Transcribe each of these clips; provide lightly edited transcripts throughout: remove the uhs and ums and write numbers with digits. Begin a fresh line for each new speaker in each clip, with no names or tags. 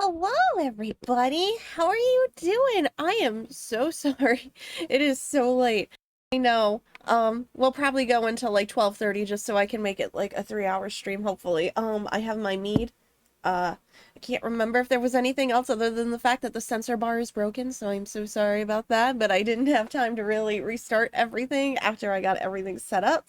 Hello, everybody. How are you doing? I am so sorry. It is so late. I know. We'll probably go until like 12:30 just so I can make it like a 3-hour stream, hopefully. I have my mead. I can't remember if there was anything else other than the fact that the sensor bar is broken, so I'm so sorry about that, but I didn't have time to really restart everything after I got everything set up,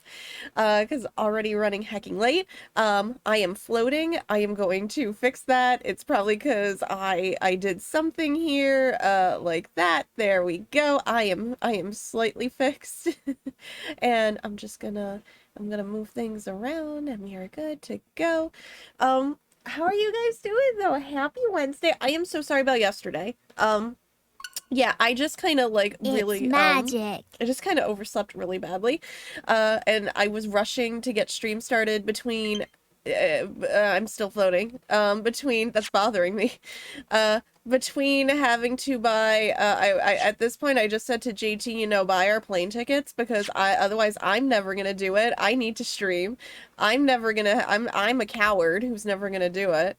because already running hecking late. I am floating. I am going to fix that. It's probably because I did something here, like that. There we go. I am slightly fixed. And I'm gonna move things around and we are good to go. How are you guys doing though? Happy Wednesday. I am so sorry about yesterday. Yeah, I just kind of like really,
It's magic.
I just kind of overslept really badly. And I was rushing to get stream started between, I'm still floating, between, that's bothering me, between having to buy, at this point, I just said to JT, buy our plane tickets because otherwise I'm never gonna do it. I need to stream. I'm a coward who's never gonna do it.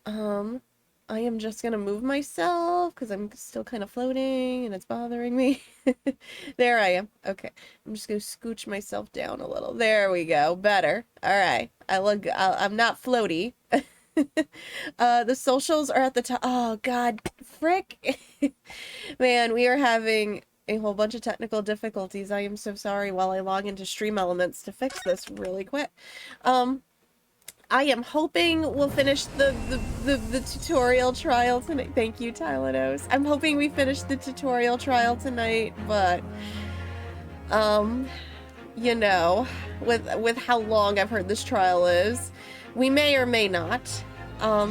Um, I am just gonna move myself because I'm still kind of floating and it's bothering me. There I am. Okay. I'm just gonna scooch myself down a little. There we go. Better. All right. I'm not floaty. The socials are at the top. Oh, God. Frick. Man, we are having a whole bunch of technical difficulties. I am so sorry while I log into Stream Elements to fix this really quick. I am hoping we'll finish the tutorial trial tonight. Thank you, Tylenos. I'm hoping we finish the tutorial trial tonight, but with how long I've heard this trial is, we may or may not.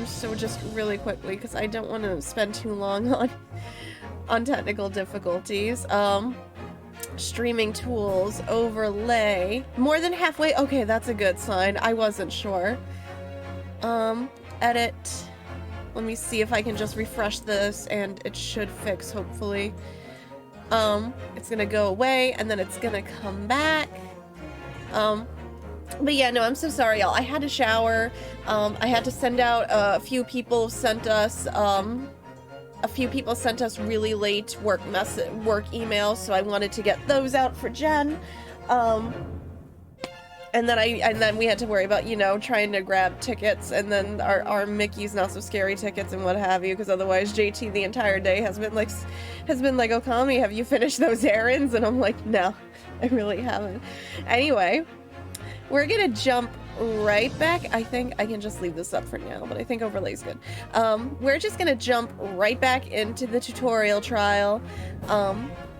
So just really quickly, because I don't want to spend too long on technical difficulties. Streaming tools, overlay. More than halfway. Okay, that's a good sign. I wasn't sure. Edit. Let me see if I can just refresh this and it should fix, hopefully. It's gonna go away and then it's gonna come back. But yeah, no, I'm so sorry, y'all. I had to shower. I had to send out a few people sent us, really late work emails, so I wanted to get those out for Jen. And then we had to worry about, trying to grab tickets, and then our Mickey's Not So Scary tickets and what have you, because otherwise JT the entire day has been like, Okami, have you finished those errands? And I'm like, no, I really haven't. Anyway, we're gonna jump right back. I think I can just leave this up for now, but I think overlay's good. We're just gonna jump right back into the tutorial trial.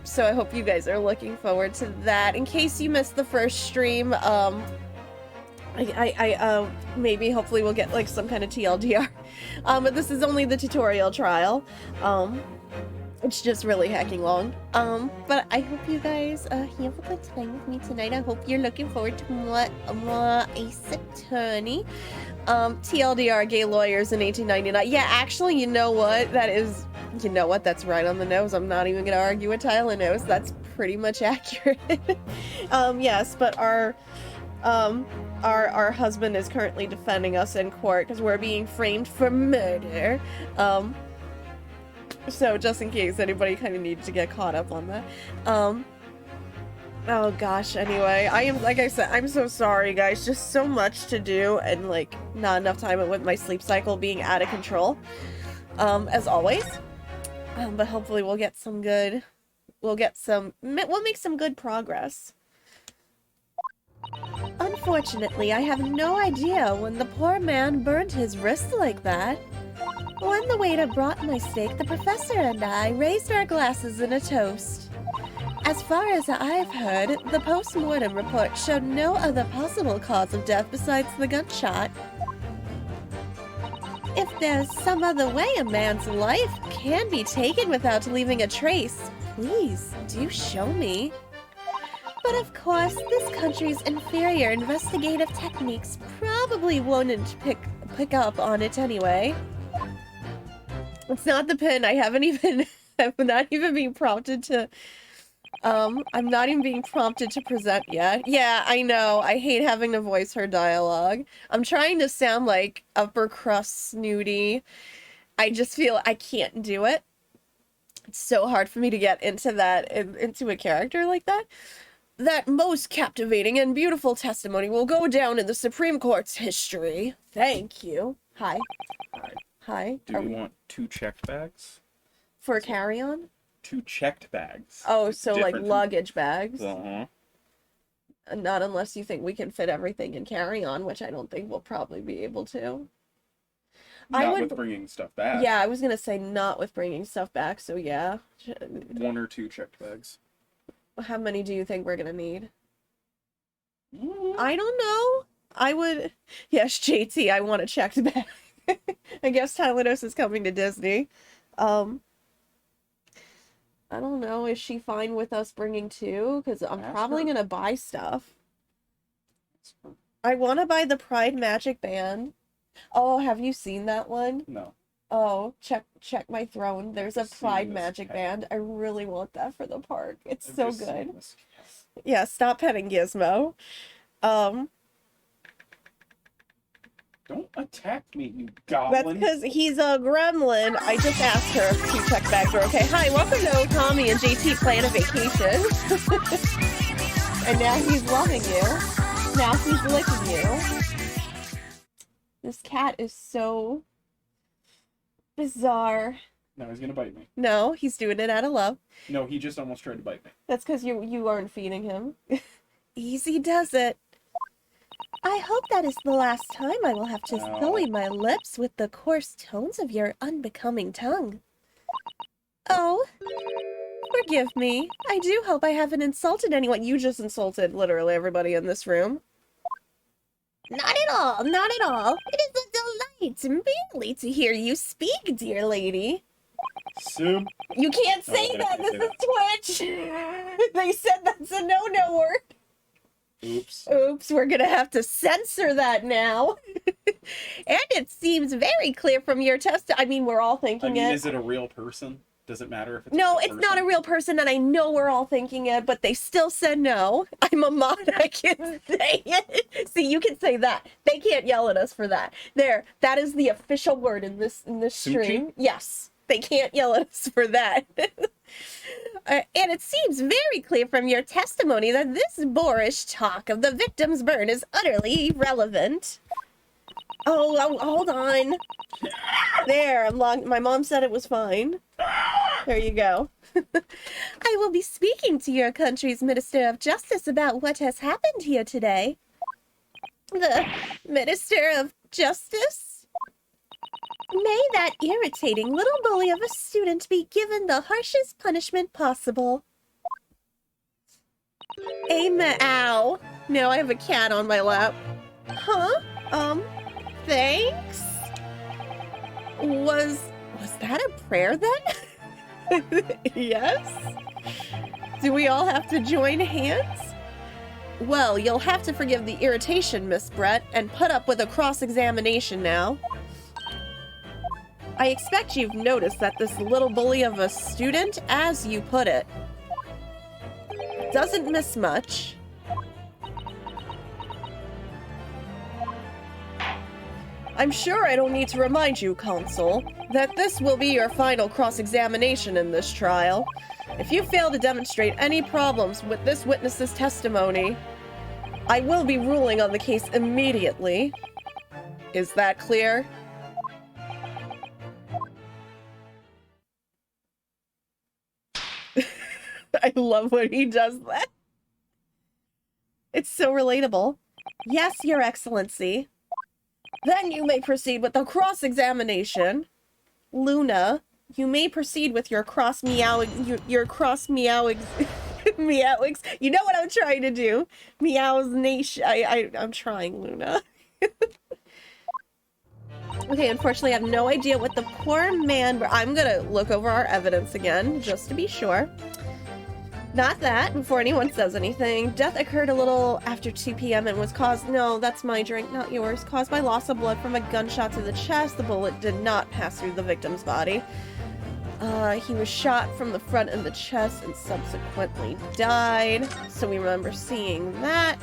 So I hope you guys are looking forward to that. In case you missed the first stream, maybe hopefully we'll get like some kind of TLDR. But this is only the tutorial trial. It's just really hacking long. But I hope you guys have a good time with me tonight. I hope you're looking forward to more Ace Attorney. TLDR, gay lawyers in 1899. Yeah, actually, you know what? That's right on the nose. I'm not even gonna argue with Tyler knows. That's pretty much accurate. Yes, but our husband is currently defending us in court because we're being framed for murder. So just in case anybody kind of needs to get caught up on that. Oh gosh, anyway, like I said, I'm so sorry guys, just so much to do and like not enough time with my sleep cycle being out of control, as always. But hopefully we'll make some good progress. Unfortunately, I have no idea when the poor man burned his wrist like that. When the waiter brought my steak, the professor and I raised our glasses in a toast. As far as I've heard, the post-mortem report showed no other possible cause of death besides the gunshot. If there's some other way a man's life can be taken without leaving a trace, please do show me. But of course, this country's inferior investigative techniques probably won't pick up on it anyway. It's not the pin. I'm not even being prompted to present yet. Yeah, I know. I hate having to voice her dialogue. I'm trying to sound like upper crust snooty I just feel I can't do it. It's so hard for me to get into that, into a character like that. That most captivating and beautiful testimony will go down in the Supreme Court's history. Thank you. Hi.
Hi.
Hi.
Do you want 2 checked bags?
For carry-on?
2 checked bags.
Oh, so like
Different.
luggage bags?
Uh-huh.
Not unless you think we can fit everything in carry-on, which I don't think we'll probably be able to.
Not with bringing stuff back.
Yeah, I was gonna say not with bringing stuff back, so yeah.
1 or 2 checked bags.
How many do you think we're gonna need? I don't know. I would... Yes, JT, I want a checked bag. I guess Tylenos is coming to Disney. I don't know. Is she fine with us bringing 2? Because I'm probably gonna buy stuff. I want to buy the Pride Magic Band. Oh, have you seen that one?
No.
Oh, check my throne. There's a Pride Magic Band. I really want that for the park. It's so good. Yeah, stop petting Gizmo.
Don't attack me, you goblin.
That's because he's a gremlin. I just asked her if 2 check bags are okay. Hi, welcome to Tommy and JT plan a vacation. And now he's loving you. Now he's licking you. This cat is so bizarre.
No, he's gonna bite me.
No, he's doing it out of love.
No, he just almost tried to bite me.
That's because you aren't feeding him. Easy does it. I hope that is the last time I will have to sully my lips with the coarse tones of your unbecoming tongue. Oh, forgive me. I do hope I haven't insulted anyone. You just insulted literally everybody in this room. Not at all, not at all. It is a delight merely to hear you speak, dear lady.
Sim.
You can't say that. This is Twitch. They said that's a no-no word.
Oops.
Oops, we're gonna have to censor that now. And it seems very clear from your test. I mean, we're all thinking it.
Is it a real person? Does it matter if it's
No,
a real
it's not a real person, and I know we're all thinking it, but they still said no. I'm a mod, I can say it. See, you can say that. They can't yell at us for that. There, that is the official word in this stream. Yes, they can't yell at us for that. And it seems very clear from your testimony that this boorish talk of the victim's burn is utterly irrelevant. Oh, hold on. There, my mom said it was fine. There you go. I will be speaking to your country's Minister of Justice about what has happened here today. The Minister of Justice? May that irritating little bully of a student be given the harshest punishment possible. Ow. Now I have a cat on my lap. Huh? Thanks? Was that a prayer then? Yes? Do we all have to join hands? Well, you'll have to forgive the irritation, Miss Brett, and put up with a cross-examination now. I expect you've noticed that this little bully of a student, as you put it, doesn't miss much. I'm sure I don't need to remind you, Consul, that this will be your final cross-examination in this trial. If you fail to demonstrate any problems with this witness's testimony, I will be ruling on the case immediately. Is that clear? I love when he does that. It's so relatable. Yes, Your Excellency. Then you may proceed with the cross-examination. Luna, you may proceed with your cross-meowing... Your cross-meowing... meowings. You know what I'm trying to do. Meows nation. I'm trying, Luna. Okay, unfortunately, I have no idea what the poor man... I'm gonna look over our evidence again, just to be sure. Not that, before anyone says anything. Death occurred a little after 2 p.m. and was caused... No, that's my drink, not yours. Caused by loss of blood from a gunshot to the chest. The bullet did not pass through the victim's body. He was shot from the front of the chest and subsequently died. So we remember seeing that.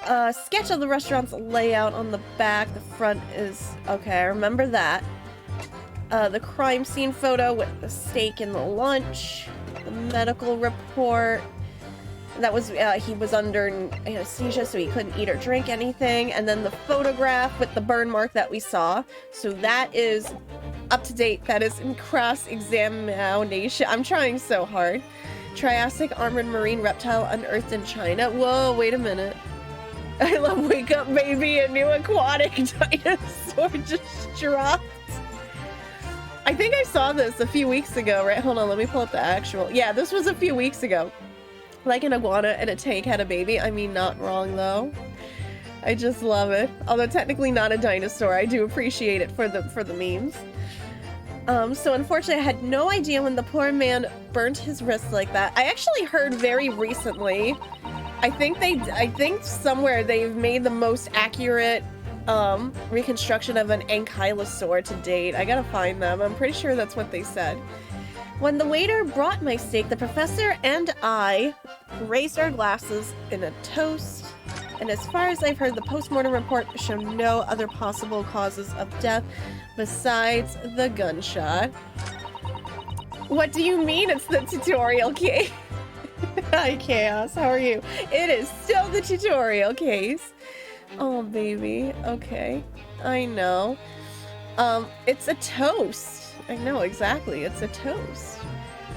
Sketch of the restaurant's layout on the back. The front is... Okay, I remember that. The crime scene photo with the steak and the lunch. The medical report. That was, he was under anesthesia, so he couldn't eat or drink anything. And then the photograph with the burn mark that we saw. So that is up to date. That is in cross-examination. I'm trying so hard. Triassic armored marine reptile unearthed in China. Whoa, wait a minute. I love Wake Up Baby, a new aquatic dinosaur just dropped. I think I saw this a few weeks ago, right? Hold on, let me pull up the actual. Yeah, this was a few weeks ago. Like an iguana and a tank had a baby. I mean, not wrong though. I just love it. Although technically not a dinosaur, I do appreciate it for the memes. So unfortunately, I had no idea when the poor man burnt his wrist like that. I actually heard very recently. I think somewhere they've made the most accurate reconstruction of an ankylosaur to date. I gotta find them. I'm pretty sure that's what they said. When the waiter brought my steak, the professor and I raised our glasses in a toast. And as far as I've heard, the postmortem report showed no other possible causes of death besides the gunshot. What do you mean it's the tutorial case? Hi, Chaos. How are you? It is still the tutorial case. Oh, baby. Okay. I know. It's a toast. I know, exactly. It's a toast.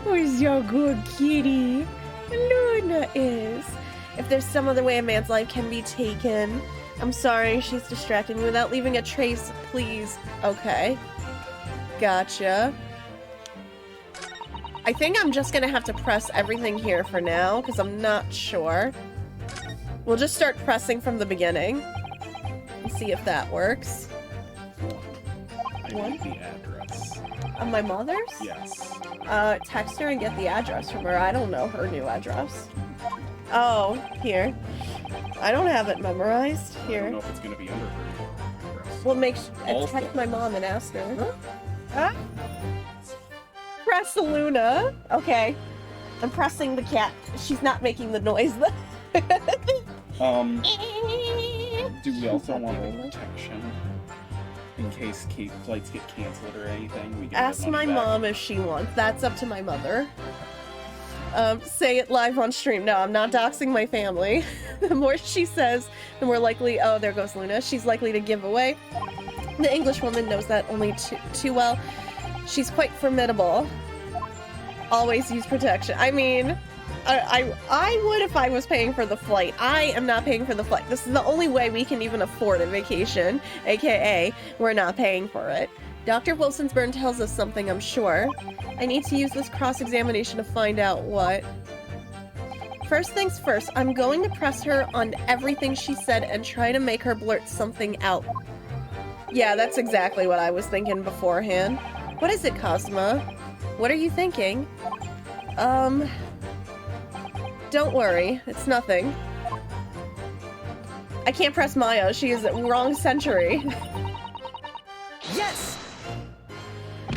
Where's your good kitty? Luna is. If there's some other way a man's life can be taken. I'm sorry, she's distracted me without leaving a trace, please. Okay. Gotcha. I think I'm just gonna have to press everything here for now, because I'm not sure. We'll just start pressing from the beginning. And see if that works.
I need the address.
Of my mother's?
Yes.
Text her and get the address from her. I don't know her new address. Oh, here. I don't have it memorized.
I
Here.
don't know if it's going to be under her address.
We'll
Also-
text my mom and ask her. Huh? Press Luna. Okay. I'm pressing the cat. She's not making the noise though.
Do we also want protection? In case flights get canceled or anything? We get
Ask
that
my
money back?
mom if she wants. That's up to my mother. Say it live on stream. No, I'm not doxing my family. The more she says, the more likely... Oh, there goes Luna. She's likely to give away. The English woman knows that only too well. She's quite formidable. Always use protection. I mean... I would if I was paying for the flight. I am not paying for the flight. This is the only way we can even afford a vacation, aka we're not paying for it. Dr. Wilson's burn tells us something, I'm sure. I need to use this cross-examination to find out what. First things first, I'm going to press her on everything she said and try to make her blurt something out. Yeah, that's exactly what I was thinking beforehand. What is it, Cosma? What are you thinking? Don't worry, it's nothing. I can't press Maya, she is wrong century.
Yes!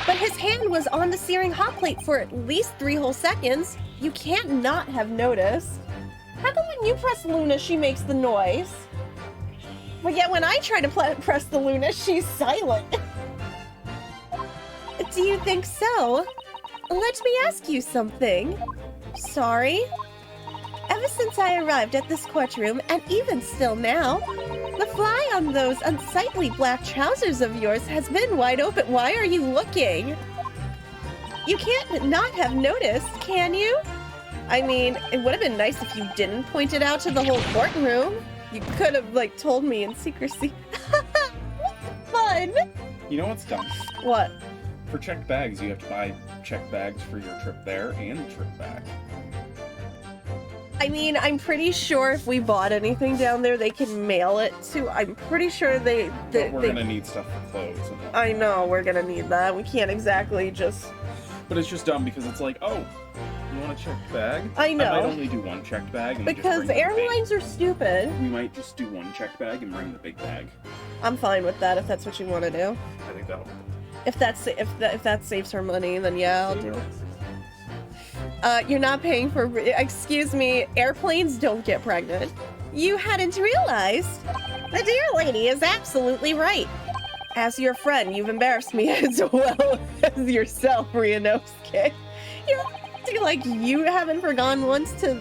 But his hand was on the searing hot plate for at least 3 whole seconds. You can't not have noticed. How come when you press Luna, she makes the noise? But yet when I try to press the Luna, she's silent. Do you think so? Let me ask you something. Sorry? Ever since I arrived at this courtroom, and even still now, the fly on those unsightly black trousers of yours has been wide open. Why are you looking? You can't not have noticed, can you? I mean, it would have been nice if you didn't point it out to the whole courtroom. You could have, like, told me in secrecy. Fun!
You know what's dumb?
What?
For checked bags, you have to buy checked bags for your trip there and the trip back.
I mean, I'm pretty sure if we bought anything down there, they can mail it to. I'm pretty sure they.
But we're gonna need stuff for clothes. And
I know we're gonna need that. We can't exactly just.
But it's just dumb because it's like, oh, you want a checked bag?
I know.
I might only do one checked bag. And we just
Because
bring the
airlines are stupid.
we might just do one checked bag and bring the big bag.
I'm fine with that if that's what you want to do.
I think that'll.
If that saves her money, then yeah, I'll do it. You're not paying for. Excuse me, airplanes don't get pregnant. You hadn't realized? The dear lady is absolutely right. As your friend, you've embarrassed me as well as yourself, Ryunosuke. You're acting like you haven't forgotten once to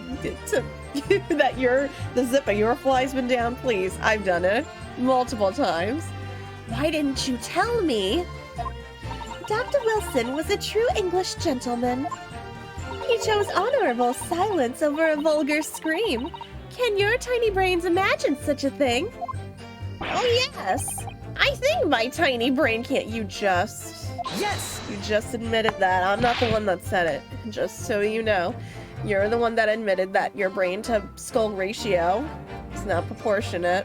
that the zip of your fly's been down. Please, I've done it multiple times. Why didn't you tell me? Dr. Wilson was a true English gentleman. He chose honorable silence over a vulgar scream. Can your tiny brains imagine such a thing? Oh yes! I think my tiny brain can't. You just admitted that. I'm not the one that said it. Just so you know. You're the one that admitted that your brain to skull ratio is not proportionate.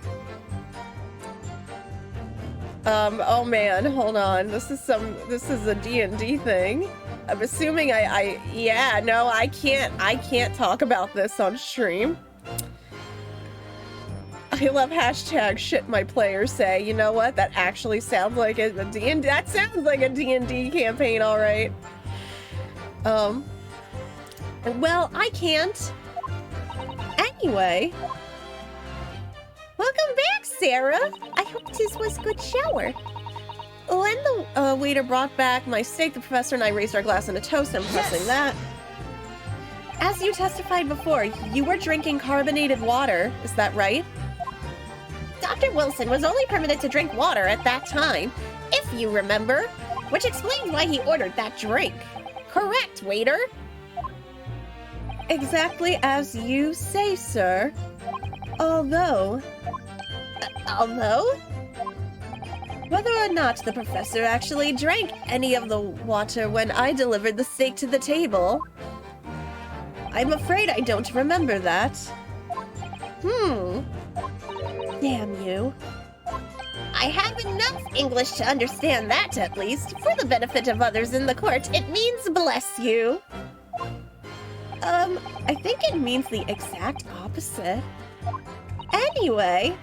Oh man, hold on. This is a D&D thing. I'm assuming yeah, no, I can't talk about this on stream. I love hashtag shit my players say. You know what? That actually sounds like a D&D. That sounds like a D&D campaign, all right. Well, I can't. Anyway. Welcome back, Sarah. I hope this was a good shower. When the waiter brought back my steak, the professor and I raised our glass in a toast. I'm pressing that. As you testified before, you were drinking carbonated water. Is that right? Dr. Wilson was only permitted to drink water at that time, if you remember, which explains why he ordered that drink. Correct, waiter. Exactly as you say, sir. Although? Whether or not the professor actually drank any of the water when I delivered the steak to the table, I'm afraid I don't remember that. Damn you. I have enough English to understand that, at least. For the benefit of others in the court, it means bless you. I think it means the exact opposite. Anyway.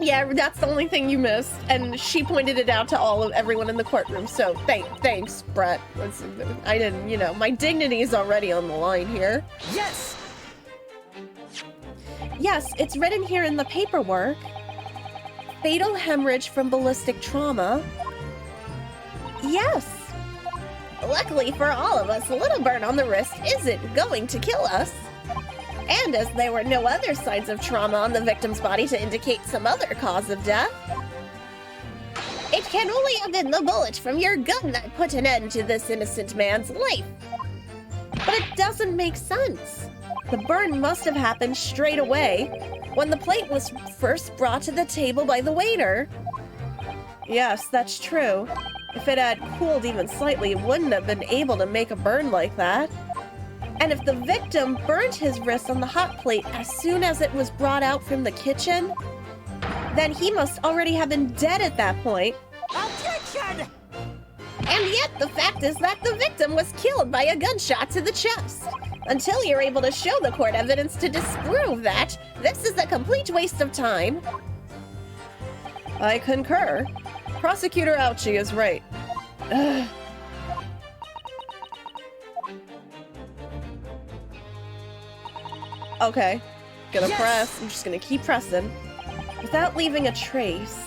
Yeah, that's the only thing you missed, and she pointed it out to everyone in the courtroom, so thanks, Brett. I didn't, you know, my dignity is already on the line here. Yes! Yes, it's written here in the paperwork. Fatal hemorrhage from ballistic trauma. Yes. Luckily for all of us, a little burn on the wrist isn't going to kill us. And as there were no other signs of trauma on the victim's body to indicate some other cause of death, it can only have been the bullet from your gun that put an end to this innocent man's life. But it doesn't make sense. The burn must have happened straight away when the plate was first brought to the table by the waiter. Yes, that's true. If it had cooled even slightly, it wouldn't have been able to make a burn like that. And if the victim burned his wrist on the hot plate as soon as it was brought out from the kitchen, then he must already have been dead at that point. Objection! And yet the fact is that the victim was killed by a gunshot to the chest. Until you're able to show the court evidence to disprove that, this is a complete waste of time. I concur. Prosecutor Ouchie is right. Ugh. Okay, gonna press. I'm just gonna keep pressing without leaving a trace.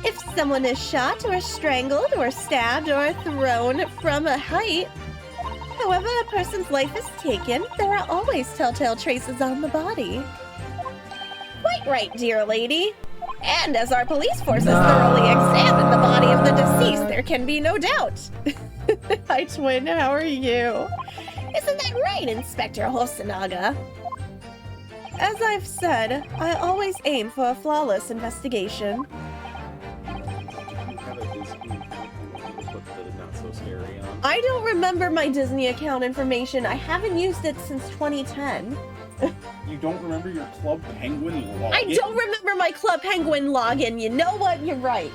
If someone is shot or strangled or stabbed or thrown from a height, however a person's life is taken, there are always telltale traces on the body. Quite right, dear lady. And as our police forces thoroughly examine the body of the deceased, there can be no doubt. Hi, twin, how are you? Isn't that right, Inspector Hosonaga? As I've said, I always aim for a flawless investigation. I don't remember my Disney account information. I haven't used it since 2010.
You don't remember your Club Penguin login?
I don't remember my Club Penguin login. You know what? You're right.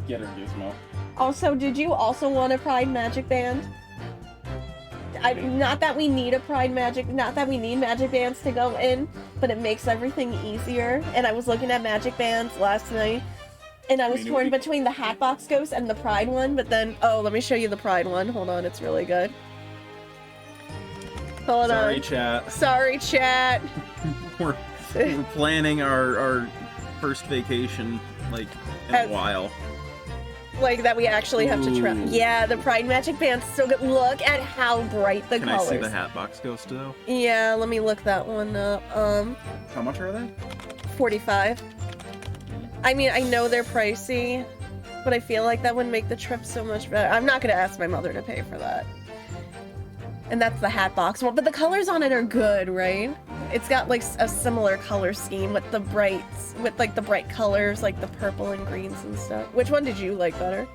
Get her, Gizmo.
Also, did you also want a Pride Magic Band? Not that we need not that we need magic bands to go in, but it makes everything easier. And I was looking at magic bands last night, and I was torn between the Hatbox Ghost and the Pride one, but then, oh, let me show you the Pride one. Hold on, it's really good. Hold
Sorry,
on.
chat.
Sorry, chat.
we're planning our first vacation like in a while.
Like that we actually have to try.
Ooh.
Yeah, the Pride Magic Band's so good. Look at how bright the colors.
Can I see the Hatbox Ghost though?
Yeah, let me look that one up.
How much are they?
45. I mean, I know they're pricey, but I feel like that would make the trip so much better. I'm not gonna ask my mother to pay for that. And that's the Hatbox one, but the colors on it are good, right? It's got like a similar color scheme with the bright colors, like the purple and greens and stuff. Which one did you like better?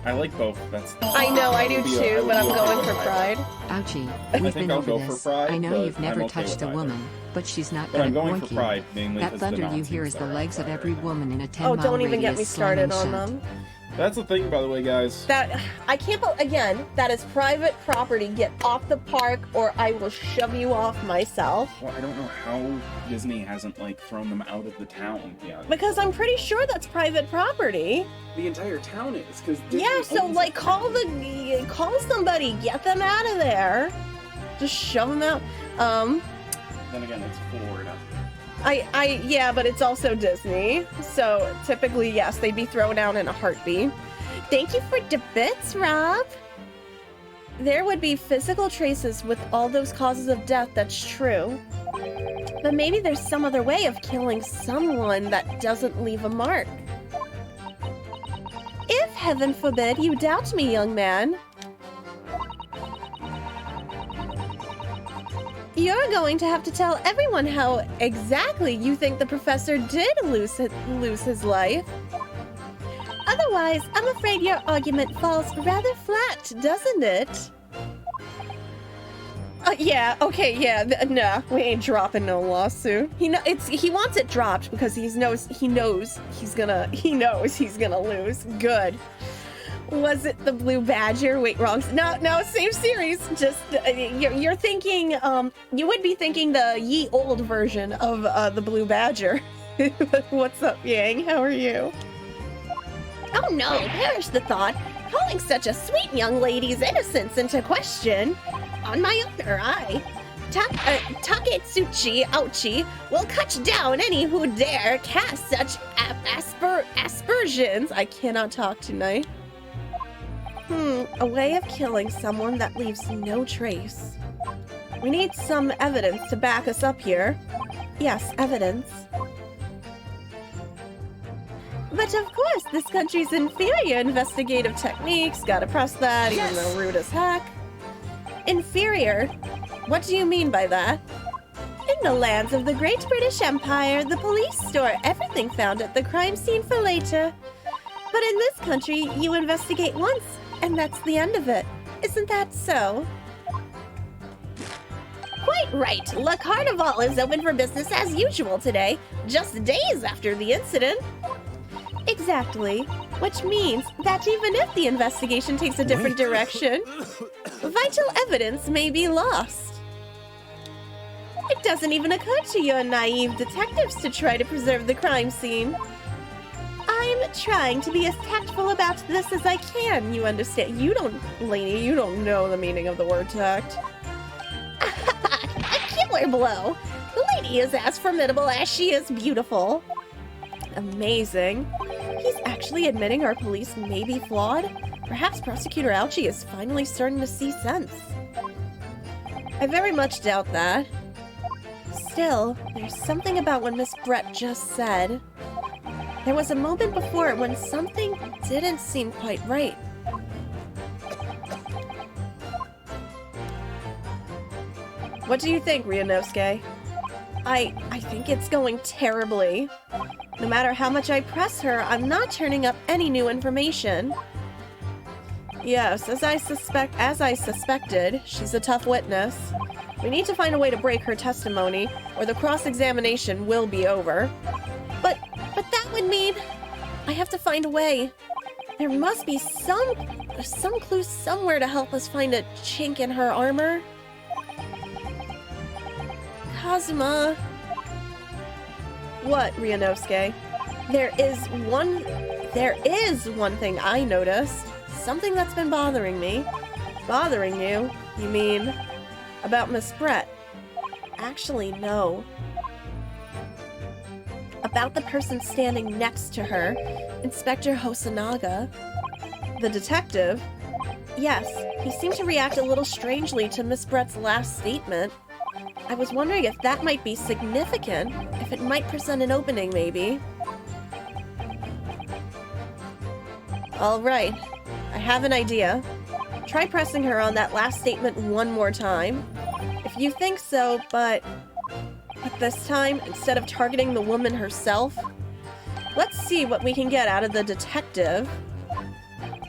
I like both.
I know, I do too, but I'm going for Pride.
Ouchie,
I
we've
think
been
I'll
over
go
this.
for Pride,
I know
but
you've never
I'm okay
touched
with
a
either.
woman, but she's not
But
gonna
I'm going
boink
for
you.
Pride, mainly
That
because the
thunder you
Nazis
hear is the
are
legs of
out
every
there.
woman in a 10
Oh,
mile
don't even get me
radius
started on
slamming
them.
That's the thing, by the way, guys.
That, I can't, again, that is private property. Get off the park or I will shove you off myself.
Well, I don't know how Disney hasn't, like, thrown them out of the town yet.
Because I'm pretty sure that's private property.
The entire town is, because
Yeah, so like call somebody, get them out of there. Just shove them out.
Then again, it's Florida.
Yeah, but it's also Disney. So typically, yes, they'd be thrown out in a heartbeat. Thank you for the bits, Rob. There would be physical traces with all those causes of death, that's true. But maybe there's some other way of killing someone that doesn't leave a mark. If, heaven forbid, you doubt me, young man, you're going to have to tell everyone how exactly you think the professor did lose his life. Otherwise, I'm afraid your argument falls rather flat, doesn't it? Yeah, okay, yeah, nah, we ain't dropping no lawsuit. He wants it dropped because he knows he's gonna lose. Good. Was it the Blue Badger? Wait, wrong. No, same series. Just you're thinking. You would be thinking the ye old version of the Blue Badger. What's up, Yang? How are you? Oh no! Perish the thought. Calling such a sweet young lady's innocence into question. On my honor, I. Taketsuchi Ouchi will cut down any who dare cast such aspersions. I cannot talk tonight. A way of killing someone that leaves no trace. We need some evidence to back us up here. Yes, evidence. But of course, this country's inferior investigative techniques, gotta press that, even though rude as heck. Inferior? What do you mean by that? In the lands of the Great British Empire, the police store everything found at the crime scene for later. But in this country, you investigate once, and that's the end of it. Isn't that so? Quite right. Le Carnival is open for business as usual today, just days after the incident. Exactly. Which means that even if the investigation takes a different direction, vital evidence may be lost. It doesn't even occur to your naive detectives to try to preserve the crime scene. I'm trying to be as tactful about this as I can, you understand? You don't, lady, you don't know the meaning of the word tact. A killer blow! The lady is as formidable as she is beautiful. Amazing. He's actually admitting our police may be flawed. Perhaps Prosecutor Ouchie is finally starting to see sense. I very much doubt that. Still, there's something about what Miss Brett just said. There was a moment before when something didn't seem quite right. What do you think, Ryunosuke? I think it's going terribly. No matter how much I press her, I'm not turning up any new information. Yes, as I suspected, she's a tough witness. We need to find a way to break her testimony, or the cross-examination will be over. But that would mean I have to find a way. There must be some clue somewhere to help us find a chink in her armor. Kazuma. What, Ryunosuke? There is one thing I noticed. Something that's been bothering me. Bothering you? You mean? About Miss Brett. Actually, no. About the person standing next to her, Inspector Hosonaga. The detective? Yes, he seemed to react a little strangely to Miss Brett's last statement. I was wondering if that might be significant, if it might present an opening, maybe. Alright, I have an idea. Try pressing her on that last statement one more time. If you think so, but this time, instead of targeting the woman herself, let's see what we can get out of the detective.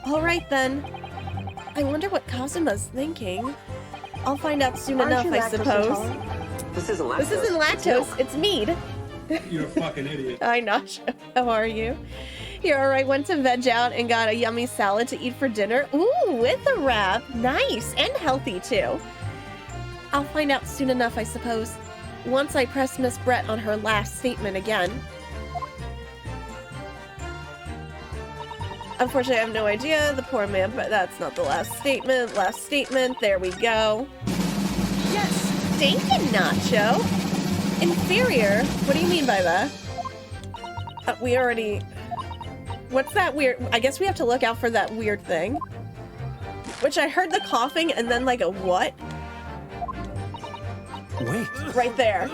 Alright then. I wonder what Kazuma's thinking. I'll find out soon enough, I suppose.
This isn't lactose.
This isn't lactose, it's mead.
You're a fucking idiot.
I'm not. How are you? Here, I went to veg out and got a yummy salad to eat for dinner. Ooh, with a wrap. Nice, and healthy too. I'll find out soon enough, I suppose. Once I press Miss Brett on her last statement again. Unfortunately, I have no idea. The poor man, but that's not the last statement. Last statement. There we go. Yes! Thank you, Nacho! Inferior? What do you mean by that? We already... What's that weird... I guess we have to look out for that weird thing. Which I heard the coughing and then like a what?
Wait.
Right there.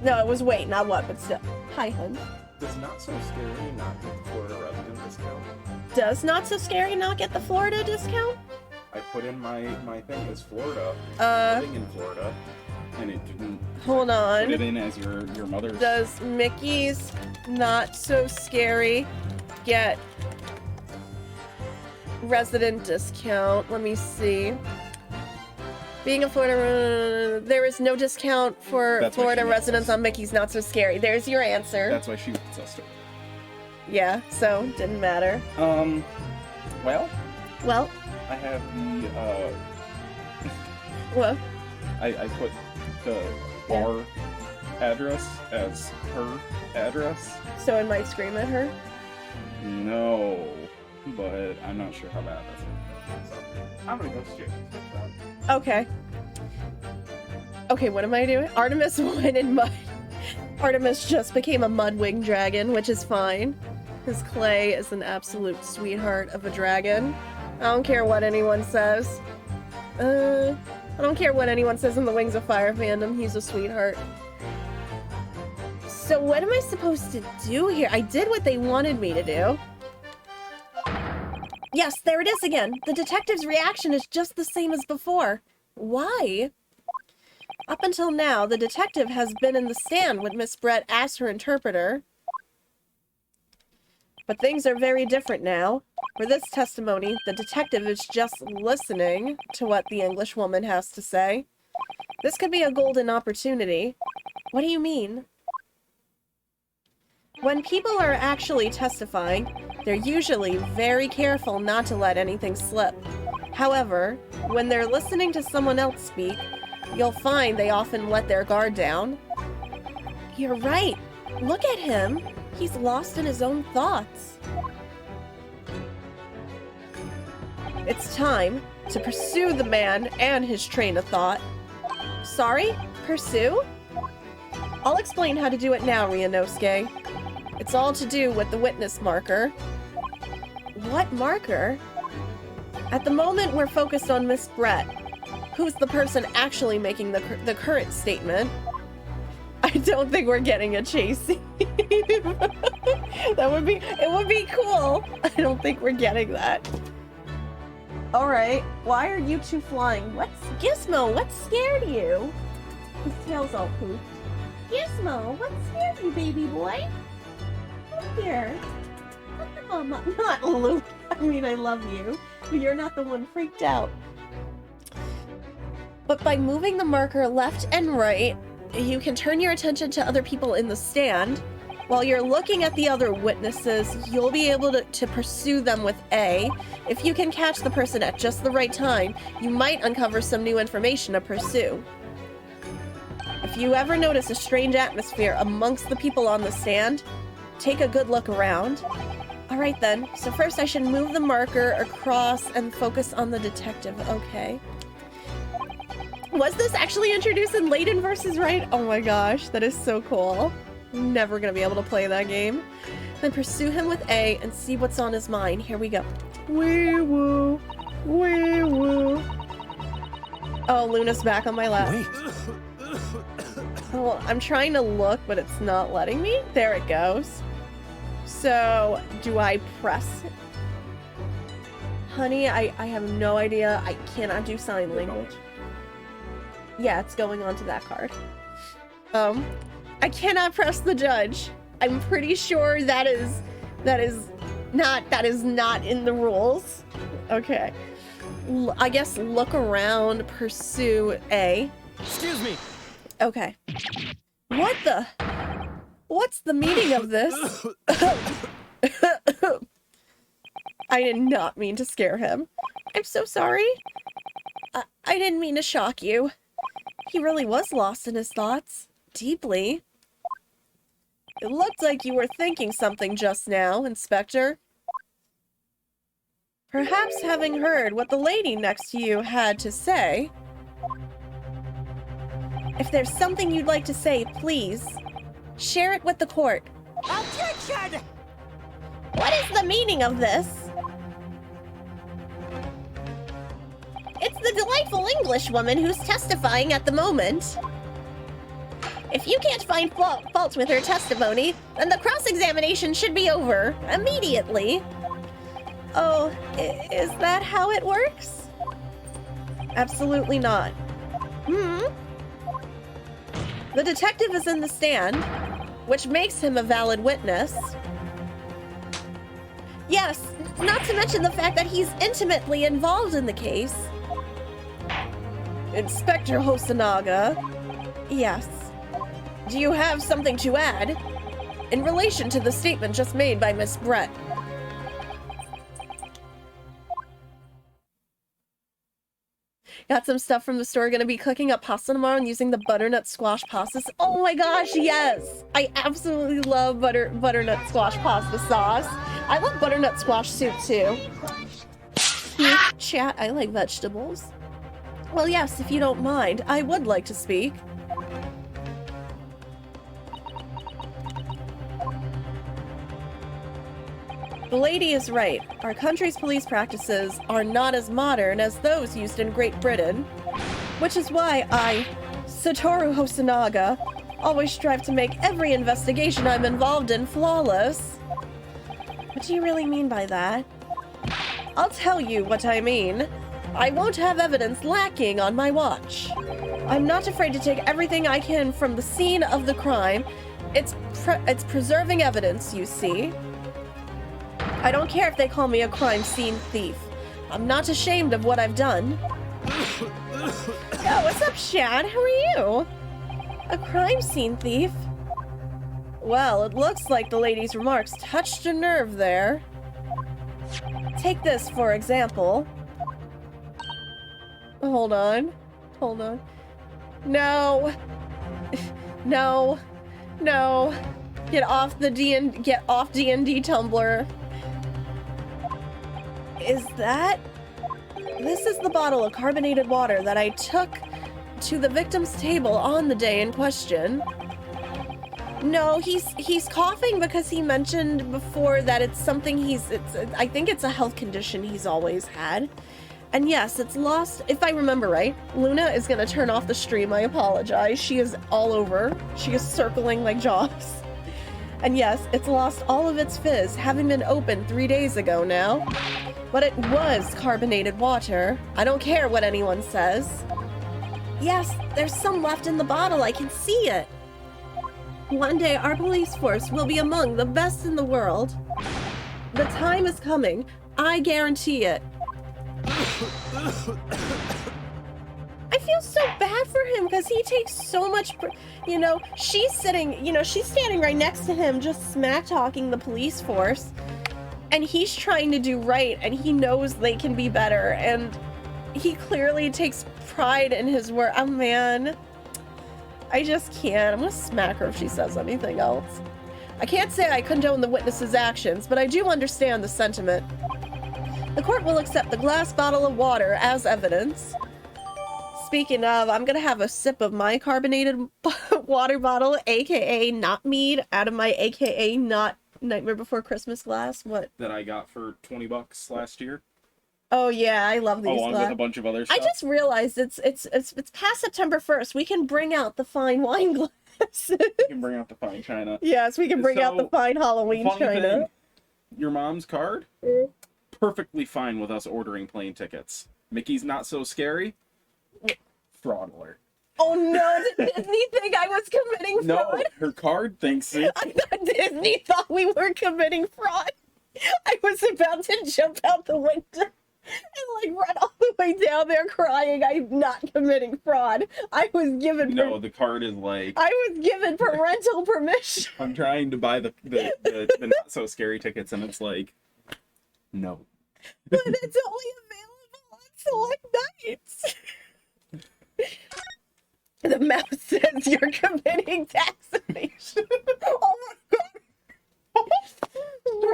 No, it was wait, not what, but still. Hi, hun.
Does Not So Scary not get the Florida resident discount?
Does Not So Scary not get the Florida discount?
I put in my thing as Florida. Living in Florida, and it didn't.
Hold on.
Put it in as your mother's.
Does Mickey's Not So Scary get resident discount? Let me see. Being a Florida, there is no discount for
That's why
Florida
she wants
residents
us.
on Mickey's Not So Scary. There's your answer.
That's why she wants us to.
Yeah, so didn't matter.
Well,
Well,
I have the
well,
I put the bar address as her address.
so I might scream at her.
No, but I'm not sure how bad that's gonna go. So I'm gonna go straight.
Okay. Okay, what am I doing? Artemis went in mud. Artemis just became a mudwing dragon, which is fine. Because Clay is an absolute sweetheart of a dragon. I don't care what anyone says. I don't care what anyone says in the Wings of Fire fandom. He's a sweetheart. So what am I supposed to do here? I did what they wanted me to do. Yes, there it is again. The detective's reaction is just the same as before. Why? Up until now, the detective has been in the stand with Miss Brett as her interpreter. But things are very different now. For this testimony, the detective is just listening to what the English woman has to say. This could be a golden opportunity. What do you mean? When people are actually testifying, they're usually very careful not to let anything slip. However, when they're listening to someone else speak, you'll find they often let their guard down. You're right. Look at him. He's lost in his own thoughts. It's time to pursue the man and his train of thought. Sorry? Pursue? I'll explain how to do it now, Ryunosuke. It's all to do with the witness marker. What marker? At the moment, we're focused on Miss Brett, who's the person actually making the current statement. I don't think we're getting a chase scene. It would be cool. I don't think we're getting that. Alright, why are you two flying? Gizmo, what scared you? His tail's all pooped. Gizmo, what scared you, baby boy? Come here. Mama, not Luke. I mean, I love you, but you're not the one freaked out. But by moving the marker left and right, you can turn your attention to other people in the stand. While you're looking at the other witnesses, you'll be able to pursue them with A. If you can catch the person at just the right time, you might uncover some new information to pursue. If you ever notice a strange atmosphere amongst the people on the stand, take a good look around. Alright then, so first I should move the marker across and focus on the detective, okay. Was this actually introduced in Layton versus Right? Oh my gosh, that is so cool. Never gonna be able to play that game. Then pursue him with A and see what's on his mind. Here we go. Wee woo. Wee woo. Oh, Luna's back on my lap.
Wait.
Well, I'm trying to look, but it's not letting me. There it goes. So, do I press it? Honey, I have no idea. I cannot do sign language. Yeah, it's going onto that card. I cannot press the judge. I'm pretty sure that is not in the rules. Okay. I guess look around, pursue A.
Excuse me.
Okay. What's the meaning of this? I did not mean to scare him. I'm so sorry. I didn't mean to shock you. He really was lost in his thoughts. Deeply. It looked like you were thinking something just now, Inspector. Perhaps having heard what the lady next to you had to say. If there's something you'd like to say, please, share it with the court.
Objection!
What is the meaning of this? It's the delightful English woman who's testifying at the moment. If you can't find fault with her testimony, then the cross-examination should be over immediately. Oh, is that how it works? Absolutely not. The detective is in the stand, which makes him a valid witness. Yes, not to mention the fact that he's intimately involved in the case. Inspector Hosonaga. Yes. Do you have something to add in relation to the statement just made by Miss Brett? Got some stuff from the store. Gonna be cooking up pasta tomorrow and using the butternut squash pasta. Oh my gosh, yes! I absolutely love butternut squash pasta sauce. I love butternut squash soup too. Chat, I like vegetables. Well, yes, if you don't mind, I would like to speak. The lady is right. Our country's police practices are not as modern as those used in Great Britain, which is why I, Satoru Hosonaga, always strive to make every investigation I'm involved in flawless. What do you really mean by that? I'll tell you what I mean. I won't have evidence lacking on my watch. I'm not afraid to take everything I can from the scene of the crime. It's preserving evidence, you see. I don't care if they call me a crime scene thief. I'm not ashamed of what I've done. Yo, what's up, Shad? How are you? A crime scene thief? Well, it looks like the lady's remarks touched a nerve there. Take this, for example. Hold on. Hold on. No. No. No. Get off the get off D&D Tumblr. Is that? This is the bottle of carbonated water that I took to the victim's table on the day in question. No, he's coughing because he mentioned before that it's something I think it's a health condition he's always had. And yes, it's lost, if I remember right. Luna is gonna turn off the stream, I apologize. She is all over. She is circling like Jaws. And yes, it's lost all of its fizz, having been opened 3 days ago now. But it was carbonated water. I don't care what anyone says. Yes, there's some left in the bottle, I can see it. One day our police force will be among the best in the world. The time is coming, I guarantee it. I feel so bad for him because he takes so much, she's standing right next to him just smack talking the police force. And he's trying to do right and he knows they can be better. And he clearly takes pride in his work. Oh man, I just can't. I'm gonna smack her if she says anything else. I can't say I condone the witness's actions, but I do understand the sentiment. The court will accept the glass bottle of water as evidence. speaking of, I'm gonna have a sip of my carbonated water bottle, aka not mead, out of my aka not Nightmare Before Christmas glass. What?
That I got for $20 last year,
Oh yeah, I love these
along with a bunch of other
I
stuff.
just realized it's past September 1st. We can bring out the fine wine glass.
You can bring out the fine china.
Yes, we can bring out the
So,
fine Halloween
Funny
china.
thing, your mom's card, perfectly fine with us ordering plane tickets. Mickey's Not So Scary, fraud alert.
Oh no, did Disney think I was committing
No,
fraud?
her card thinks it.
I thought Disney thought we were committing fraud. I was about to jump out the window and like run all the way down there crying. I'm not committing fraud. I was given
No, the card is like,
I was given parental permission.
I'm trying to buy the Not So Scary tickets, and it's like, no.
But it's only available on select nights. The mouse says you're committing tax evasion. Oh my god.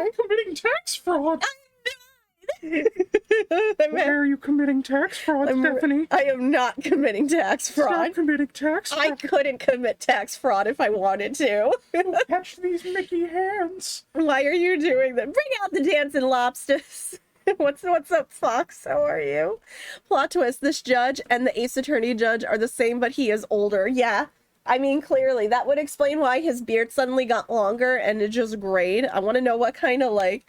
I'm committing tax fraud. Why are you committing tax fraud, Stephanie?
I am not committing tax fraud.
Stop committing tax fraud.
I couldn't commit tax fraud if I wanted to.
Catch these Mickey hands.
Why are you doing that? Bring out the dancing lobsters. What's up, Fox? How are you? Plot twist, this judge and the Ace Attorney judge are the same, but he is older. Yeah. I mean, clearly, that would explain why his beard suddenly got longer and it just grayed. I want to know what kind of, like,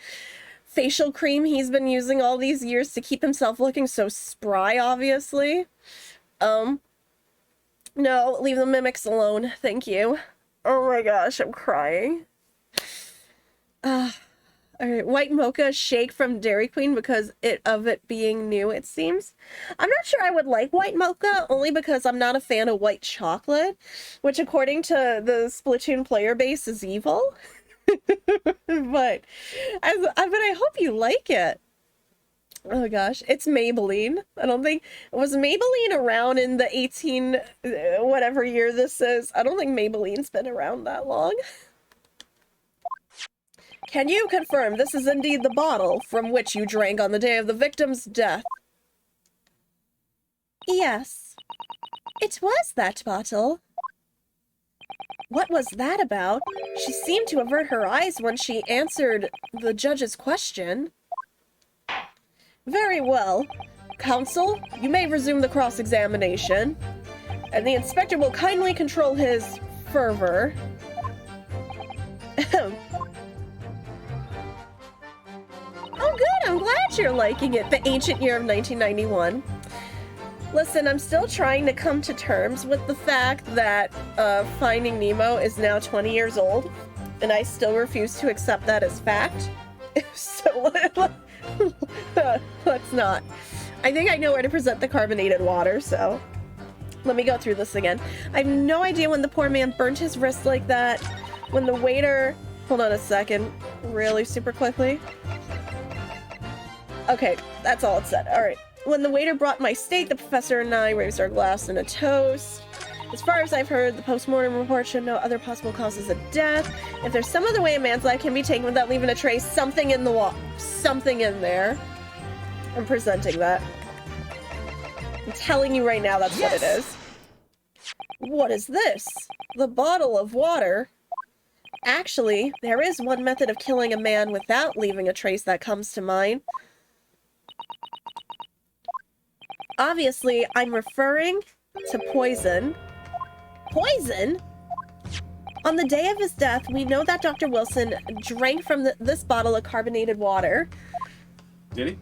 facial cream he's been using all these years to keep himself looking so spry, obviously. No, leave the mimics alone. Thank you. Oh my gosh, I'm crying. Alright, white mocha shake from Dairy Queen because of it being new, it seems. I'm not sure I would like white mocha, only because I'm not a fan of white chocolate, which according to the Splatoon player base is evil. but I hope you like it. Oh gosh, it's Maybelline. I don't think was Maybelline around in the 18 whatever year this is. I don't think Maybelline's been around that long. Can you confirm this is indeed the bottle from which you drank on the day of the victim's death? Yes. It was that bottle. What was that about? She seemed to avert her eyes when she answered the judge's question. Very well. Counsel, you may resume the cross-examination, and the inspector will kindly control his fervor. Oh good, I'm glad you're liking it, the ancient year of 1991. Listen, I'm still trying to come to terms with the fact that Finding Nemo is now 20 years old, and I still refuse to accept that as fact. So let's not. I think I know where to present the carbonated water, so let me go through this again. I have no idea when the poor man burnt his wrist like that. When the waiter... Hold on a second. Really super quickly. Okay, that's all it said. Alright. When the waiter brought my steak, the professor and I raised our glass in a toast. As far as I've heard, the post-mortem report showed no other possible causes of death. If there's some other way a man's life can be taken without leaving a trace, something in the wall. Something in there. I'm presenting that. I'm telling you right now that's what it is. What is this? The bottle of water. Actually, there is one method of killing a man without leaving a trace that comes to mind. Obviously, I'm referring to poison. Poison? On the day of his death, we know that Dr. Wilson drank from this bottle of carbonated water.
Did he?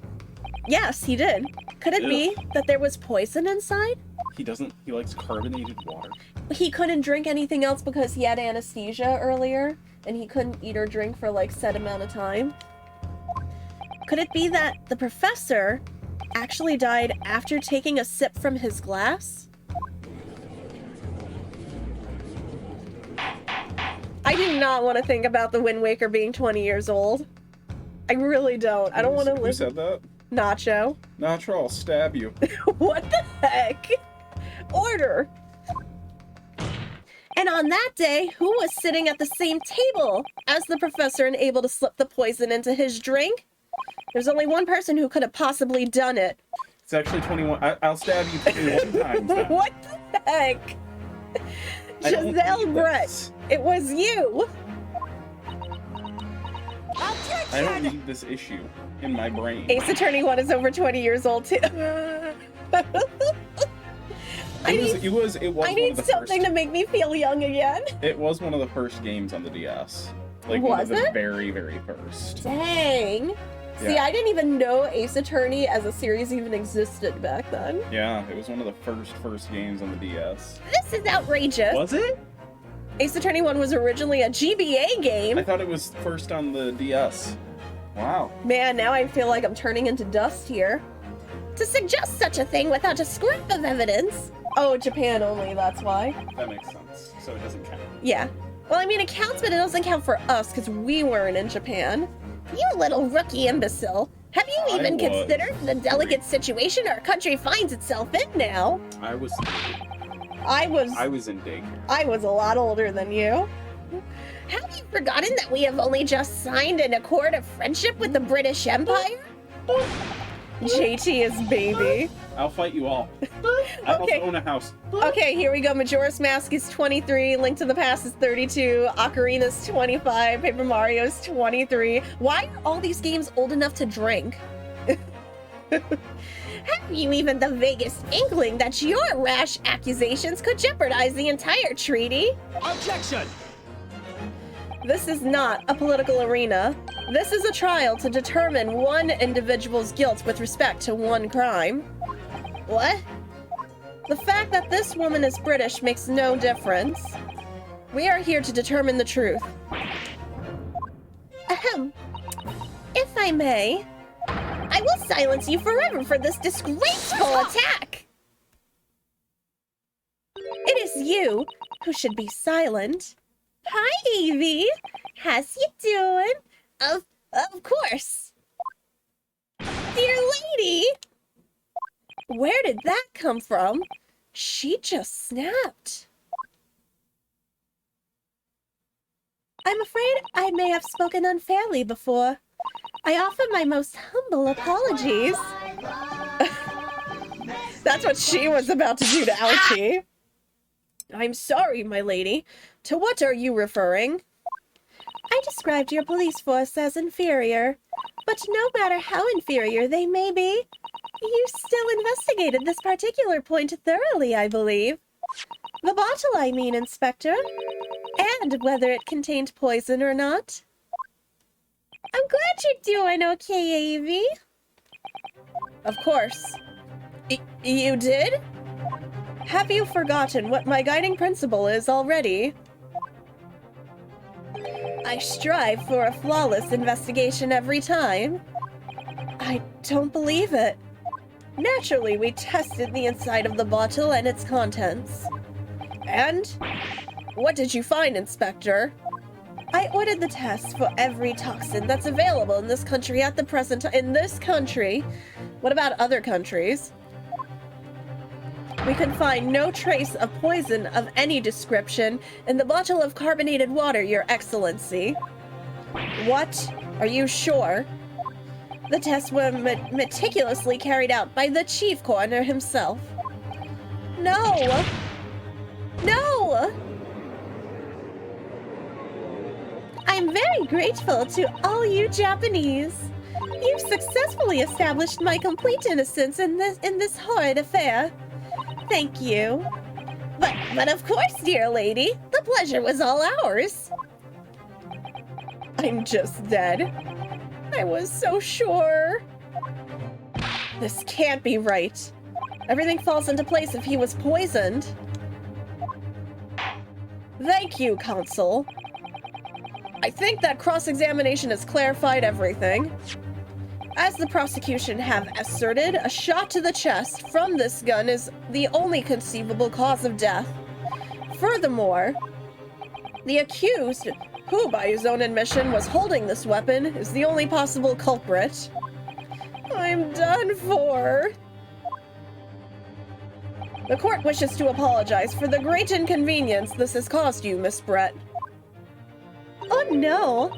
Yes, he did. Could it be that there was poison inside?
He likes carbonated water.
He couldn't drink anything else because he had anesthesia earlier, and he couldn't eat or drink for like set amount of time. Could it be that the professor actually died after taking a sip from his glass? I do not want to think about the Wind Waker being 20 years old. I really don't. I don't want to live...
Who said that?
Nacho.
Nacho, I'll stab you.
What the heck? Order. And on that day, who was sitting at the same table as the professor and able to slip the poison into his drink? There's only one person who could have possibly done it.
It's actually 21. I'll stab you 21 times now.
What the heck?
I don't
Giselle
need
Brett,
this.
it was you.
I don't need this issue in my brain.
Ace Attorney 1 is over 20 years old too.
It was
I
one
need
of the
something
first.
to make me feel young again.
It was one of the first games on the DS. Like one of
Was
the
it?
very, very first.
Dang. See,
Yeah.
I didn't even know Ace Attorney as a series even existed back then.
Yeah, it was one of the first games on the DS.
This is outrageous.
Was it?
Ace Attorney 1 was originally a GBA
I
game.
thought it was first on the DS. Wow.
Man, now I feel like I'm turning into dust here. To suggest such a thing without a scrap of evidence. Oh, Japan only, that's why.
That makes sense. So it doesn't count.
Yeah. Well, I mean, it counts, but it doesn't count for us because we weren't in Japan. You little rookie imbecile. Have you
I
even
was
considered the delicate situation our country finds itself in now?
I was
I was
in daycare.
I was a lot older than you. Have you forgotten that we have only just signed an accord of friendship with the British Empire? JT is baby.
I'll fight you all. I
Okay.
also own a house.
Okay, here we go. Majora's Mask is 23. Link to the Past is 32. Ocarina's 25. Paper Mario's 23. Why are all these games old enough to drink? Have you even the vaguest inkling that your rash accusations could jeopardize the entire treaty?
Objection!
This is not a political arena. This is a trial to determine one individual's guilt with respect to one crime. What? The fact that this woman is British makes no difference. We are here to determine the truth. Ahem. If I may, I will silence you forever for this disgraceful attack. It is you who should be silent. Hi, Evie. How's you doing? Of course. Dear lady! Where did that come from? She just snapped. I'm afraid I may have spoken unfairly before. I offer my most humble apologies. That's what she was about to do to Ouchie. I'm sorry, my lady. To what are you referring? I described your police force as inferior, but no matter how inferior they may be, you still investigated this particular point thoroughly, I believe. The bottle, I mean, Inspector. And whether it contained poison or not. I'm glad you're doing okay, Avie. Of course. You did? Have you forgotten what my guiding principle is already? I strive for a flawless investigation every time. I don't believe it. Naturally, we tested the inside of the bottle and its contents. And? What did you find, Inspector? I ordered the tests for every toxin that's available in this country at the present time. In this country? What about other countries? We could find no trace of poison of any description in the bottle of carbonated water, Your Excellency. What? Are you sure? The tests were meticulously carried out by the chief coroner himself. No! No! I'm very grateful to all you Japanese. You've successfully established my complete innocence in this horrid affair. Thank you. But of course, dear lady, the pleasure was all ours. I'm just dead. I was so sure. This can't be right. Everything falls into place if he was poisoned. Thank you, Consul. I think that cross-examination has clarified everything. As the prosecution have asserted, a shot to the chest from this gun is the only conceivable cause of death. Furthermore, the accused, who by his own admission was holding this weapon, is the only possible culprit. I'm done for. The court wishes to apologize for the great inconvenience this has caused you, Miss Brett. Oh no!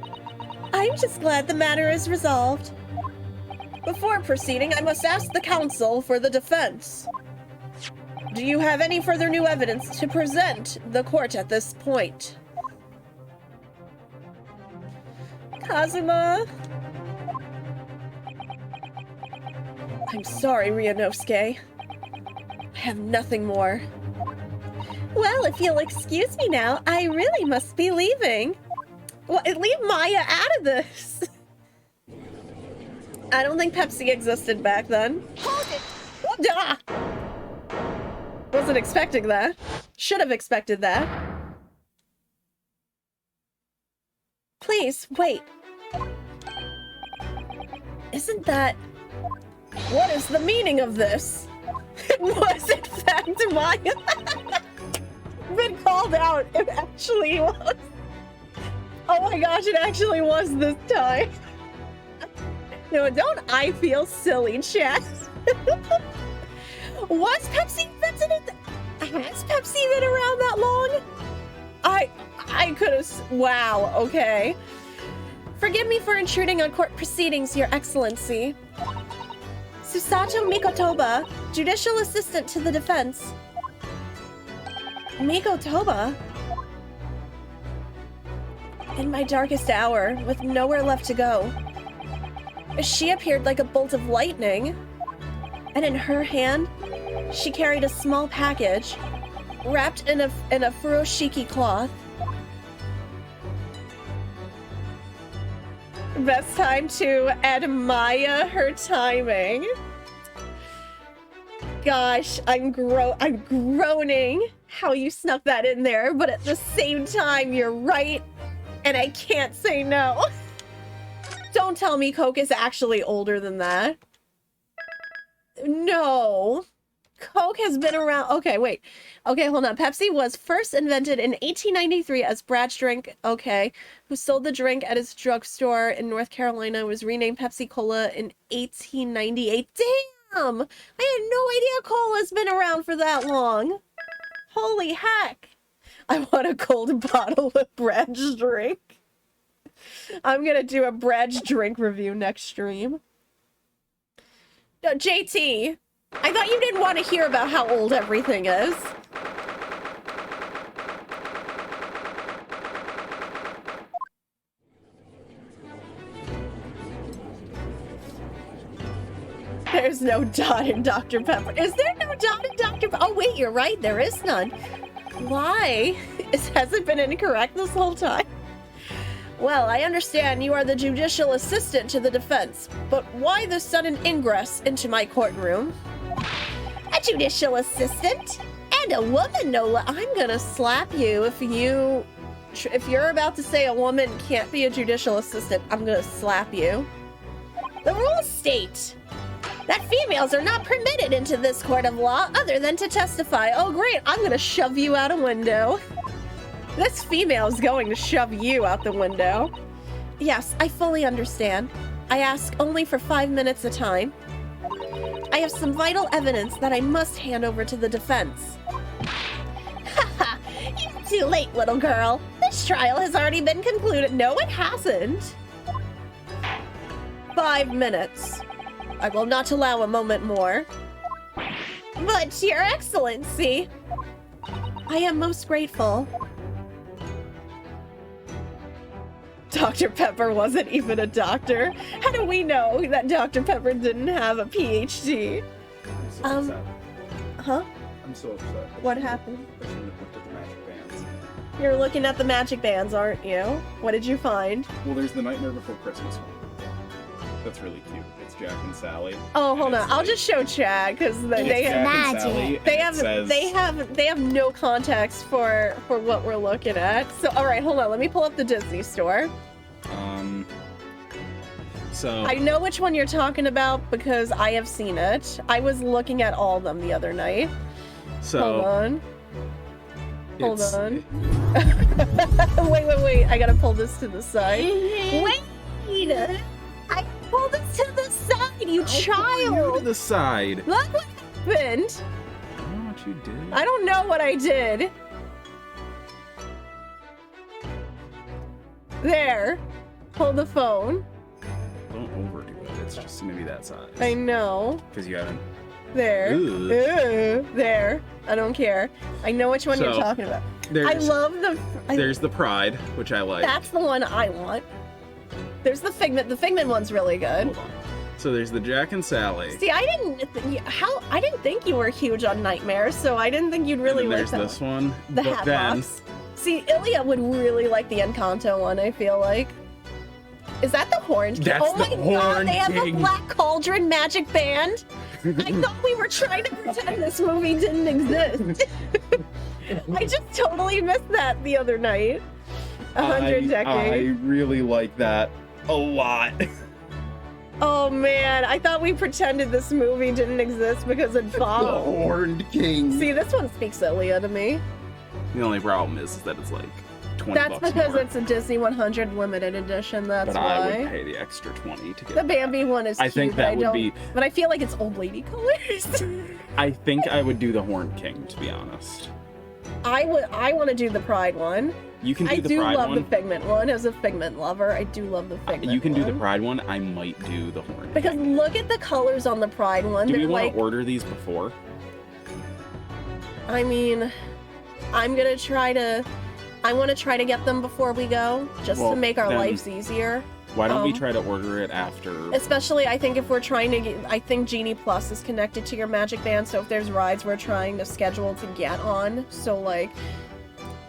I'm just glad the matter is resolved. Before proceeding, I must ask the counsel for the defense. Do you have any further new evidence to present the court at this point? Kazuma? I'm sorry, Ryunosuke. I have nothing more. Well, if you'll excuse me now, I really must be leaving. Well, leave Maya out of this. I don't think Pepsi existed back then.
Hold it!
Ah! Wasn't expecting that. Should have expected that. Please, wait. Isn't that... What is the meaning of this? It was in fact Maya. Been called out. It actually was. Oh my gosh, it actually was this time. No, don't I feel silly, chat? Was Pepsi invented it? Has Pepsi been around that long? I could have... Wow, okay. Forgive me for intruding on court proceedings, Your Excellency. Susato Mikotoba, Judicial Assistant to the Defense. Mikotoba? In my darkest hour, with nowhere left to go, she appeared like a bolt of lightning. And in her hand, she carried a small package, wrapped in a furoshiki cloth. Best time to admire her timing. Gosh, I'm groaning how you snuck that in there, but at the same time, you're right, and I can't say no. Don't tell me Coke is actually older than that. No. Coke has been around... Okay, wait. Okay, hold on. Pepsi was first invented in 1893 as Brad's drink, okay, who sold the drink at his drugstore in North Carolina, was renamed Pepsi Cola in 1898. Damn! I had no idea Cola's been around for that long. Holy heck. I want a cold bottle of Brad's drink. I'm gonna do a Brad's drink review next stream. No, JT, I thought you didn't want to hear about how old everything is. There's no dot in Dr. Pepper. Is there no dot in Dr. Pepper? Oh, wait, you're right. There is none. Why? Has it been incorrect this whole time? Well, I understand you are the judicial assistant to the defense, but why the sudden ingress into my courtroom? A judicial assistant? And a woman, Nola. I'm gonna slap you if you're about to say a woman can't be a judicial assistant. I'm gonna slap you. The rules state that females are not permitted into this court of law other than to testify. Oh, great. I'm gonna shove you out a window. This female is going to shove you out the window. Yes, I fully understand. I ask only for 5 minutes a time. I have some vital evidence that I must hand over to the defense. Haha, you're too late, little girl. This trial has already been concluded. No, it hasn't. 5 minutes. I will not allow a moment more. But, Your Excellency, I am most grateful. Dr. Pepper wasn't even a doctor. How do we know that Dr. Pepper didn't have a PhD?
I'm so upset.
Huh?
I'm so upset.
What happened?
I shouldn't have looked at the magic bands.
You're looking at the magic bands, aren't you? What did you find?
Well, there's the Nightmare Before Christmas one. That's really cute. It's Jack and Sally.
Oh, hold
and
on.
it's
I'll
like-
just show Chad because
it's
they
Jack
have
and Sally, and it says-
they have no context for what we're looking at. So, all right, hold on. Let me pull up the Disney store.
So
I know which one you're talking about because I have seen it. I was looking at all of them the other night. Hold on. Hold
it's-
on. Wait. I gotta pull this to the side. Wait! I pulled this to the side, you
You
child!
to the side.
Look what happened!
I don't know what you did.
I don't know what I did. There. Hold the phone.
Don't overdo it. it's just gonna be that size.
I know.
Because you haven't.
There.
Ugh.
Ooh, there. I don't care. I know which one you're
So,
talking about.
There's,
I love the...
there's the Pride, which I like.
That's the one I want. There's the Figment. The Figment one's really good.
Hold on. So there's the Jack and Sally.
See, I didn't think you were huge on Nightmares, so I didn't think you'd really
and then
like
there's
that
this one.
The
but
Hat
then,
Box. See, Ilya would really like the Encanto one, I feel like. Is that the Horn King?
That's
Oh my
the
god,
Horn
they have
King.
a Black Cauldron magic band? I thought we were trying to pretend this movie didn't exist. I just totally missed that the other night. 100 Decades.
I really like that a lot.
Oh man, I thought we pretended this movie didn't exist because it
The
bombed.
Horned King.
See, this one speaks Ilya to me.
The only problem is that it's like 20
That's
bucks
because
more.
it's a Disney 100 limited edition, that's
But I would
why.
pay the extra 20 to get
The Bambi one is
I
cute,
think
but
that
I
would
don't,
be.
but I feel like it's old lady colors.
I think I would do the Horned King, to be honest.
I want to do the Pride one.
You can do
I
the
do
Pride
love
one.
the Figment one. As a Figment lover, I do love the Figment
You can do the
one.
Pride one. I might do the Horned
Because
King.
look at the colors on the Pride one.
Do we
They're
want
like,
to order these before?
I mean, I'm gonna try to. I want to try to get them before we go, just
Well,
to make our
then-
lives easier.
Why don't we
Um,
try to order it after?
Especially, I think if we're trying to get, I think Genie Plus is connected to your Magic Band, so if there's rides we're trying to schedule to get on, so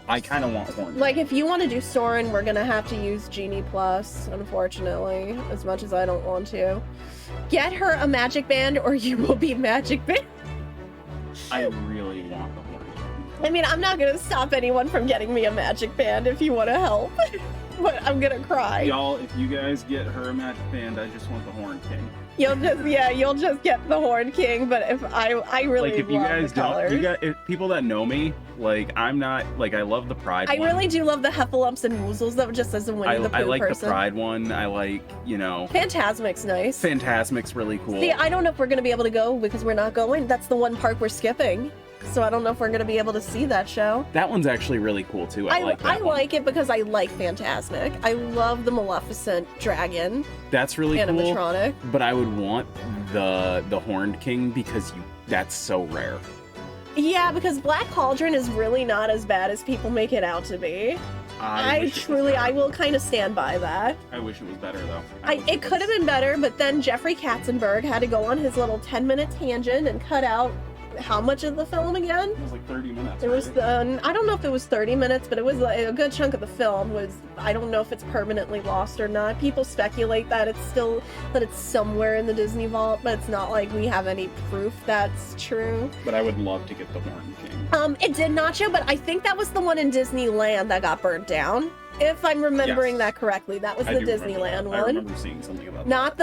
I kind of want Horned.
like if you want to do Soren, we're gonna have to use Genie Plus, unfortunately, as much as I don't want to. Get her a Magic Band, or you will be Magic Band.
I really want the Horned King.
I mean, I'm not gonna stop anyone from getting me a Magic Band if you want to help, but I'm gonna cry.
Y'all, if you guys get her a Magic Band, I just want the Horned King.
You'll just get the Horn King, but if I really
Like, if you
love
guys
the colors.
don't, if people that know me, like, I'm not, like, I love the Pride
I
one.
really do love the Heffalumps and Woozles, though, just as a Winnie the Pooh
I like
person.
the Pride one. I like,
Phantasmic's nice.
Phantasmic's really cool.
See, I don't know if we're going to be able to go because we're not going. That's the one park we're skipping. So I don't know if we're going to be able to see that show.
That one's actually really cool, too. I like that
I
one.
like it because I like Phantasmic. I love the Maleficent dragon
That's really cool.
animatronic.
But I would want the Horned King because that's so rare.
Yeah, because Black Cauldron is really not as bad as people make it out to be. I
wish it was better.
I will kind of stand by that.
I wish it was better, though.
It could have been better, but then Jeffrey Katzenberg had to go on his little 10-minute tangent and cut out how much of the film again?
It was like 30 minutes.
It was,
right?
I don't know if it was 30 minutes, but it was like a good chunk of the film was, I don't know if it's permanently lost or not. People speculate that it's somewhere in the Disney vault, but it's not like we have any proof that's true.
But I would love to get the Horned King.
It did not show, but I think that was the one in Disneyland that got burnt down. If I'm remembering
Yes.
that correctly, that was
I
the
do remember
Disneyland
that. I
one.
remember seeing something about
Not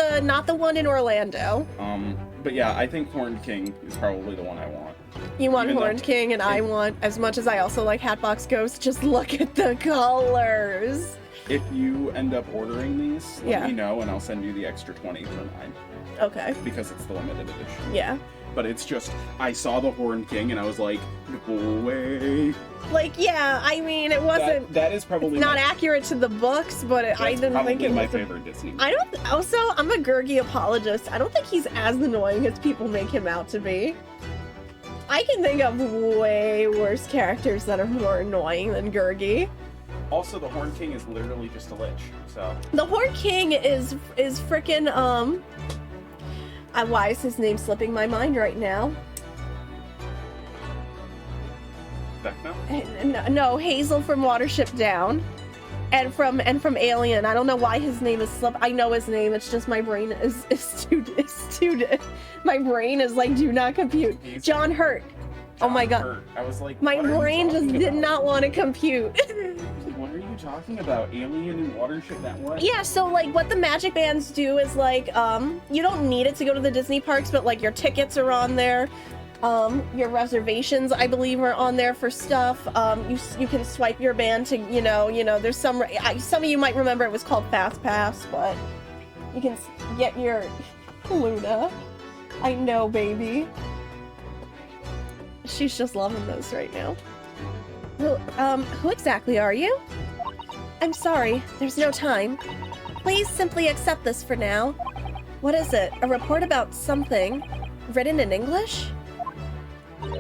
the one in Orlando.
that. But yeah, I think Horned King is probably the one I want.
You want
Even though-
Horned King, and I want, as much as I also like Hatbox Ghost, just look at the colors.
If you end up ordering these, let
Yeah.
me know and I'll send you the extra 20 for mine
Okay.
because it's the limited edition.
Yeah.
But it's just, I saw the Horned King and I was like, go away.
Like, yeah, I mean, it wasn't
That is probably
not
my,
accurate to the books, but I
that's
didn't
probably
think it
my
was.
favorite Disney.
I don't. Also, I'm a Gurgi apologist. I don't think he's as annoying as people make him out to be. I can think of way worse characters that are more annoying than Gurgi.
Also, the Horned King is literally just a lich, so.
The Horn King is frickin' why is his name slipping my mind right now?
Vecna?
No, Hazel from Watership Down, and from Alien. I don't know why his name is slip. I know his name. It's just my brain is too. My brain is like, do not compute. John Hurt. Oh my god.
Hurt. I was like,
My
what are you
brain just
talking
did
about?
not want to compute.
I was like, what are you talking about? Alien and Watership? That what?
Yeah, so like what the Magic Bands do is like, you don't need it to go to the Disney parks, but like your tickets are on there. Your reservations, I believe, are on there for stuff. You can swipe your band to, there's some of you might remember it was called Fast Pass, but you can get your Luna. I know, baby. She's just loving those right now. Who exactly are you? I'm sorry, there's no time. Please simply accept this for now. What is it? A report about something? Written in English?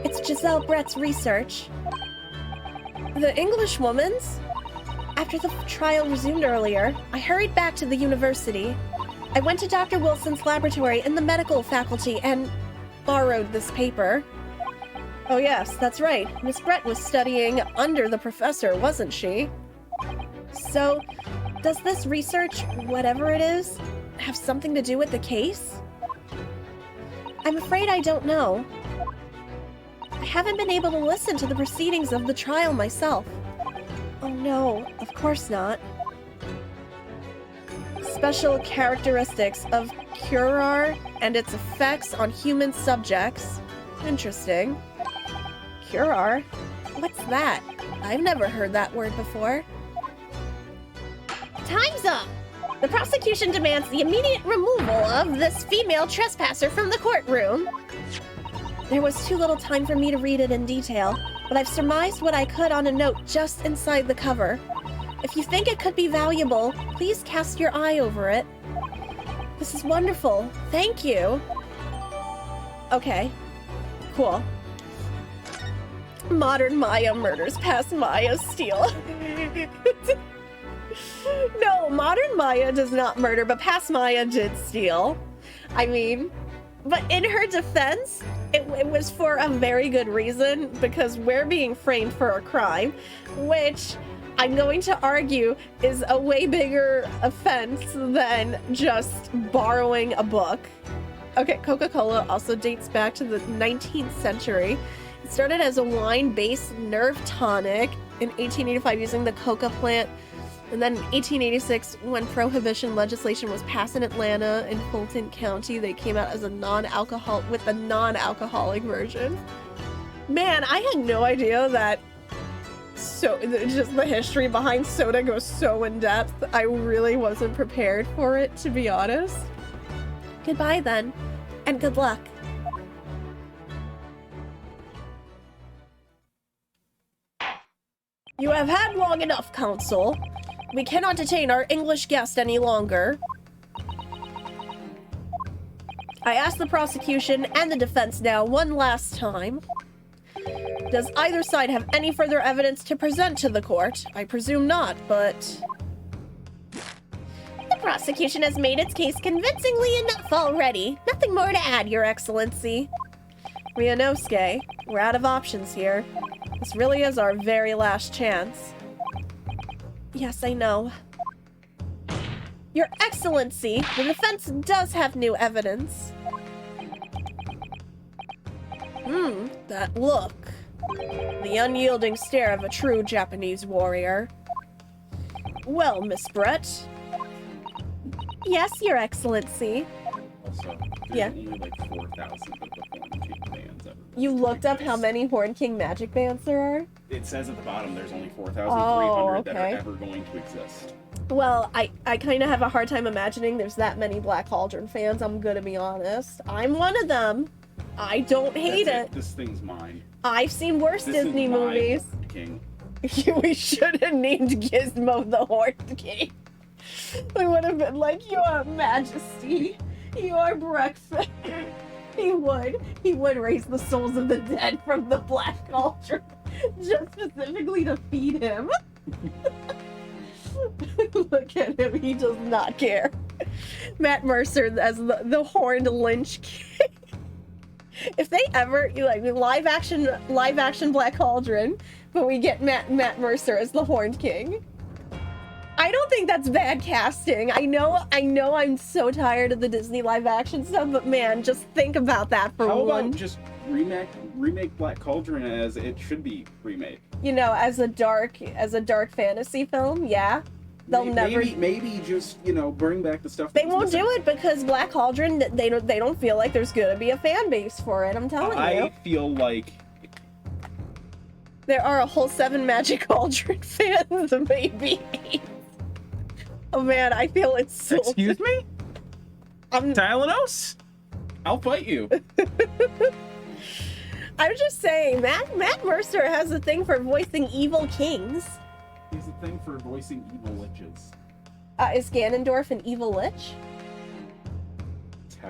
It's Giselle Brett's research. The English woman's? After the trial resumed earlier, I hurried back to the university. I went to Dr. Wilson's laboratory in the medical faculty and borrowed this paper. Oh yes, that's right. Miss Brett was studying under the professor, wasn't she? So, does this research, whatever it is, have something to do with the case? I'm afraid I don't know. I haven't been able to listen to the proceedings of the trial myself. Oh no, of course not. Special characteristics of curare and its effects on human subjects. Interesting. Curare? What's that? I've never heard that word before. Time's up! The prosecution demands the immediate removal of this female trespasser from the courtroom. There was too little time for me to read it in detail, but I've surmised what I could on a note just inside the cover. If you think it could be valuable, please cast your eye over it. This is wonderful. Thank you. Okay. Cool. Modern Maya murders past Maya steal. No, modern Maya does not murder, but past Maya did steal. I mean, but in her defense, it was for a very good reason, because we're being framed for a crime, which I'm going to argue is a way bigger offense than just borrowing a book. Okay, Coca-Cola also dates back to the 19th century. It started as a wine-based nerve tonic in 1885 using the coca plant. And then in 1886, when prohibition legislation was passed in Atlanta and Fulton County, they came out as a non-alcoholic version. Man, I had no idea that just the history behind soda goes so in depth. I really wasn't prepared for it, to be honest. Goodbye then, and good luck. You have had long enough, Counsel. We cannot detain our English guest any longer. I ask the prosecution and the defense now one last time. Does either side have any further evidence to present to the court? I presume not, but... The prosecution has made its case convincingly enough already. Nothing more to add, Your Excellency. Ryunosuke, we're out of options here. This really is our very last chance. Yes, I know. Your Excellency, the defense does have new evidence. That look. The unyielding stare of a true Japanese warrior. Well, Miss Brett. Yes, Your Excellency.
Also, there's
Yeah.
only like 4,000 of the Horn King bands ever.
You looked up how many Horn King magic bands there are?
It says at the bottom there's only 4,300 that
okay.
are ever going to exist.
Well, I kind of have a hard time imagining there's that many Black Cauldron fans, I'm gonna be honest. I'm one of them. I don't hate
That's
it.
This thing's mine.
I've seen worse
This
Disney
is my
movies.
King.
We should have named Gizmo the Horned King. We would have been like, Your Majesty, your breakfast. He would raise the souls of the dead from the Black Cauldron, just specifically to feed him. Look at him, he does not care. Matt Mercer as the Horned Lynch King. If they ever like live action Black Cauldron, but we get Matt Mercer as the Horned King. I don't think that's bad casting. I know I'm so tired of the Disney live action stuff, but man, just think about that for
How
one.
about just remake Black Cauldron as it should be remade?
You know, as a dark fantasy film, yeah. They'll never.
Maybe just bring back the stuff.
They won't do it because Black Cauldron. They don't feel like there's gonna be a fan base for it. I'm telling you.
I feel like
there are a whole 7 Magic Cauldron fans, maybe 8. Oh man, I feel insulted.
Excuse me?
I'm
Tylenos? I'll fight you.
I'm just saying, Matt Mercer has a thing for voicing evil kings.
He's a thing for voicing evil liches.
Is Ganondorf an evil lich?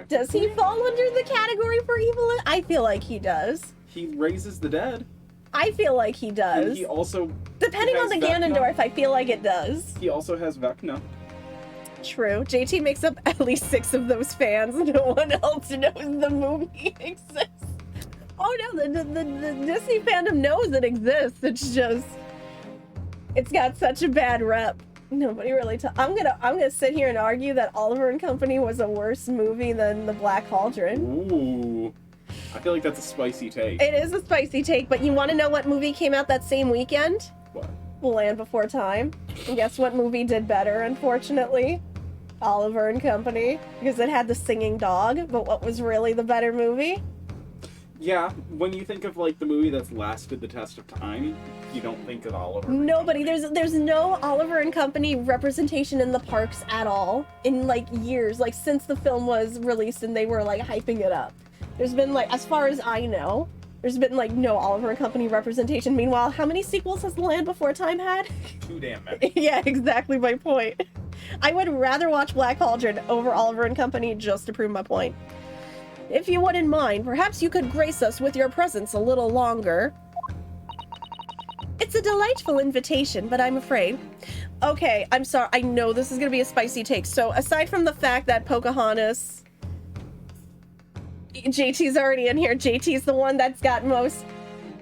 Does he fall under the category for evil? I feel like he does.
He raises the dead.
I feel like he
And
does.
he also
Depending on
has
the
Vecna.
Ganondorf, I feel like it does.
He also has Vecna.
True. JT makes up at least 6 of those fans. No one else knows the movie exists. Oh no, the Disney fandom knows it exists. It's just, it's got such a bad rep. Nobody really. I'm gonna sit here and argue that Oliver and Company was a worse movie than The Black Cauldron.
Ooh. I feel like that's a spicy take.
It is a spicy take, but you want to know what movie came out that same weekend?
What?
Land Before Time. And guess what movie did better, unfortunately? Oliver and Company. Because it had the singing dog, but what was really the better movie?
Yeah, when you think of like the movie that's lasted the test of time, you don't think of Oliver. and
Nobody.
Company.
There's no Oliver and Company representation in the parks at all in like years, like since the film was released and they were like hyping it up. There's been like, as far as I know, there's been like no Oliver and Company representation. Meanwhile, how many sequels has The Land Before Time had?
Too damn many.
Yeah, exactly my point. I would rather watch Black Cauldron over Oliver and Company just to prove my point. If you wouldn't mind, perhaps you could grace us with your presence a little longer. It's a delightful invitation, but I'm afraid. Okay, I'm sorry. I know this is going to be a spicy take. So aside from the fact that Pocahontas... JT's already in here. JT's the one that's got most...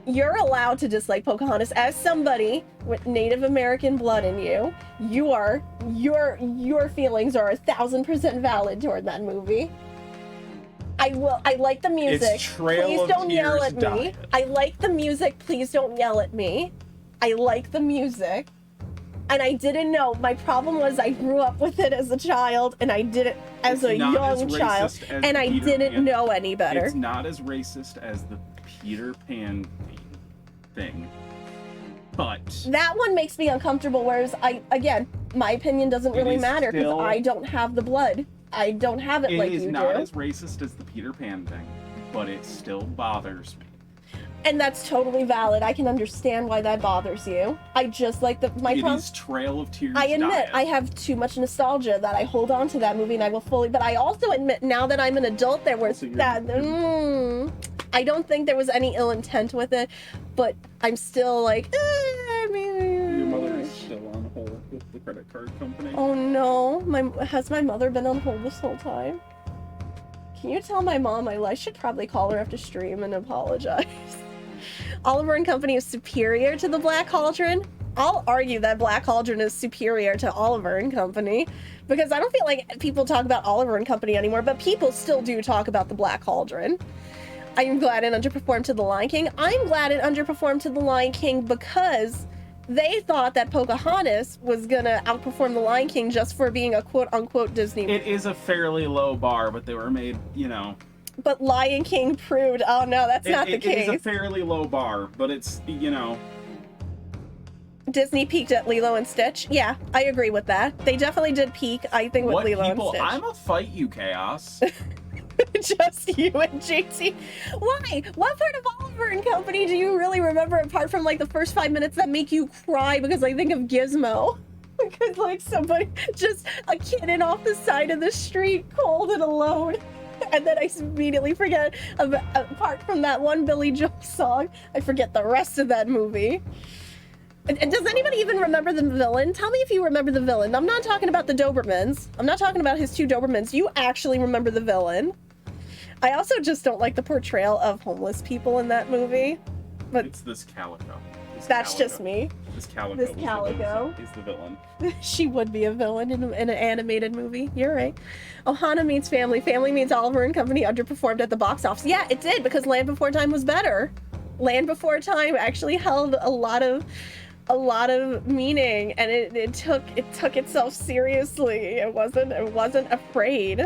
You're allowed to dislike Pocahontas as somebody with Native American blood in you. Your feelings are 1,000% valid toward that movie. I like the music.
It's Trail
Please
of
don't yell
Tears
at me.
diet.
I like the music. Please don't yell at me. I like the music. And I didn't know. My problem was I grew up with it as a child, and I did it as
It's
a
not as
young child,
racist as
and
the
I
Peter
didn't
Pan.
know any better.
It's not as racist as the Peter Pan thing. But
That one makes me uncomfortable, whereas again, my opinion doesn't
It
really
is
matter because
still-
I don't have the blood. I don't have it
it
like
is
you
not
do.
as racist as the Peter Pan thing, but it still bothers me.
And that's totally valid. I can understand why that bothers you. I just like my
It
problem.
is Trail of Tears
I admit
diet.
I have too much nostalgia that I hold on to that movie and I will fully, but I also admit now that I'm an adult there was
Also, you're-
that, I don't think there was any ill intent with it, but I'm still like, I mean,
Your mother is still on hold with the credit card company.
oh no, has my mother been on hold this whole time? Can you tell my mom I should probably call her after stream and apologize? Oliver and Company is superior to the Black Cauldron. I'll argue that Black Cauldron is superior to Oliver and Company because I don't feel like people talk about Oliver and Company anymore, but people still do talk about the Black Cauldron. I'm glad it underperformed to The Lion King. I'm glad it underperformed to The Lion King because they thought that Pocahontas was gonna outperform The Lion King just for being a quote-unquote Disney.
It is a fairly low bar, but they were made,
But Lion King proved, oh no, that's not the
It is a
case.
fairly low bar, but it's,
Disney peaked at Lilo and Stitch. Yeah, I agree with that. They definitely did peak, I think, with
what
Lilo
people,
and Stitch.
I'm a fight you, Chaos.
Just you and JT. Why? What part of Oliver and Company do you really remember apart from like the first 5 minutes that make you cry because I think of Gizmo? Because like somebody, just a kitten off the side of the street, cold and alone. And then I immediately forget, apart from that one Billy Joel song, I forget the rest of that movie. And does anybody even remember the villain? Tell me if you remember the villain. I'm not talking about the Dobermans. I'm not talking about his 2 Dobermans. You actually remember the villain. I also just don't like the portrayal of homeless people in that movie. But
It's this Calico.
that's just me.
This Calico.
This Calico.
Is the villain.
She would be a villain in an animated movie. You're right. Ohana means family. Family means Oliver and Company underperformed at the box office. Yeah, it did because Land Before Time was better. Land Before Time actually held a lot of meaning, and it took itself seriously. It wasn't afraid.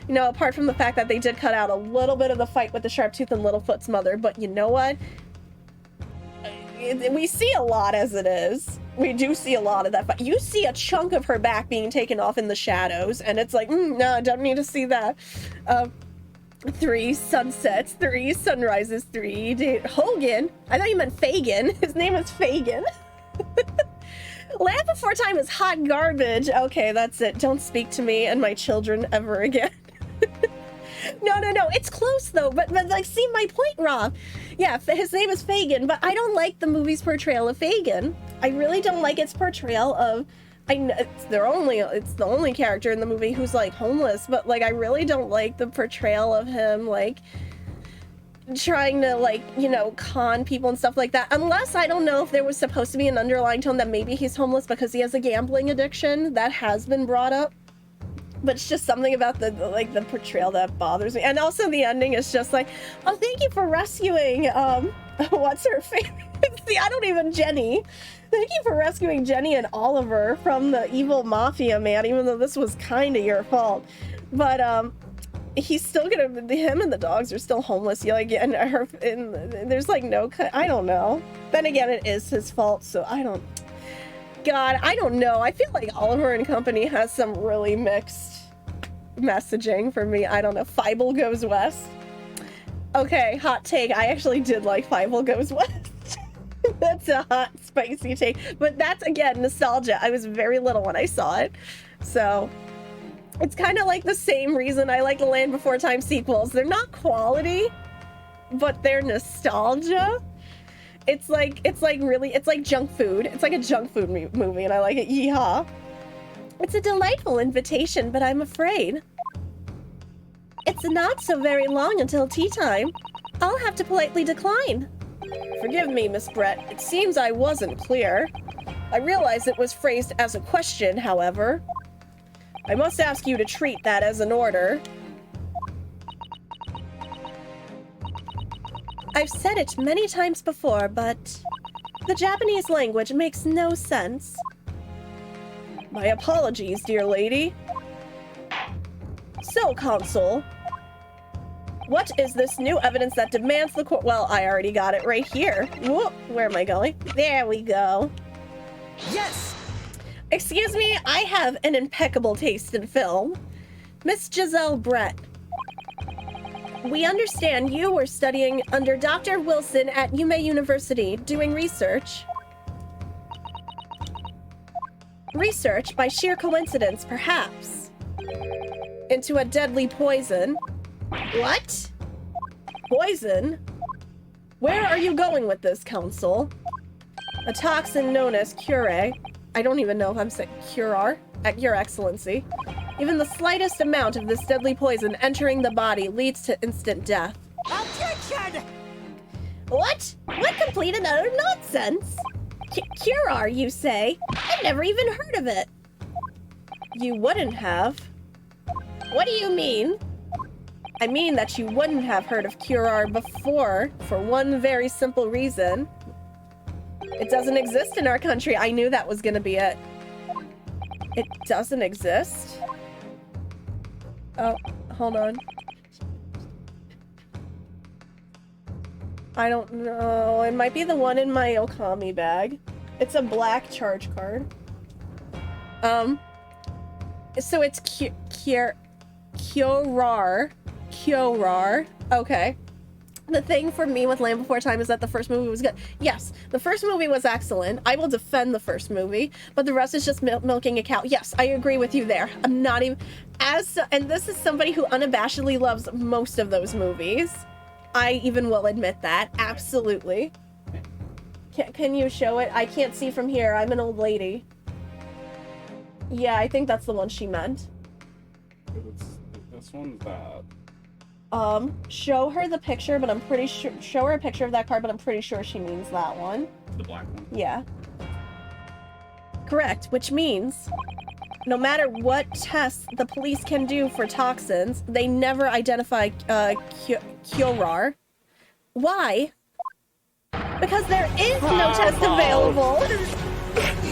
You know, apart from the fact that they did cut out a little bit of the fight with the Sharptooth and Littlefoot's mother, but you know what? We see a lot as it is. We do see a lot of that fight. You see a chunk of her back being taken off in the shadows, and it's like, no, I don't need to see that. 3 sunsets, 3 sunrises, 3 days. Hogan? I thought you meant Fagin. His name is Fagin. Land Before Time is hot garbage. Okay, that's it. Don't speak to me and my children ever again. No, it's close though, but like, see my point, Rob. Yeah, his name is Fagin, but I don't like the movie's portrayal of Fagin. I really don't like its portrayal of, it's the only character in the movie who's like homeless, but like I really don't like the portrayal of him like trying to like, you know, con people and stuff like that, unless I don't know if there was supposed to be an underlying tone that maybe he's homeless because he has a gambling addiction. That has been brought up. But it's just something about the portrayal that bothers me. And also the ending is just like, oh, thank you for rescuing, what's her face? See, I don't even, Jenny. Thank you for rescuing Jenny and Oliver from the evil mafia man, even though this was kind of your fault. But, he's still gonna, him and the dogs are still homeless. You like, and there's like no, I don't know. Then again, it is his fault, so I don't know. I feel like Oliver and Company has some really mixed messaging for me. I don't know. Fievel Goes West. Okay, hot take. I actually did like Fievel Goes West. That's a hot, spicy take. But that's, again, nostalgia. I was very little when I saw it. So, it's kind of like the same reason I like the Land Before Time sequels. They're not quality, but they're nostalgia. It's like junk food. It's like a junk food movie, and I like it. Yeehaw. It's a delightful invitation, but I'm afraid it's not so very long until tea time. I'll have to politely decline. Forgive me, Miss Brett. It seems I wasn't clear. I realize it was phrased as a question, however. I must ask you to treat that as an order. I've said it many times before, but the Japanese language makes no sense. My apologies, dear lady. So, Consul, what is this new evidence that demands the court? Well, I already got it right here. Whoop, where am I going? There we go.
Yes!
Excuse me, I have an impeccable taste in film. Miss Giselle Brett. We understand you were studying under Dr. Wilson at Yume University, doing research. Research, by sheer coincidence, perhaps, into a deadly poison. What? Poison? Where are you going with this, Counsel? A toxin known as Cure. I don't even know if I'm saying Curar, at Your Excellency. Even the slightest amount of this deadly poison entering the body leads to instant death.
Objection!
What? What complete and utter nonsense? Curar, you say? I've never even heard of it. You wouldn't have. What do you mean? I mean that you wouldn't have heard of Curar before, for one very simple reason. It doesn't exist in our country. I knew that was gonna be it. It doesn't exist? Oh, hold on. I don't know. It might be the one in my Okami bag. It's a black charge card. So it's Kyorar. Okay. The thing for me with Land Before Time is that the first movie was good. Yes, the first movie was excellent. I will defend the first movie, but the rest is just milking a cow. Yes, I agree with you there. I'm not even... And this is somebody who unabashedly loves most of those movies. I even will admit that. Absolutely. Can you show it? I can't see from here. I'm an old lady. Yeah, I think that's the one she meant.
This one's bad.
Show her the picture, but I'm pretty sure... Show her a picture of that card, but I'm pretty sure she means that one.
The black one?
Yeah. Correct, which means no matter what tests the police can do for toxins, they never identify Kyorar. Why? Because there is no test available.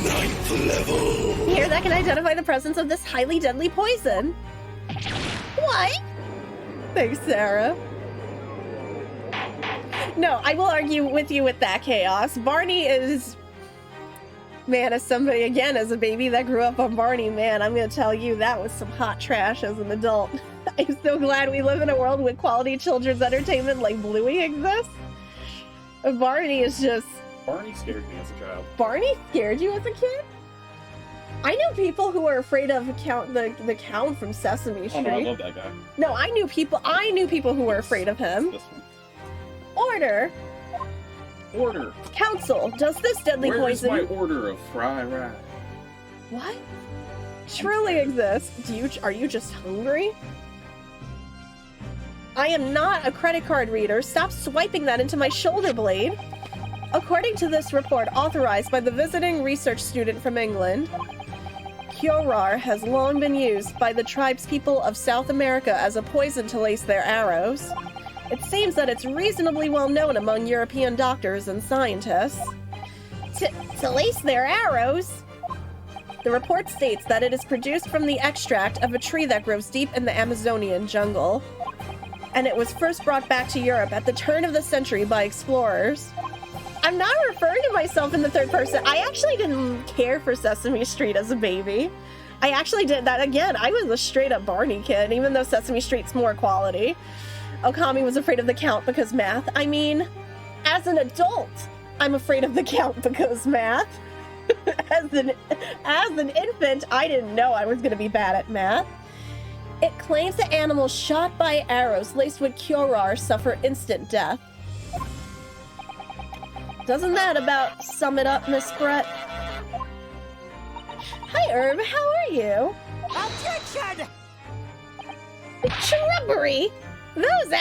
Ninth level.
Here that can identify the presence of this highly deadly poison. What? Thanks, Sarah. No, I will argue with you with that, Chaos. Barney is... Man, as somebody, again, as a baby that grew up on Barney, man, I'm gonna tell you, that was some hot trash as an adult. I'm so glad we live in a world with quality children's entertainment like Bluey exists. Barney is just...
Barney scared me as a child.
Barney scared you as a kid? I knew people who were afraid of the Count from Sesame Street.
Oh no, I love that guy.
No, I knew people who were afraid of him.
This one.
Order.
Order.
Council, does this deadly
Where's
poison...
my order of fry rye?
What? Truly exists. Are you just hungry? I am not a credit card reader. Stop swiping that into my shoulder blade. According to this report authorized by the visiting research student from England, Kyorar has long been used by the tribespeople of South America as a poison to lace their arrows. It seems that it's reasonably well known among European doctors and scientists. To lace their arrows? The report states that it is produced from the extract of a tree that grows deep in the Amazonian jungle, and it was first brought back to Europe at the turn of the century by explorers. I'm not referring to myself in the third person. I actually didn't care for Sesame Street as a baby. I actually did that again. I was a straight up Barney kid, even though Sesame Street's more quality. Okami was afraid of the Count because math. I mean, as an adult, I'm afraid of the Count because math. As an infant, I didn't know I was going to be bad at math. It claims that animals shot by arrows laced with Kyorar suffer instant death. Doesn't that about sum it up, Miss Brett? Hi, Herb. How are you?
Objection!
Trumpery! Those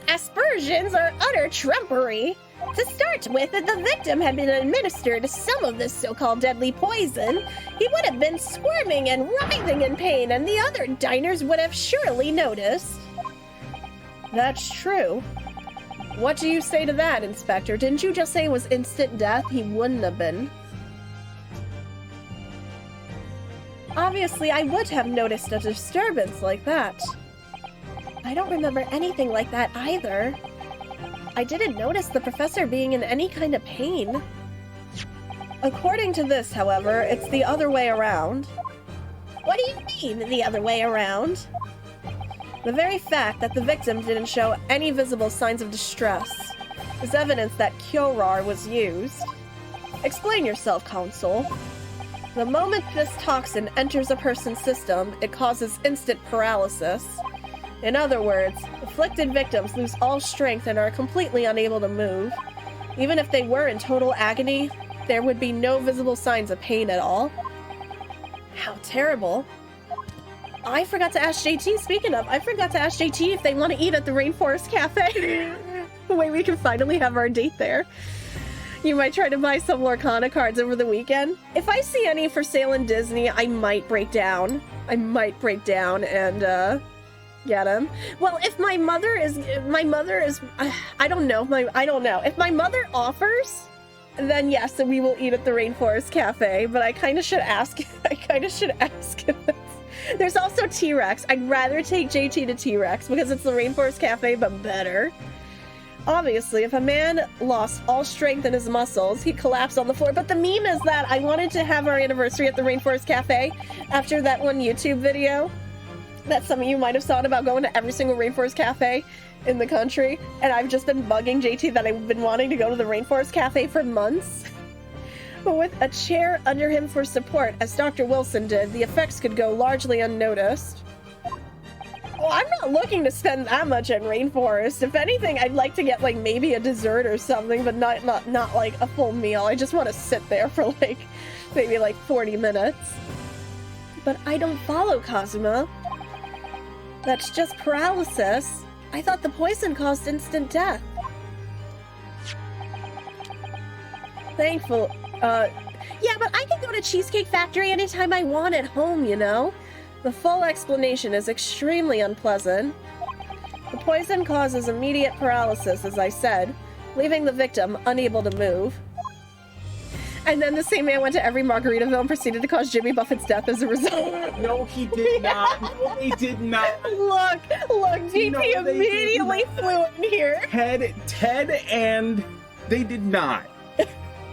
aspersions are utter trumpery. To start with, if the victim had been administered some of this so-called deadly poison, he would have been squirming and writhing in pain, and the other diners would have surely noticed. That's true. What do you say to that, Inspector? Didn't you just say it was instant death? He wouldn't have been. Obviously, I would have noticed a disturbance like that. I don't remember anything like that either. I didn't notice the professor being in any kind of pain. According to this, however, it's the other way around. What do you mean, the other way around? The very fact that the victim didn't show any visible signs of distress is evidence that Kyorar was used. Explain yourself, Counsel. The moment this toxin enters a person's system, it causes instant paralysis. In other words, afflicted victims lose all strength and are completely unable to move. Even if they were in total agony, there would be no visible signs of pain at all. How terrible. I forgot to ask JT, speaking of, I forgot to ask JT if they want to eat at the Rainforest Cafe. The way we can finally have our date there. You might try to buy some Lorcana cards over the weekend. If I see any for sale in Disney, I might break down. And, get them. Well, if my mother is, I don't know. If my mother offers, then yes, we will eat at the Rainforest Cafe, but I kind of should ask. There's also T-Rex. I'd rather take JT to T-Rex because it's the Rainforest Cafe, but better. Obviously, if a man lost all strength in his muscles, he'd collapse on the floor. But the meme is that I wanted to have our anniversary at the Rainforest Cafe after that one YouTube video that some of you might have saw about going to every single Rainforest Cafe in the country. And I've just been bugging JT that I've been wanting to go to the Rainforest Cafe for months. But with a chair under him for support, as Dr. Wilson did, the effects could go largely unnoticed. Well, I'm not looking to spend that much at Rainforest. If anything, I'd like to get like maybe a dessert or something, but not like a full meal. I just want to sit there for like maybe like 40 minutes. But I don't follow, Kazuma. That's just paralysis. I thought the poison caused instant death. Thankful. Yeah, but I can go to Cheesecake Factory anytime I want at home, you know? The full explanation is extremely unpleasant. The poison causes immediate paralysis, as I said, leaving the victim unable to move. And then the same man went to every Margaritaville and proceeded to cause Jimmy Buffett's death as a result.
No, he did not. No, he did not.
Look, JP
No, they
immediately flew in here.
Ted, and they did not.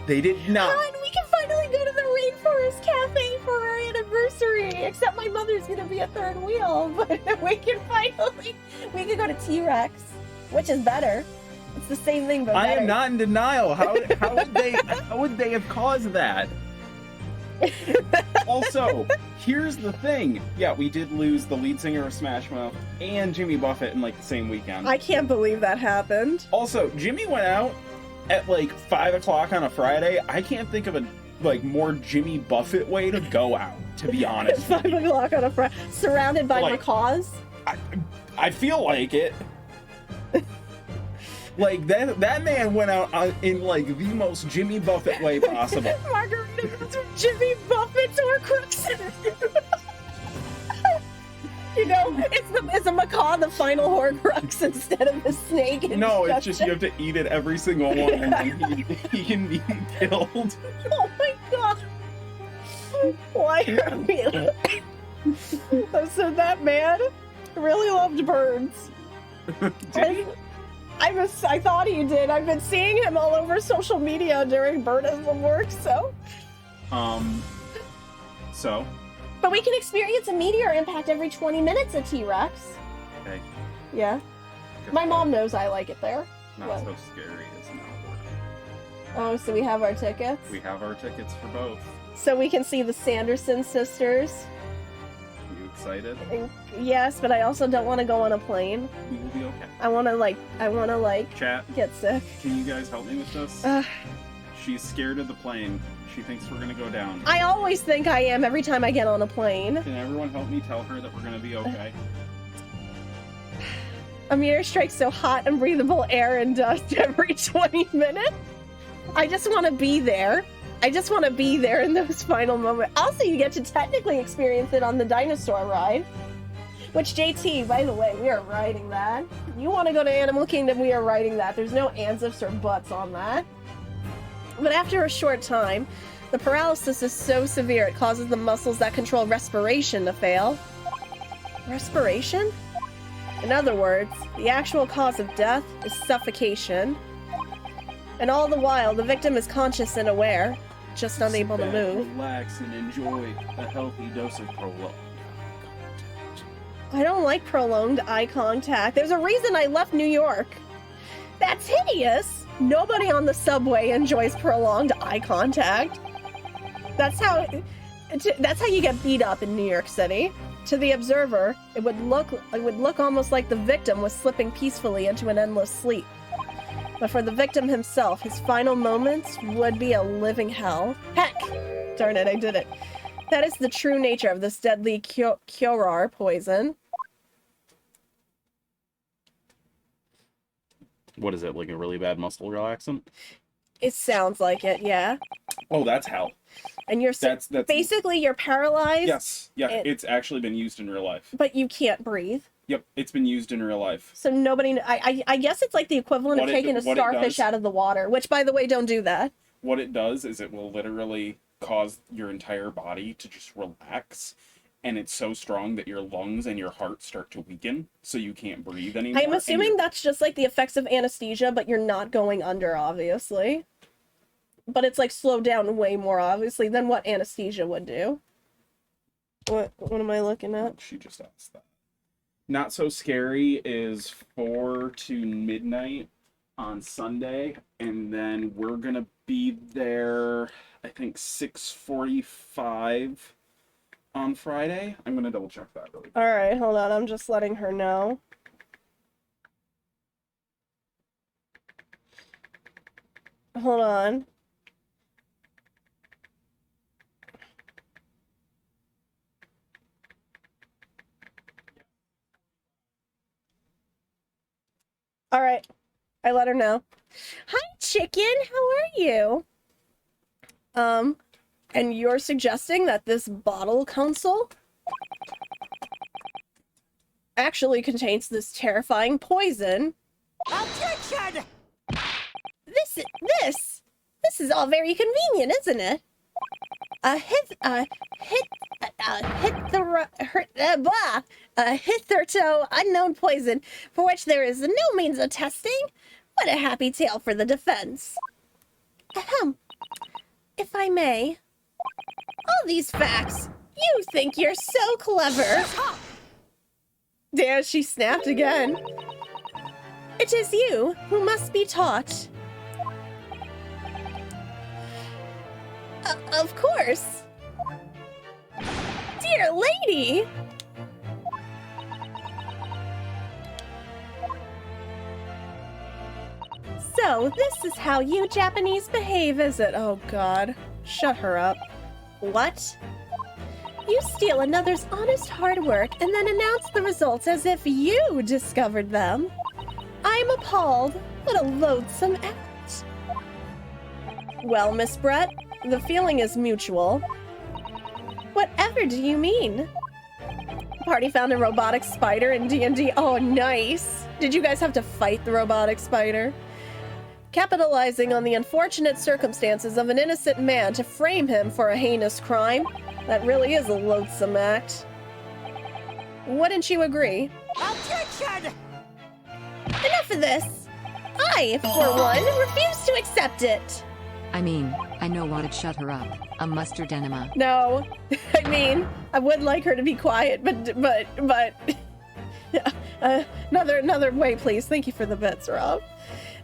They did not.
Oh, and we can finally go to the Rainforest Cafe for our anniversary. Except my mother's gonna be a third wheel, but we can go to T-Rex, which is better. It's the same thing, but better.
I am not in denial. How would they have caused that? Also, here's the thing. Yeah, we did lose the lead singer of Smash Mouth and Jimmy Buffett in like the same weekend.
I can't believe that happened.
Also, Jimmy went out at like 5 o'clock on a Friday. I can't think of a like more Jimmy Buffett way to go out, to be honest.
5 o'clock on a Friday, surrounded by
Like-
macaws.
I feel like it. Like that man went out in like the most Jimmy Buffett way possible.
Margarita with Jimmy Buffett's Horcruxes. You know, it's a macaw the final Horcrux instead of a snake.
No, it's just you have to eat it every single one, and then he can be killed.
Oh my god! Why are we? So that man really loved birds. I thought he did. I've been seeing him all over social media during birdism work.
So.
But we can experience a meteor impact every 20 minutes at T-Rex.
Okay.
Yeah. My mom knows I like it there.
Not
What?
so scary is not working.
Oh, so we have our tickets?
We have our tickets for both.
So we can see the Sanderson sisters?
Are you excited?
Yes, but I also don't want to go on a plane.
We will be okay.
I want to
Chat,
get sick.
can you guys help me with this? She's scared of the plane. She thinks we're gonna go down.
I always think I am every time I get on a plane.
Can everyone help me tell her that we're gonna be okay?
A meteor strikes so hot and breathable air and dust every 20 minutes. I just want to be there. I just want to be there in those final moments. Also, you get to technically experience it on the dinosaur ride. Which, JT, by the way, we are riding that. You want to go to Animal Kingdom, we are riding that. There's no ands, ifs, or buts on that. But after a short time, the paralysis is so severe it causes the muscles that control respiration to fail. Respiration? In other words, the actual cause of death is suffocation. And all the while, the victim is conscious and aware, just unable to
Sit back,
move.
Relax and enjoy a healthy dose of prolonged.
I don't like prolonged eye contact. There's a reason I left New York. That's hideous. Nobody on the subway enjoys prolonged eye contact. That's how you get beat up in New York City. To the observer, it would look almost like the victim was slipping peacefully into an endless sleep. But for the victim himself, his final moments would be a living hell. Heck! Darn it, I did it. That is the true nature of this deadly Kyorar poison.
What is it, like a really bad muscle relaxant?
It sounds like it, yeah.
Oh, that's hell.
And you're
That's
basically you're paralyzed.
Yes, yeah, it's actually been used in real life.
But you can't breathe.
Yep, it's been used in real life.
So nobody. I guess it's like the equivalent of taking a starfish out of the water. Which, by the way, don't do that.
What it does is it will literally cause your entire body to just relax, and it's so strong that your lungs and your heart start to weaken, so you can't breathe anymore.
I'm assuming that's just like the effects of anesthesia, but you're not going under, obviously. But it's like slowed down way more, obviously, than what anesthesia would do. What am I looking at?
She just asked that. Not So Scary is 4 to midnight on Sunday, and then we're gonna be there, I think 6:45 on Friday. I'm gonna double check that really quick.
All right, hold on. I'm just letting her know. Hold on. All right. I let her know. Hi, chicken. How are you? And you're suggesting that this bottle console actually contains this terrifying poison.
Objection!
This is all very convenient, isn't it? Hitherto unknown poison for which there is no means of testing. What a happy tale for the defense. Ahem. If I may, all these facts, you think you're so clever. Damn, she snapped again. It is you who must be taught. Of course. Dear lady! So, this is how you Japanese behave, is it? Oh god. Shut her up. What? You steal another's honest hard work and then announce the results as if you discovered them. I'm appalled. What a loathsome act. Well, Miss Brett, the feeling is mutual. Whatever do you mean? Party found a robotic spider in D&D. Oh, nice. Did you guys have to fight the robotic spider? Capitalizing on the unfortunate circumstances of an innocent man to frame him for a heinous crime. That really is a loathsome act. Wouldn't you agree?
Objection!
Enough of this! I, for one, refuse to accept it!
I mean, I know what'd shut her up. A mustard enema.
No. I mean, I would like her to be quiet, but... another way, please. Thank you for the bits, Rob.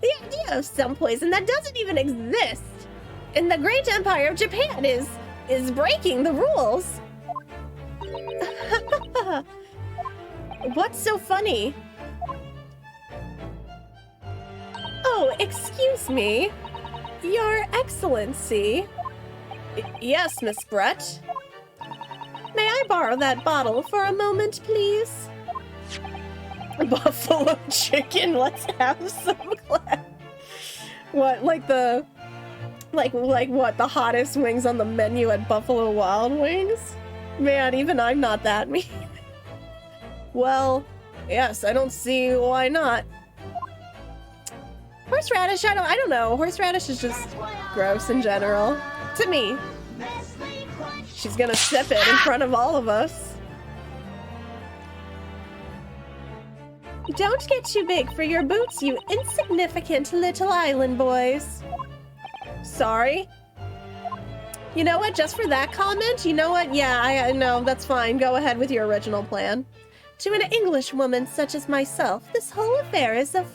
The idea of some poison that doesn't even exist in the great empire of Japan is breaking the rules. What's so funny? Oh, excuse me. Your Excellency. Yes, Miss Brett. May I borrow that bottle for a moment, please? Buffalo chicken, let's have some class. What, like what, the hottest wings on the menu at Buffalo Wild Wings? Man, even I'm not that mean. Well, yes, I don't see why not. Horseradish, I don't know. Horseradish is just gross in general. To me. She's gonna sip it in front of all of us. Don't get too big for your boots, you insignificant little island boys. Sorry. You know what? Just for that comment, you know what? Yeah, I know, that's fine. Go ahead with your original plan. To an English woman such as myself, this whole affair is a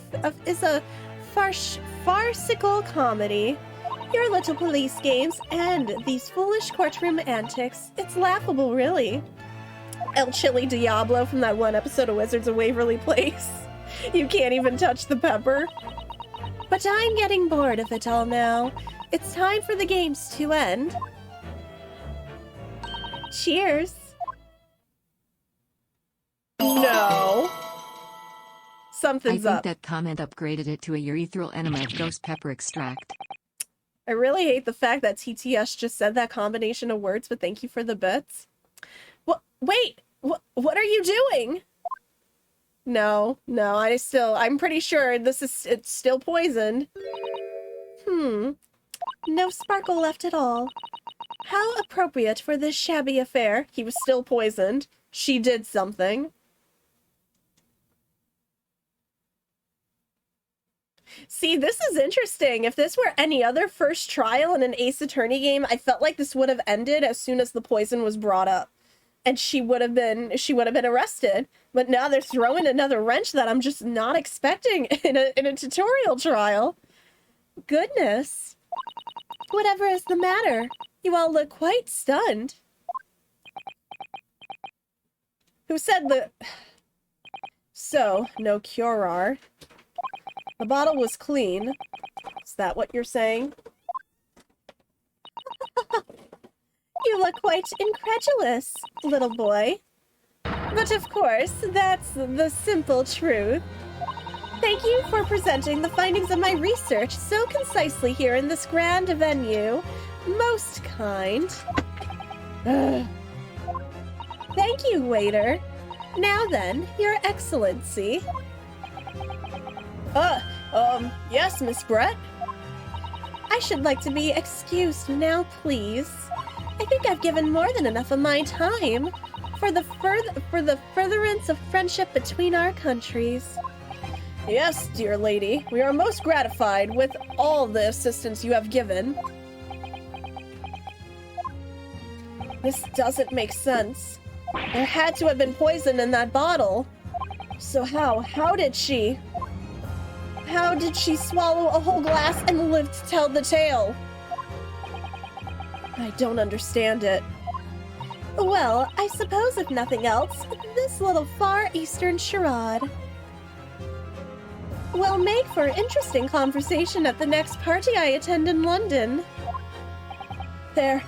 farcical comedy. Your little police games and these foolish courtroom antics. It's laughable, really. El Chili Diablo from that one episode of Wizards of Waverly Place. You can't even touch the pepper. But I'm getting bored of it all now. It's time for the games to end. Cheers. No. Something's
I think
up.
that comment upgraded it to a urethral enema of ghost pepper extract.
I really hate the fact that TTS just said that combination of words, but thank you for the bits. What? Wait! What are you doing? No, I'm pretty sure it's still poisoned. No sparkle left at all. How appropriate for this shabby affair. He was still poisoned. She did something. See, this is interesting. If this were any other first trial in an Ace Attorney game, I felt like this would have ended as soon as the poison was brought up. And she would have been arrested. But now they're throwing another wrench that I'm just not expecting in a tutorial trial. Goodness. Whatever is the matter? You all look quite stunned. Who said the... So, no curare. The bottle was clean. Is that what you're saying? You look quite incredulous, little boy. But of course, that's the simple truth. Thank you for presenting the findings of my research so concisely here in this grand venue. Most kind. Ugh. Thank you, waiter. Now then, Your Excellency. Yes, Miss Brett? I should like to be excused now, please. I think I've given more than enough of my time for the furtherance of friendship between our countries. Yes, dear lady, we are most gratified with all the assistance you have given. This doesn't make sense. There had to have been poison in that bottle. So how did she swallow a whole glass and live to tell the tale? I don't understand it. Well, I suppose if nothing else, this little Far Eastern charade will make for interesting conversation at the next party I attend in London. There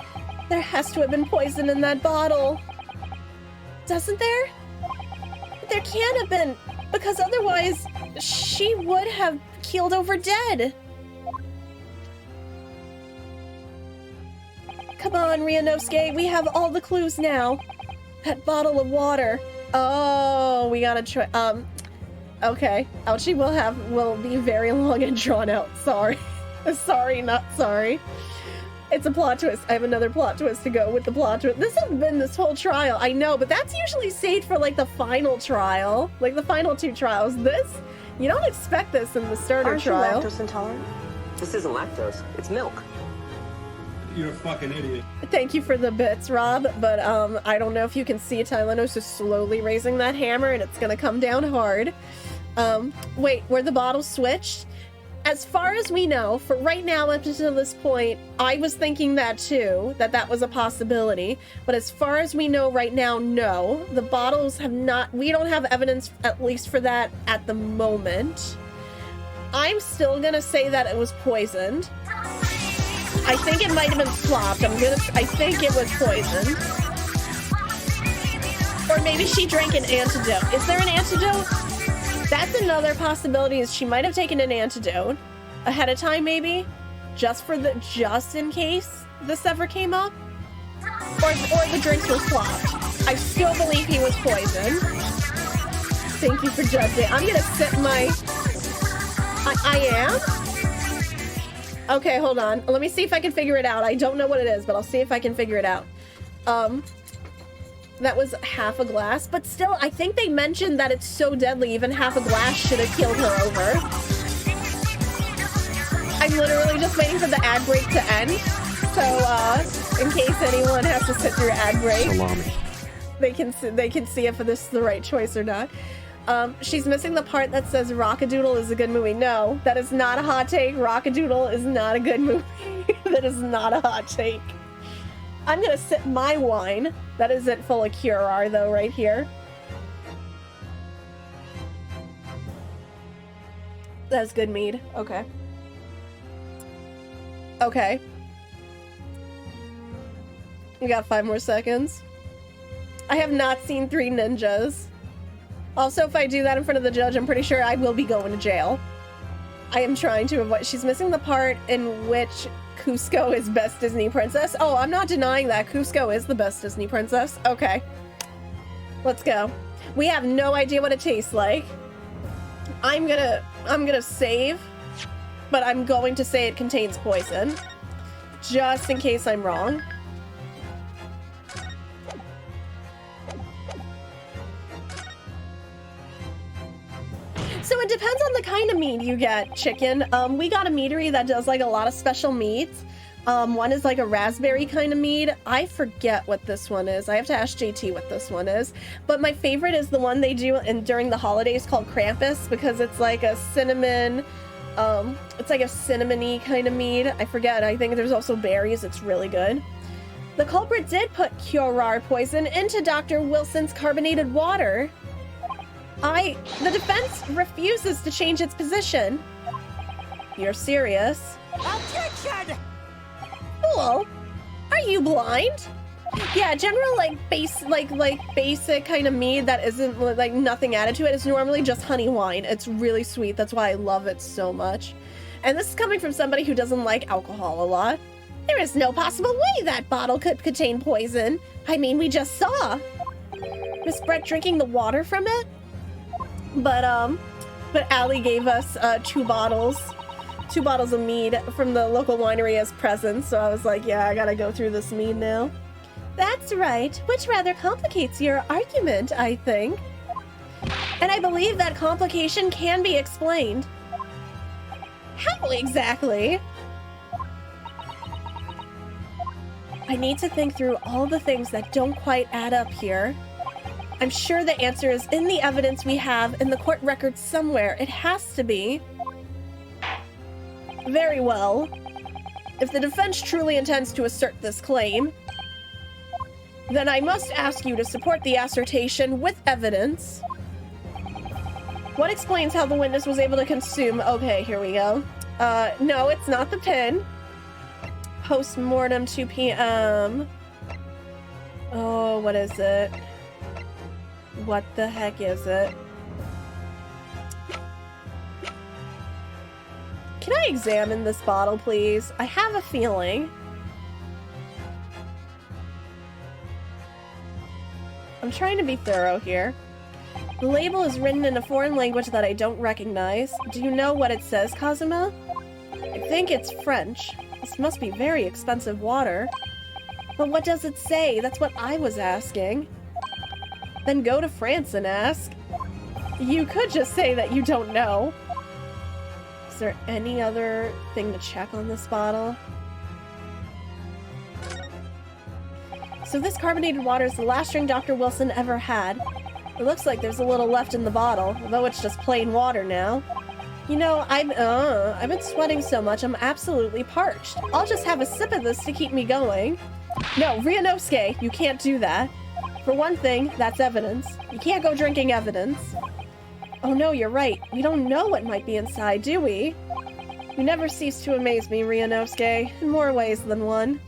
has to have been poison in that bottle. Doesn't there? There can't have been, because otherwise she would have keeled over dead. Come on, Ryunosuke, we have all the clues now. That bottle of water. Oh, we gotta try, okay. Ouchie will be very long and drawn out. Sorry. Sorry, not sorry. It's a plot twist. I have another plot twist to go with the plot twist. This has been this whole trial, I know, but that's usually saved for like the final trial. Like the final 2 trials. This, you don't expect this in the starter trial.
Aren't you lactose intolerant? This isn't lactose, it's milk.
You're a fucking idiot.
Thank you for the bits, Rob, but I don't know if you can see Tylenos is slowly raising that hammer and it's gonna come down hard. Wait, were the bottles switched? As far as we know, for right now up until this point, I was thinking that too, that was a possibility. But as far as we know right now, no. The bottles have not, we don't have evidence at least for that at the moment. I'm still gonna say that it was poisoned. I think it might have been swapped. I think it was poisoned. Or maybe she drank an antidote. Is there an antidote? That's another possibility, is she might have taken an antidote ahead of time, maybe? Just in case this ever came up? Or the drinks were swapped. I still believe he was poisoned. Thank you for judging. I'm gonna sit my... I am? Okay, hold on. Let me see if I can figure it out. I don't know what it is, but I'll see if I can figure it out. That was half a glass, but still, I think they mentioned that it's so deadly, even half a glass should have killed her over. I'm literally just waiting for the ad break to end, so in case anyone has to sit through ad break, they can see if this is the right choice or not. She's missing the part that says Rockadoodle is a good movie. No, that is not a hot take. Rockadoodle is not a good movie. That is not a hot take. I'm gonna sip my wine. That isn't full of Curare though, right here. That's good mead. Okay. Okay. We got 5 more seconds. I have not seen 3 Ninjas. Also, if I do that in front of the judge, I'm pretty sure I will be going to jail. I am trying to avoid... She's missing the part in which Kuzco is best Disney princess. Oh, I'm not denying that. Kuzco is the best Disney princess. Okay. Let's go. We have no idea what it tastes like. I'm gonna save, but I'm going to say it contains poison. Just in case I'm wrong. So it depends on the kind of meat you get, chicken. We got a meadery that does like a lot of special meats. One is like a raspberry kind of meat. I forget what this one is. I have to ask JT what this one is. But my favorite is the one they do during the holidays called Krampus, because it's like a cinnamon, it's like a cinnamony kind of meat. I forget. I think there's also berries. It's really good. The culprit did put Curare poison into Dr. Wilson's carbonated water. The defense refuses to change its position. You're serious?
Objection!
Cool. Are you blind? Yeah, general like basic kind of mead that isn't like nothing added to it is normally just honey wine. It's really sweet. That's why I love it so much. And this is coming from somebody who doesn't like alcohol a lot. There is no possible way that bottle could contain poison. I mean, we just saw Miss Brett drinking the water from it. But Allie gave us 2 bottles of mead from the local winery as presents, so I was like, yeah, I gotta go through this mead now. That's right, which rather complicates your argument, I think. And I believe that complication can be explained. How exactly? I need to think through all the things that don't quite add up here. I'm sure the answer is in the evidence we have in the court record somewhere. It has to be. Very well. If the defense truly intends to assert this claim, Then I must ask you to support the assertion with evidence. What explains how the witness was able to consume... Okay, here we go. No, it's not the pin. Post-mortem 2 p.m. Oh, what is it? What the heck is it? Can I examine this bottle, please? I have a feeling. I'm trying to be thorough here. The label is written in a foreign language that I don't recognize. Do you know what it says, Kazuma? I think it's French. This must be very expensive water. But what does it say? That's what I was asking. Then go to France and ask. You could just say that you don't know. Is there any other thing to check on this bottle? So this carbonated water is the last drink Dr. Wilson ever had. It looks like there's a little left in the bottle, although it's just plain water now. You know, I've been sweating so much, I'm absolutely parched. I'll just have a sip of this to keep me going. No, Ryunosuke, you can't do that. For one thing, that's evidence. You can't go drinking evidence. Oh no, you're right. We don't know what might be inside, do we? You never cease to amaze me, Ryunosuke, in more ways than one.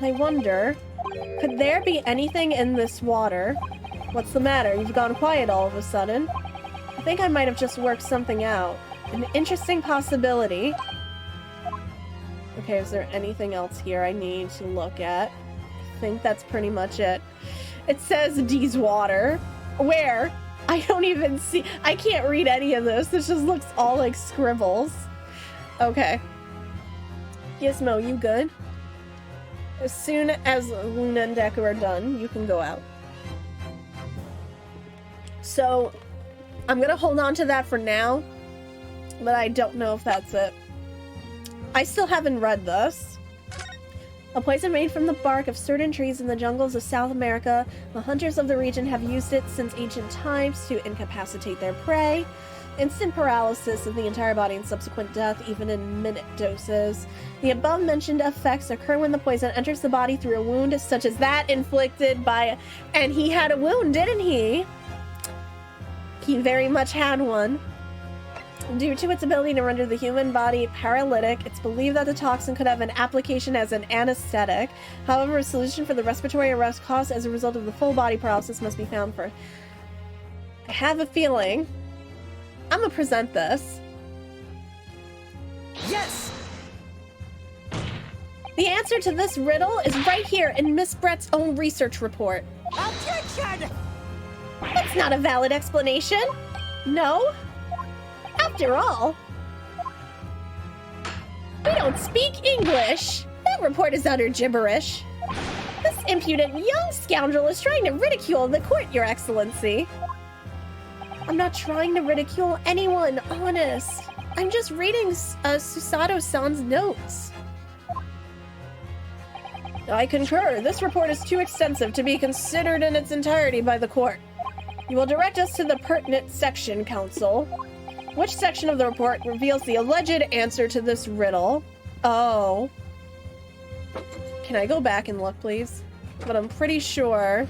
I wonder, could there be anything in this water? What's the matter? You've gone quiet all of a sudden. I think I might have just worked something out. An interesting possibility. Okay, is there anything else here I need to look at? I think that's pretty much it. It says D's water. Where? I don't even see. I can't read any of this. This just looks all like scribbles. Okay. Gizmo, you good? As soon as Luna and Deku are done, you can go out. So, I'm gonna hold on to that for now, but I don't know if that's it. I still haven't read this. A poison made from the bark of certain trees in the jungles of South America. The hunters of the region have used it since ancient times to incapacitate their prey. Instant paralysis of the entire body and subsequent death, even in minute doses. The above-mentioned effects occur when the poison enters the body through a wound such as that inflicted by... And he had a wound, didn't he? He very much had one. Due to its ability to render the human body paralytic, it's believed that the toxin could have an application as an anesthetic. However, a solution for the respiratory arrest caused as a result of the full body paralysis must be found first. I have a feeling I'm gonna present this.
Yes!
The answer to this riddle is right here in Miss Brett's own research report.
Objection!
That's not a valid explanation. No? After all, we don't speak English. That report is utter gibberish. This impudent young scoundrel is trying to ridicule the court, Your Excellency. I'm not trying to ridicule anyone, honest. I'm just reading Susato-san's notes. I concur. This report is too extensive to be considered in its entirety by the court. You will direct us to the pertinent section, Counsel. Which section of the report reveals the alleged answer to this riddle? Oh. Can I go back and look, please? But I'm pretty sure...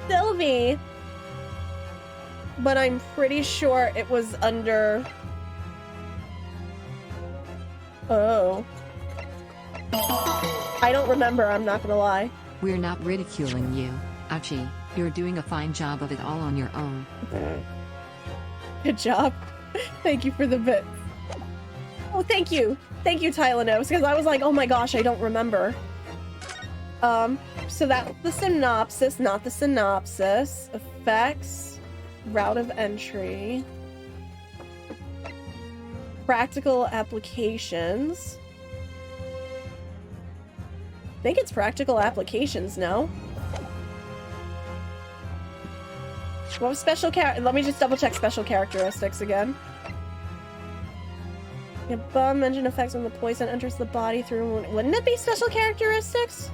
Sylvie! But I'm pretty sure it was under... Oh. I don't remember, I'm not gonna lie.
We're not ridiculing you, Achi. You're doing a fine job of it all on your own.
Good job. Thank you for the bits. Oh, thank you. Thank you, Tylenos, because I was like, oh my gosh, I don't remember. So that's the synopsis, not the synopsis. Effects, route of entry, practical applications. I think it's practical applications, no? What was special let me just double check special characteristics again. The above mentioned effects when the poison enters the body through... Wouldn't it be special characteristics?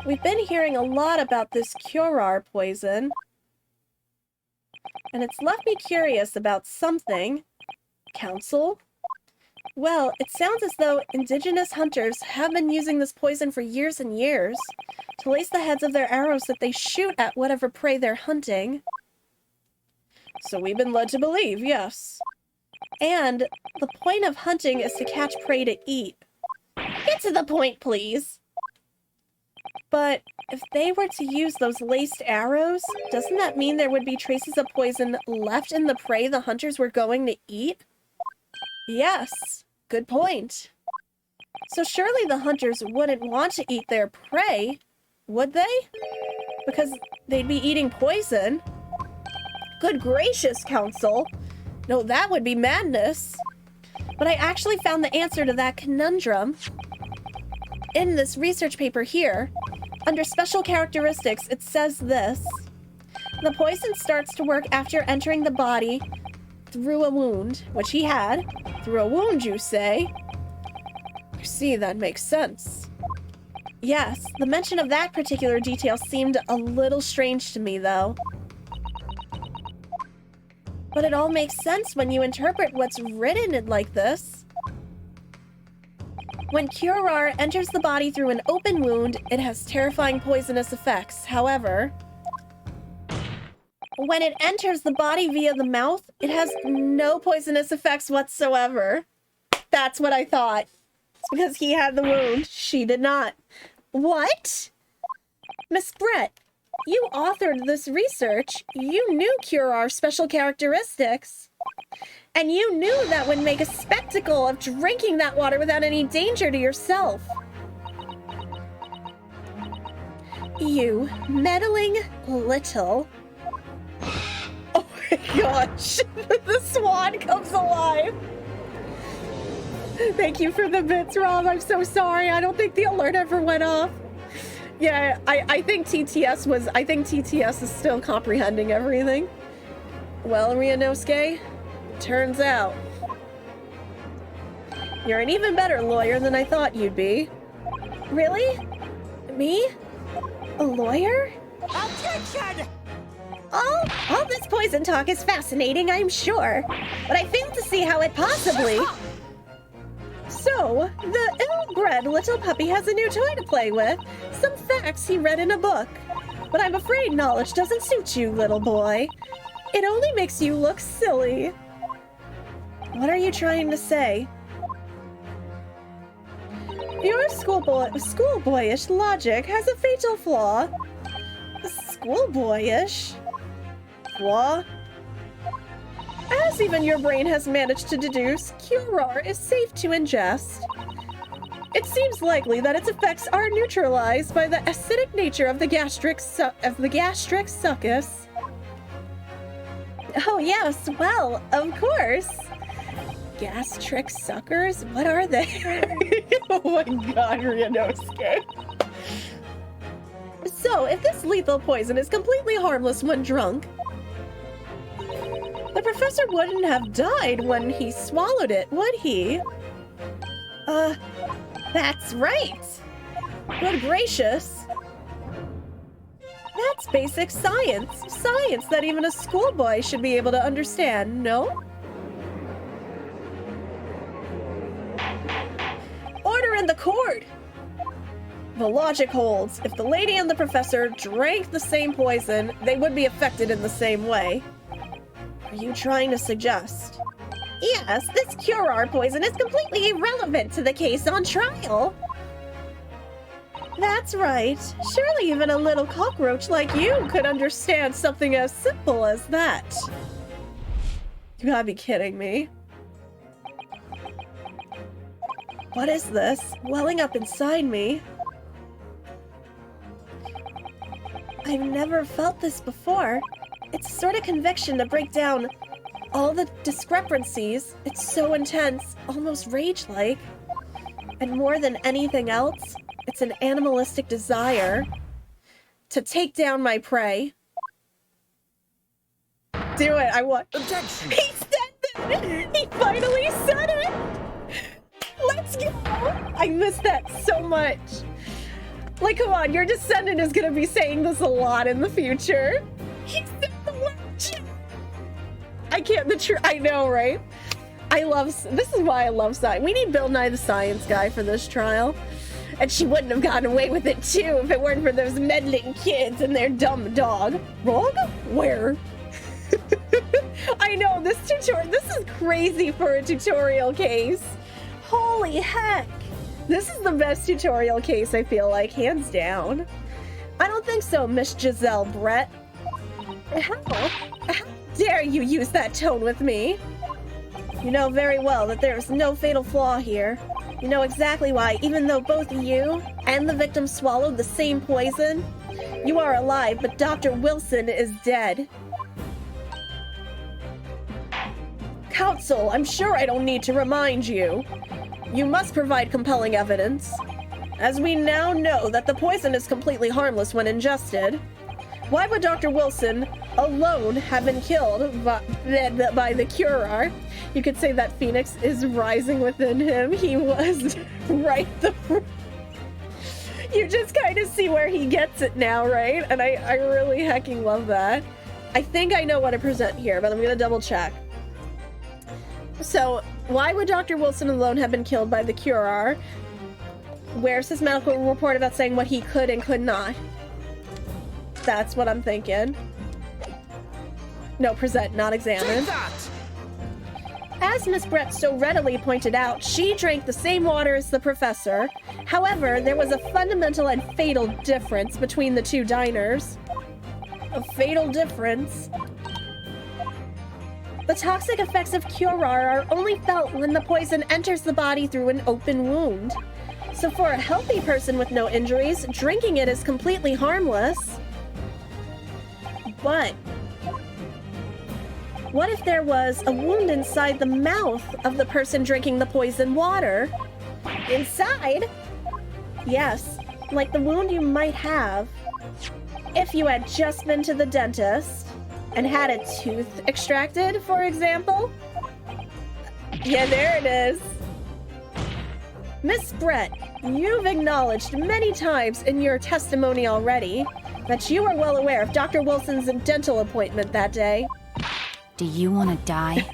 We've been hearing a lot about this Curar poison. And it's left me curious about something. Council? Well, it sounds as though indigenous hunters have been using this poison for years and years to lace the heads of their arrows that they shoot at whatever prey they're hunting. So we've been led to believe, yes. And the point of hunting is to catch prey to eat. Get to the point, please. But if they were to use those laced arrows, doesn't that mean there would be traces of poison left in the prey the hunters were going to eat? Yes, good point. So surely the hunters wouldn't want to eat their prey, would they? Because they'd be eating poison. Good gracious, Council. No, that would be madness. But I actually found the answer to that conundrum in this research paper here. Under special characteristics, it says this. The poison starts to work after entering the body through a wound, which he had. Through a wound, you say? You see, that makes sense. Yes, the mention of that particular detail seemed a little strange to me, though. But it all makes sense when you interpret what's written like this. When Curar enters the body through an open wound, it has terrifying poisonous effects. However, when it enters the body via the mouth, it has no poisonous effects whatsoever. That's what I thought. It's because he had the wound. She did not. What? Miss Brett, you authored this research. You knew Curar's special characteristics. And you knew that would make a spectacle of drinking that water without any danger to yourself. You meddling little... Oh my gosh, the swan comes alive. Thank you for the bits, Rob. I'm so sorry. I don't think the alert ever went off. Yeah, I think TTS is still comprehending everything. Well, Ryunosuke, turns out you're an even better lawyer than I thought you'd be. Really? Me? A lawyer?
Objection!
All this poison talk is fascinating, I'm sure. But I fail to see how it possibly... So, the ill-bred little puppy has a new toy to play with. Some facts he read in a book. But I'm afraid knowledge doesn't suit you, little boy. It only makes you look silly. What are you trying to say? Your schoolboyish logic has a fatal flaw. Schoolboyish? Flaw? As even your brain has managed to deduce, Curar is safe to ingest. It seems likely that its effects are neutralized by the acidic nature of the gastric succus. Oh yes, well, of course. Gastric suckers? What are they? Oh my god, Ryunosuke. So, if this lethal poison is completely harmless when drunk, the professor wouldn't have died when he swallowed it, would he? That's right. Good gracious. That's basic science. Science that even a schoolboy should be able to understand, no? Order in the court! The logic holds. If the lady and the professor drank the same poison, they would be affected in the same way. Are you trying to suggest? Yes, this Curar poison is completely irrelevant to the case on trial. That's right. Surely even a little cockroach like you could understand something as simple as that. You gotta be kidding me. What is this? Welling up inside me. I've never felt this before. It's a sort of conviction to break down all the discrepancies. It's so intense, almost rage-like. And more than anything else, it's an animalistic desire to take down my prey. Do it, I want.
Objection!
He said it! He finally said it! Let's go! I miss that so much. Like, come on, your descendant is gonna be saying this a lot in the future. He said the word. I can't, I know, right? This is why I love science. We need Bill Nye the Science Guy for this trial. And she wouldn't have gotten away with it too if it weren't for those meddling kids and their dumb dog. Wrong? Where? I know, this is crazy for a tutorial case. Holy heck. This is the best tutorial case, I feel like, hands down. I don't think so, Miss Giselle Brett. How dare you use that tone with me? You know very well that there is no fatal flaw here. You know exactly why, even though both you and the victim swallowed the same poison, you are alive, but Dr. Wilson is dead. Counsel, I'm sure I don't need to remind you. You must provide compelling evidence. As we now know that the poison is completely harmless when ingested, why would Dr. Wilson alone have been killed by the Curar? You could say that Phoenix is rising within him. He was right the... You just kind of see where he gets it now, right? And I really hecking love that. I think I know what to present here, but I'm going to double check. So, why would Dr. Wilson alone have been killed by the Curar? Where's his medical report about saying what he could and could not? That's what I'm thinking. No, present, not examine. As Miss Brett so readily pointed out, she drank the same water as the professor. However, there was a fundamental and fatal difference between the two diners. A fatal difference? The toxic effects of Curar are only felt when the poison enters the body through an open wound. So for a healthy person with no injuries, drinking it is completely harmless. But what if there was a wound inside the mouth of the person drinking the poison water? Inside? Yes, like the wound you might have if you had just been to the dentist and had a tooth extracted, for example. Yeah, there it is. Miss Brett, you've acknowledged many times in your testimony already that you are well aware of Dr. Wilson's dental appointment that day.
Do you want to die?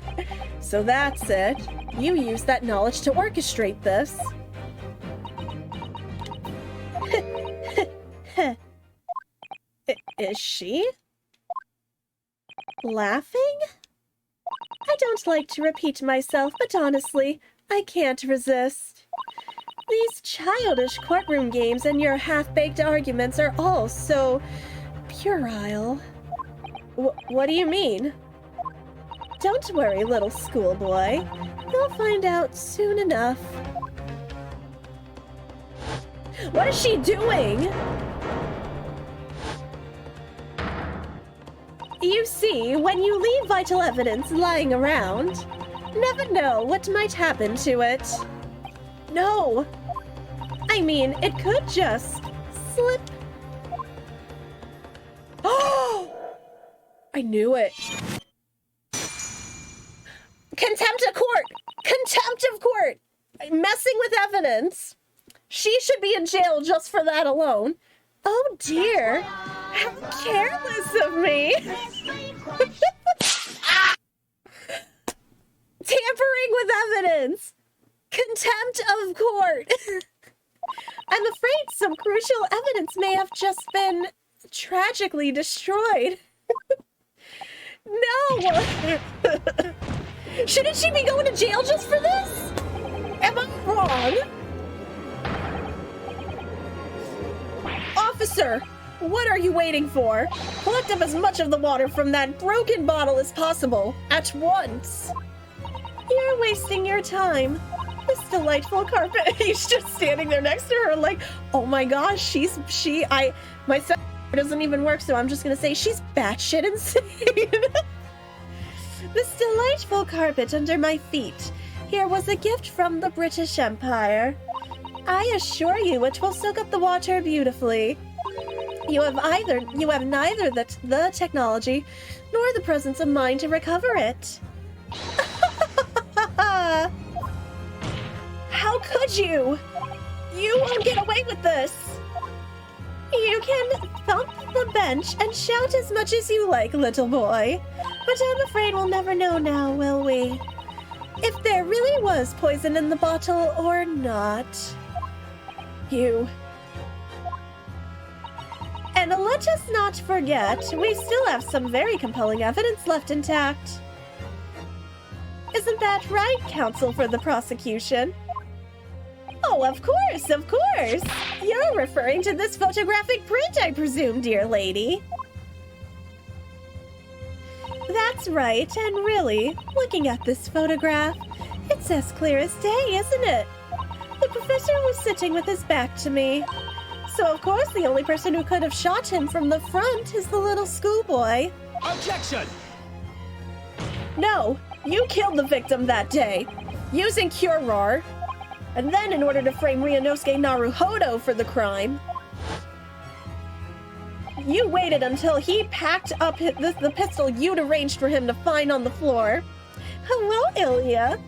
So that's it. You used that knowledge to orchestrate this. Is she? Laughing? I don't like to repeat myself, but honestly, I can't resist. These childish courtroom games and your half-baked arguments are all so puerile. What do you mean? Don't worry, little schoolboy. You'll find out soon enough. What is she doing? You see, when you leave vital evidence lying around, never know what might happen to it. No! I mean, it could just slip. Oh! I knew it. Contempt of court! Contempt of court! Messing with evidence! She should be in jail just for that alone. Oh dear! How careless of me! Tampering with evidence! Contempt of court! I'm afraid some crucial evidence may have just been tragically destroyed. No! Shouldn't she be going to jail just for this? Am I wrong? Officer, what are you waiting for? Collect up as much of the water from that broken bottle as possible, at once. You're wasting your time. This delightful carpet. He's just standing there next to her like, oh my gosh, my son doesn't even work, so I'm just gonna say she's batshit insane. This delightful carpet under my feet here was a gift from the British Empire. I assure you it will soak up the water beautifully. You have neither the technology nor the presence of mind to recover it. How could you? You won't get away with this. You can thump the bench and shout as much as you like, little boy. But I'm afraid we'll never know now, will we? if there really was poison in the bottle or not. You. And let us not forget, we still have some very compelling evidence left intact. Isn't that right, counsel for the prosecution? Oh, of course, of course. You're referring to this photographic print, I presume, dear lady. That's right, and really, looking at this photograph, it's as clear as day, isn't it? The professor was sitting with his back to me. So, of course, the only person who could have shot him from the front is the little schoolboy.
Objection!
No, you killed the victim that day, using Curor. And then, in order to frame Ryunosuke Naruhodo for the crime, you waited until he packed up the pistol you'd arranged for him to find on the floor. Hello, Ilya.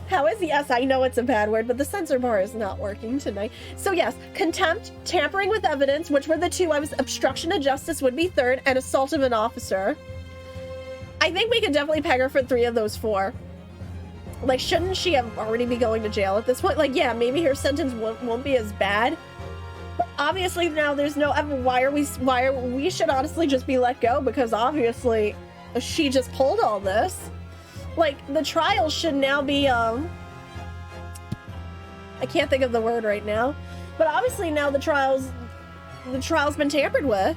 How is yes, I know it's a bad word, but the censor bar is not working tonight. So yes, contempt, tampering with evidence, which were the two I was, obstruction of justice would be third, and assault of an officer. I think we could definitely peg her for 3 of those 4. Like, shouldn't she have already be going to jail at this point? Like, yeah, maybe her sentence won't be as bad. But obviously now there's no we should honestly just be let go, because obviously she just pulled all this. Like, the trial should now be, I can't think of the word right now. But obviously now the trial's been tampered with.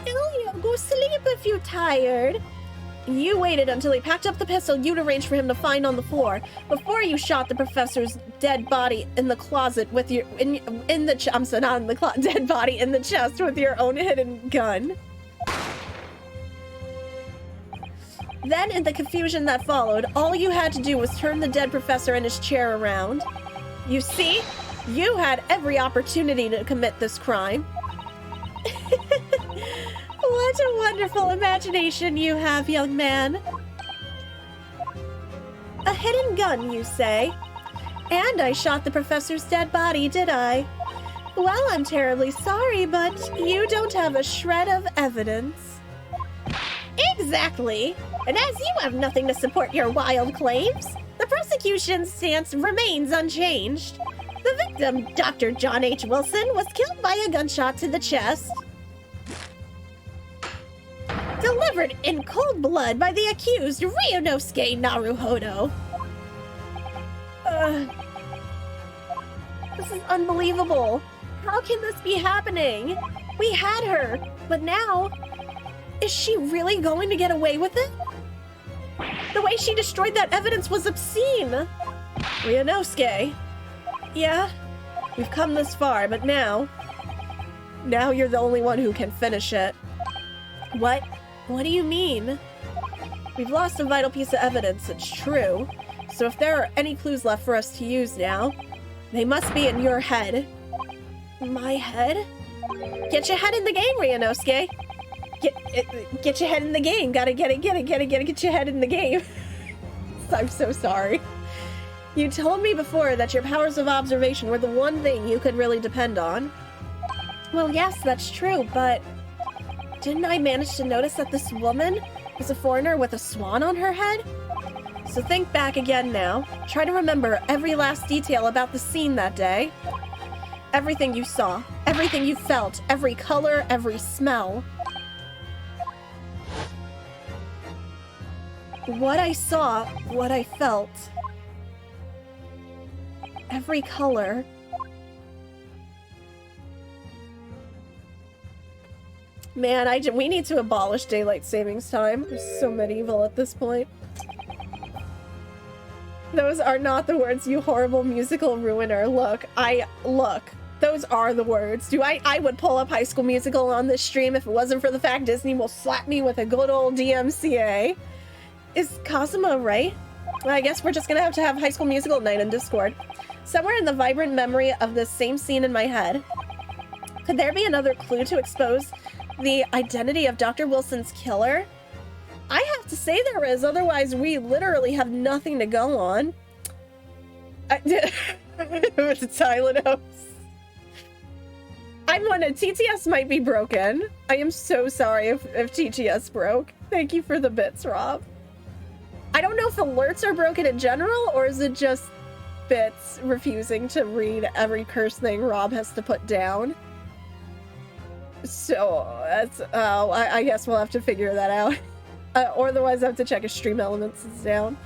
Ilya, go sleep if you're tired. You waited until he packed up the pistol you'd arranged for him to find on the floor before you shot the professor's dead body in the closet with your, dead body in the chest with your own hidden gun. Then, in the confusion that followed, all you had to do was turn the dead professor in his chair around. You see, you had every opportunity to commit this crime. What a wonderful imagination you have, young man. A hidden gun, you say? And I shot the professor's dead body, did I? Well, I'm terribly sorry, but you don't have a shred of evidence. Exactly. And as you have nothing to support your wild claims, the prosecution's stance remains unchanged. The victim, Dr. John H. Wilson, was killed by a gunshot to the chest. Delivered in cold blood by the accused Ryunosuke Naruhodo. This is unbelievable. How can this be happening? We had her, but now... Is she really going to get away with it? The way she destroyed that evidence was obscene. Ryunosuke. Yeah, we've come this far, but now you're the only one who can finish it. What? What do you mean? We've lost a vital piece of evidence, it's true. So if there are any clues left for us to use now, they must be in your head. My head? Get your head in the game, Ryunosuke. Get your head in the game. Gotta get your head in the game. I'm so sorry. You told me before that your powers of observation were the one thing you could really depend on. Well, yes, that's true, but didn't I manage to notice that this woman was a foreigner with a swan on her head? So think back again now. Try to remember every last detail about the scene that day. Everything you saw, everything you felt, every color, every smell. What I saw, what I felt. Every color. Man, we need to abolish daylight savings time. It's so medieval at this point. Those are not the words, you horrible musical ruiner. Look, those are the words. I would pull up High School Musical on this stream if it wasn't for the fact Disney will slap me with a good old DMCA. Is Kazuma right? Well, I guess we're just gonna have to have High School Musical night in Discord. Somewhere in the vibrant memory of this same scene in my head. Could there be another clue to expose the identity of Dr. Wilson's killer? I have to say there is, otherwise we literally have nothing to go on. It was a Tylenol. TTS might be broken. I am so sorry if TTS broke. Thank you for the bits, Rob. I don't know if alerts are broken in general, or is it just Bits refusing to read every curse thing Rob has to put down. So, that's, I guess we'll have to figure that out. Or otherwise I have to check if Stream Elements is down.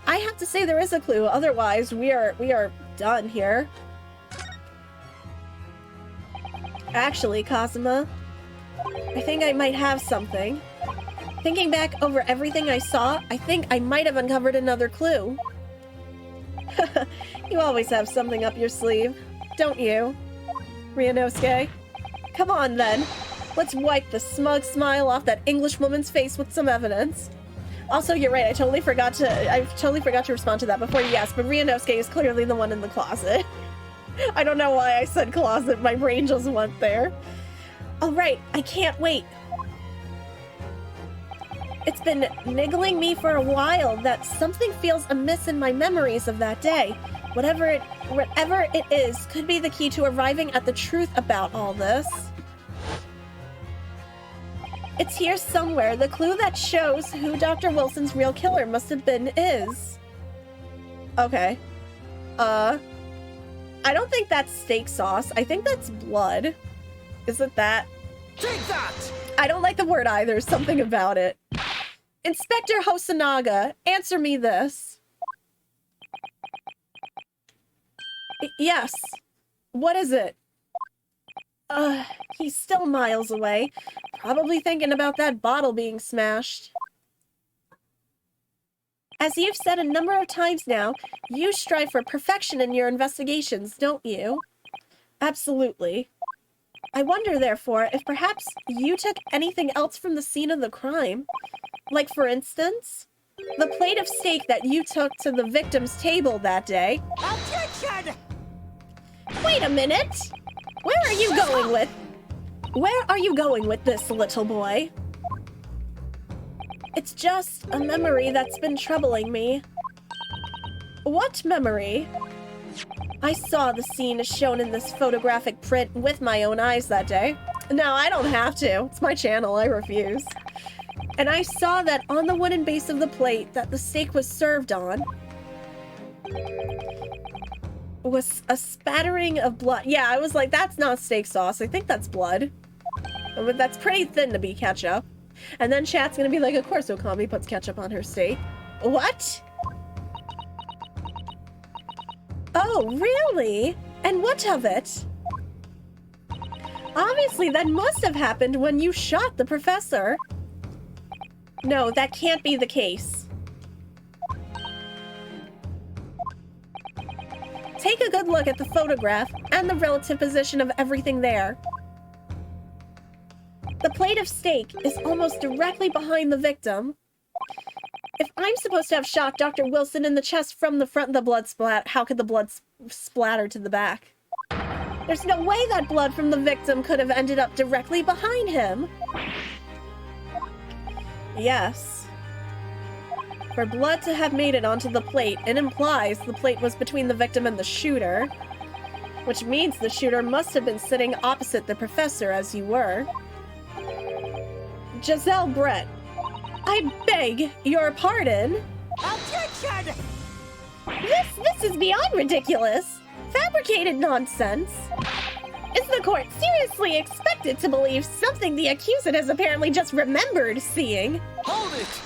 I have to say there is a clue, otherwise we are done here. Actually, Kazuma, I think I might have something. Thinking back over everything I saw, I think I might have uncovered another clue. You always have something up your sleeve, don't you, Ryanosuke? Come on then, let's wipe the smug smile off that English woman's face with some evidence. Also, you're right, I totally forgot to respond to that before you asked, but Ryanosuke is clearly the one in the closet. I don't know why I said closet, my brain just went there. Alright, I can't wait. It's been niggling me for a while that something feels amiss in my memories of that day. Whatever it is could be the key to arriving at the truth about all this. It's here somewhere. The clue that shows who Dr. Wilson's real killer must have been is. Okay. I don't think that's steak sauce. I think that's blood. Is it that?
Take that!
I don't like the word either. Something about it. Inspector Hosonaga, answer me this. Yes. What is it? He's still miles away. Probably thinking about that bottle being smashed. As you've said a number of times now, you strive for perfection in your investigations, don't you? Absolutely. I wonder, therefore, if perhaps you took anything else from the scene of the crime. Like, for instance, the plate of steak that you took to the victim's table that day.
Objection!
Wait a minute! Where are you going with this, little boy? It's just a memory that's been troubling me. What memory? I saw the scene shown in this photographic print with my own eyes that day. No, I don't have to. It's my channel, I refuse. And I saw that on the wooden base of the plate that the steak was served on was a spattering of blood. Yeah, I was like, that's not steak sauce. I think that's blood. But that's pretty thin to be ketchup. And then chat's gonna be like, of course Okami puts ketchup on her steak. What? Oh, really? And what of it? Obviously, that must have happened when you shot the professor. No, that can't be the case. Take a good look at the photograph and the relative position of everything there. The plate of steak is almost directly behind the victim. If I'm supposed to have shot Dr. Wilson in the chest from the front, the blood splat, how could the blood splatter to the back? There's no way that blood from the victim could have ended up directly behind him. Yes. For blood to have made it onto the plate, it implies the plate was between the victim and the shooter, which means the shooter must have been sitting opposite the professor as you were. Giselle Brett, I beg your pardon.
Objection!
This is beyond ridiculous. Fabricated nonsense. Is the court seriously expected to believe something the accused has apparently just remembered seeing?
Hold it!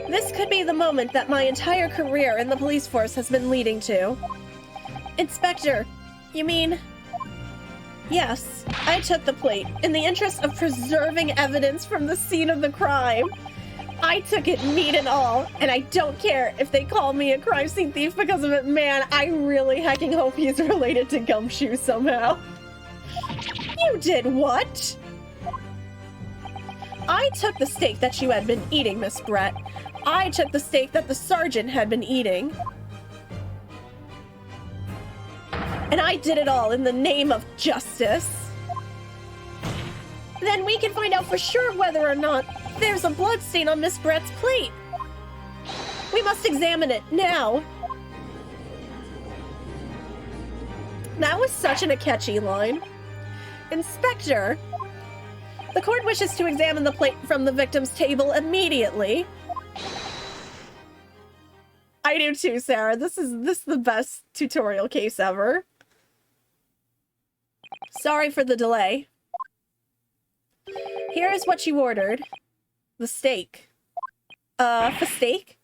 This could be the moment that my entire career in the police force has been leading to. Inspector, you mean... Yes, I took the plate in the interest of preserving evidence from the scene of the crime. I took it meat and all, and I don't care if they call me a crime scene thief because of it. Man, I really hecking hope he's related to Gumshoe somehow. You did what? I took the steak that you had been eating, Miss Brett. I took the steak that the sergeant had been eating. And I did it all in the name of justice. Then we can find out for sure whether or not there's a blood stain on Miss Brett's plate. We must examine it now. That was such a catchy line. Inspector, the court wishes to examine the plate from the victim's table immediately. I do too, Sarah. This is the best tutorial case ever. Sorry for the delay. Here is what you ordered. The steak. For steak?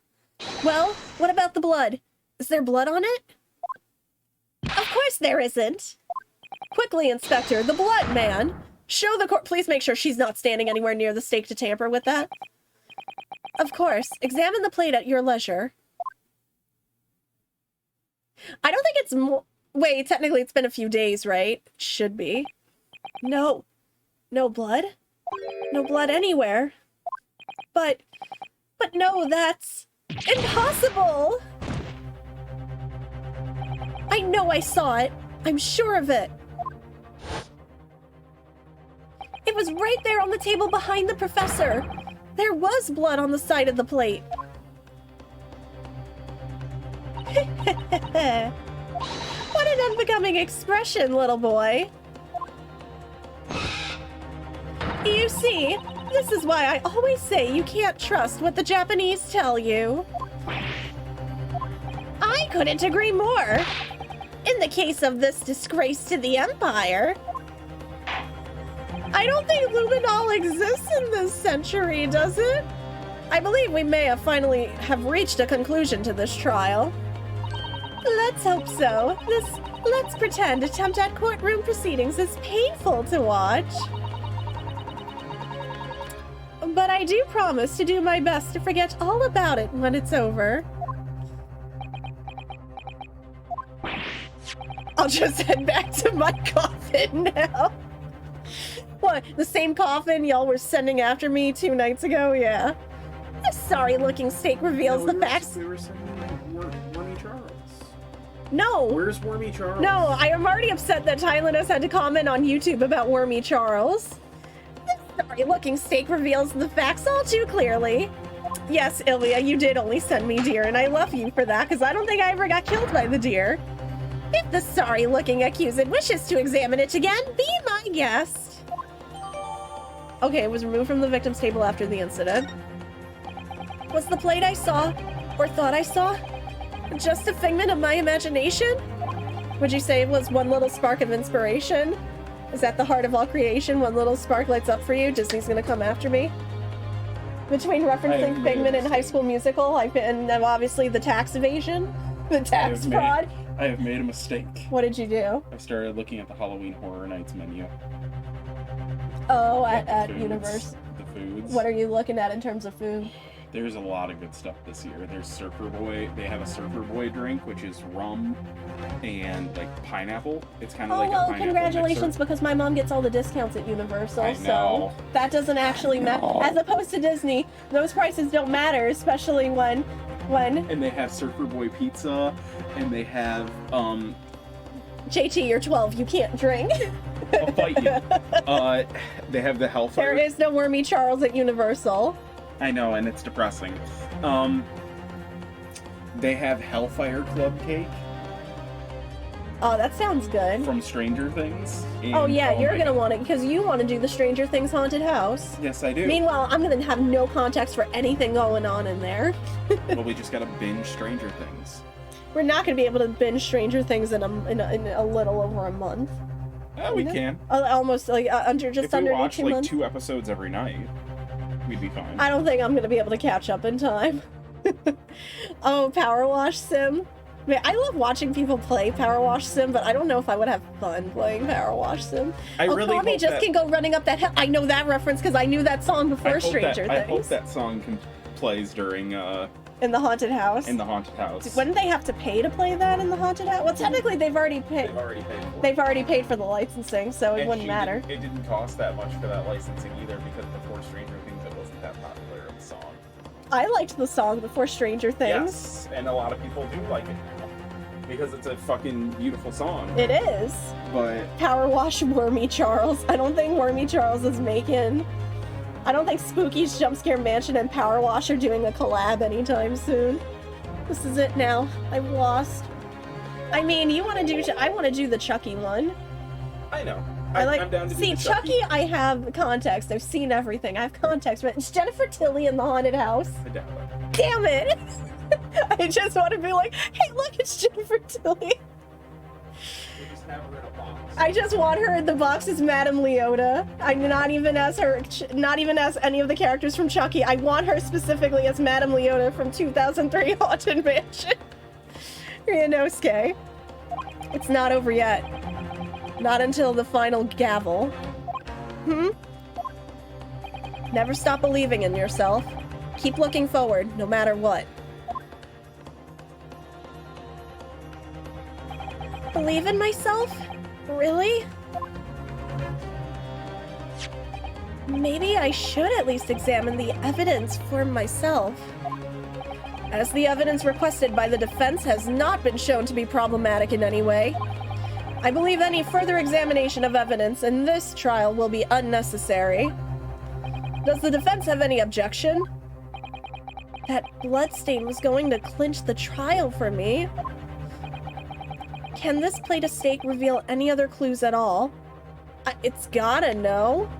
Well, what about the blood? Is there blood on it? Of course there isn't. Quickly, Inspector, the blood, man. Show the court. Please make sure she's not standing anywhere near the steak to tamper with that. Of course. Examine the plate at your leisure. I don't think it's more... Wait, technically it's been a few days, right? Should be. No. No blood? No blood anywhere. But no, that's impossible! I know I saw it. I'm sure of it. It was right there on the table behind the professor. There was blood on the side of the plate. What an unbecoming expression, little boy. You see, this is why I always say you can't trust what the Japanese tell you. I couldn't agree more. In the case of this disgrace to the Empire, I don't think luminol exists in this century, does it? I believe we may have finally have reached a conclusion to this trial. Let's hope so. This let's pretend attempt at courtroom proceedings is painful to watch. But I do promise to do my best to forget all about it when it's over. I'll just head back to my coffin now. What, the same coffin y'all were sending after me 2 nights ago? Yeah. This sorry-looking steak reveals the facts.
We were sending Wormy Charles.
No.
Where's Wormy Charles?
No, I am already upset that Thailand has had to comment on YouTube about Wormy Charles. This sorry-looking steak reveals the facts all too clearly. Yes, Ilya, you did only send me deer, and I love you for that, because I don't think I ever got killed by the deer. If the sorry-looking accused wishes to examine it again, be my guest. Okay, it was removed from the victim's table after the incident. Was the plate I saw, or thought I saw, just a figment of my imagination? Would you say it was one little spark of inspiration? Is that the heart of all creation? One little spark lights up for you? Disney's gonna come after me? Between referencing Figment and High School Musical, and obviously the tax evasion, the tax fraud.
I have made a mistake.
What did you do?
I started looking at the Halloween Horror Nights menu.
Oh, at
Foods,
Universe.
The foods.
What are you looking at in terms of food?
There's a lot of good stuff this year. There's Surfer Boy. They have a Surfer Boy drink, which is rum and like pineapple. It's kind of like a pineapple
congratulations,
mixer.
because my mom gets all the discounts at Universal,
I
so
know.
that doesn't actually matter. As opposed to Disney, those prices don't matter, especially when.
And they have Surfer Boy pizza, and they have
JT, you're 12. You can't drink.
I'll fight you. They have the Hellfire.
There is no Wormy Charles at Universal.
I know, and it's depressing. They have Hellfire Club cake
Oh, that sounds good.
from Stranger Things. And,
Oh yeah, you're
my
gonna
God.
want it because you want to do the Stranger Things haunted house.
Yes, I do.
Meanwhile, I'm gonna have no context for anything going on in there.
Well, we just gotta binge Stranger Things.
We're not gonna be able to binge Stranger Things in a little over a month.
Oh, we can.
Almost like under
If we watch
2
like
months.
2 episodes every night, we'd be fine.
I don't think I'm gonna be able to catch up in time. Oh, Power Wash Sim. Man, I love watching people play Power Wash Sim, but I don't know if I would have fun playing Power Wash Sim.
I really
Tommy
hope
just
that-
can go running up that hill. I know that reference because I knew that song before Stranger
I hope
Things.
that song plays during
In the haunted house.
in the haunted house.
Wouldn't they have to pay to play that in the haunted house? Well, technically they've already paid.
They've already paid for it.
They've already paid for the licensing, so it
And
wouldn't matter.
It didn't cost that much for that licensing either, because before Stranger Things it wasn't that popular of a song.
I liked the song before Stranger Things.
Yes, and a lot of people do like it now, because it's a fucking beautiful song.
It is.
But
Power Wash Wormy Charles. I don't think Wormy Charles is making... I don't think Spooky's Jump Scare Mansion and Power Wash are doing a collab anytime soon. This is it now. I've lost. I mean, you want to do... I want to do the Chucky one.
I know.
I'm
down to do
see,
the
Chucky, I have context. I've seen everything. I have context, but it's Jennifer Tilly in the haunted house.
I doubt it.
Damn it! I just want to be like, hey, look, it's Jennifer Tilly.
We'll just have her in a box.
I just want her in the box as Madame Leota. I'm not even as her, not even as any of the characters from Chucky. I want her specifically as Madame Leota from 2003 Haunted Mansion. Ryanosuke. It's not over yet. Not until the final gavel. Never stop believing in yourself. Keep looking forward, no matter what. Believe in myself? Really? Maybe I should at least examine the evidence for myself. As the evidence requested by the defense has not been shown to be problematic in any way, I believe any further examination of evidence in this trial will be unnecessary. Does the defense have any objection? That bloodstain was going to clinch the trial for me. Can this plate of steak reveal any other clues at all? It's gotta, no.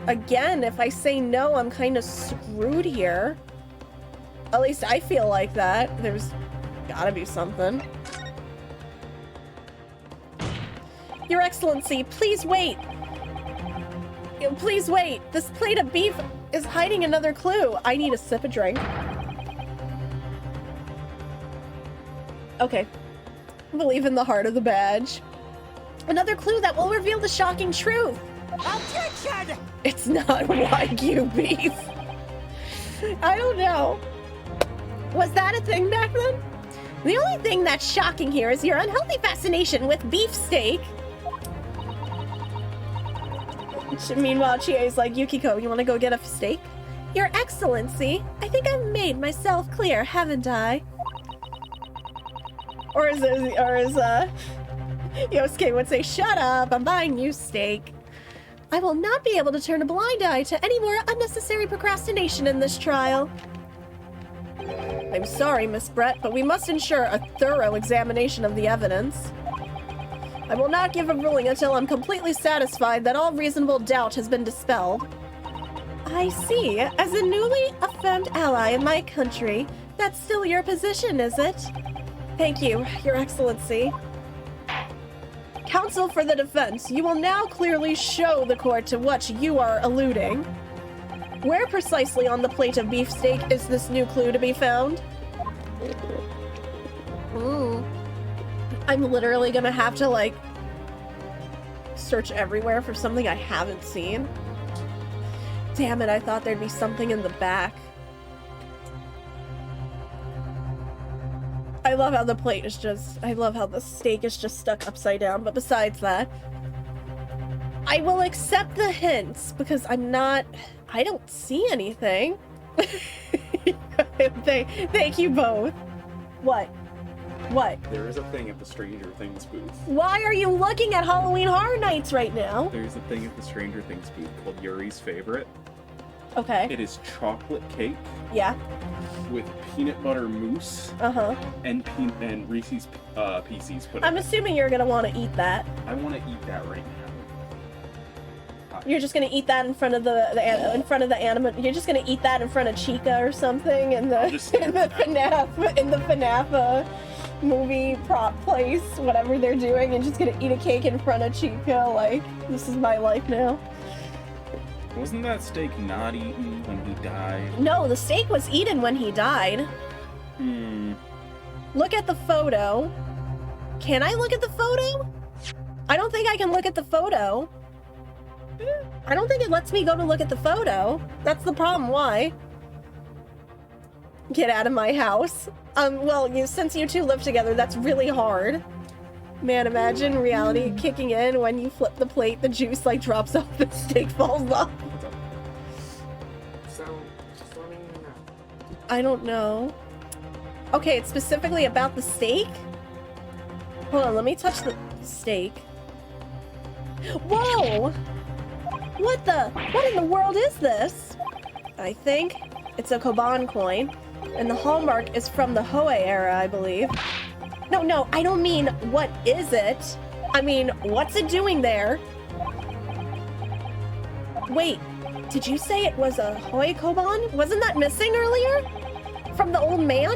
Again, if I say no, I'm kind of screwed here. At least I feel like that. There's gotta be something. Your Excellency, please wait. Please wait. This plate of beef is hiding another clue. I need a sip of drink. Okay. Believe in the heart of the badge. Another clue that will reveal the shocking truth.
Objection!
It's not Wagyu beef. I don't know. Was that a thing back then? The only thing that's shocking here is your unhealthy fascination with beefsteak. Meanwhile, Chie's like, Yukiko, you want to go get a steak? Your Excellency, I think I've made myself clear, haven't I? Or as Yosuke would say, shut up, I'm buying you steak. I will not be able to turn a blind eye to any more unnecessary procrastination in this trial. I'm sorry, Miss Brett, but we must ensure a thorough examination of the evidence. I will not give a ruling until I'm completely satisfied that all reasonable doubt has been dispelled. I see. As a newly affirmed ally in my country, that's still your position, is it? Thank you, Your Excellency. Counsel for the defense, you will now clearly show the court to what you are alluding. Where precisely on the plate of beefsteak is this new clue to be found? I'm literally gonna have to, like, search everywhere for something I haven't seen. Damn it, I thought there'd be something in the back. I love how the plate is just... I love how the steak is just stuck upside down, but besides that... I will accept the hints, because I'm not... I don't see anything. Thank you both. What? What?
There is a thing at the Stranger Things booth.
Why are you looking at Halloween Horror Nights right now?
There's a thing at the Stranger Things booth called Yuri's Favorite.
Okay.
It is chocolate cake
Yeah.
with peanut butter mousse
Uh-huh.
and Reese's Pieces put in
I'm
it.
assuming you're gonna want to eat that.
I want to eat that right now.
You're just gonna eat that in front of the in front of the anima. You're just gonna eat that in front of Chica or something in the
I'll just stare
in the FNAF movie prop place, whatever they're doing, and just gonna eat a cake in front of Chica. Like, this is my life now.
Wasn't that steak not eaten when he died?
No, the steak was eaten when he died. Look at the photo. Can I look at the photo? I don't think I can look at the photo. I don't think it lets me go to look at the photo. That's the problem. Why? Get out of my house. Well, since you two live together, that's really hard. Man, imagine reality kicking in when you flip the plate, the juice like drops off, the steak falls off.
So, just let me know.
I don't know. Okay, it's specifically about the steak? Hold on, let me touch the steak. Whoa! What in the world is this? I think it's a Koban coin, and the hallmark is from the Hoei era, I believe. No, I don't mean what is it. I mean, what's it doing there? Wait, did you say it was a Hoikoban? Wasn't that missing earlier? From the old man?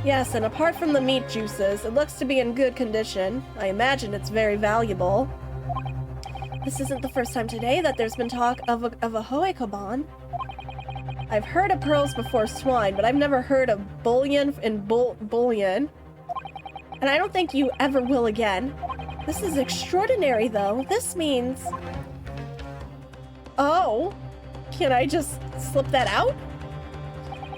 Yes, and apart from the meat juices, it looks to be in good condition. I imagine it's very valuable. This isn't the first time today that there's been talk of a Hoikoban. I've heard of pearls before swine, but I've never heard of bullion and bullion. And I don't think you ever will again. This is extraordinary, though. This means... Oh, can I just slip that out?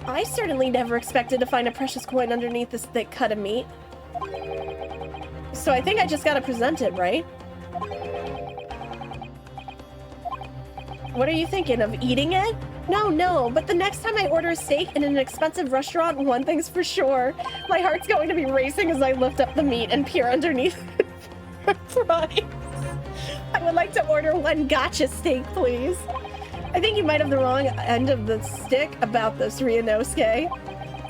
I certainly never expected to find a precious coin underneath this thick cut of meat. So I think I just gotta present it, right? What are you thinking, of eating it? No, but the next time I order a steak in an expensive restaurant, one thing's for sure. My heart's going to be racing as I lift up the meat and peer underneath the fries. I would like to order one gotcha steak, please. I think you might have the wrong end of the stick about this, Ryunosuke.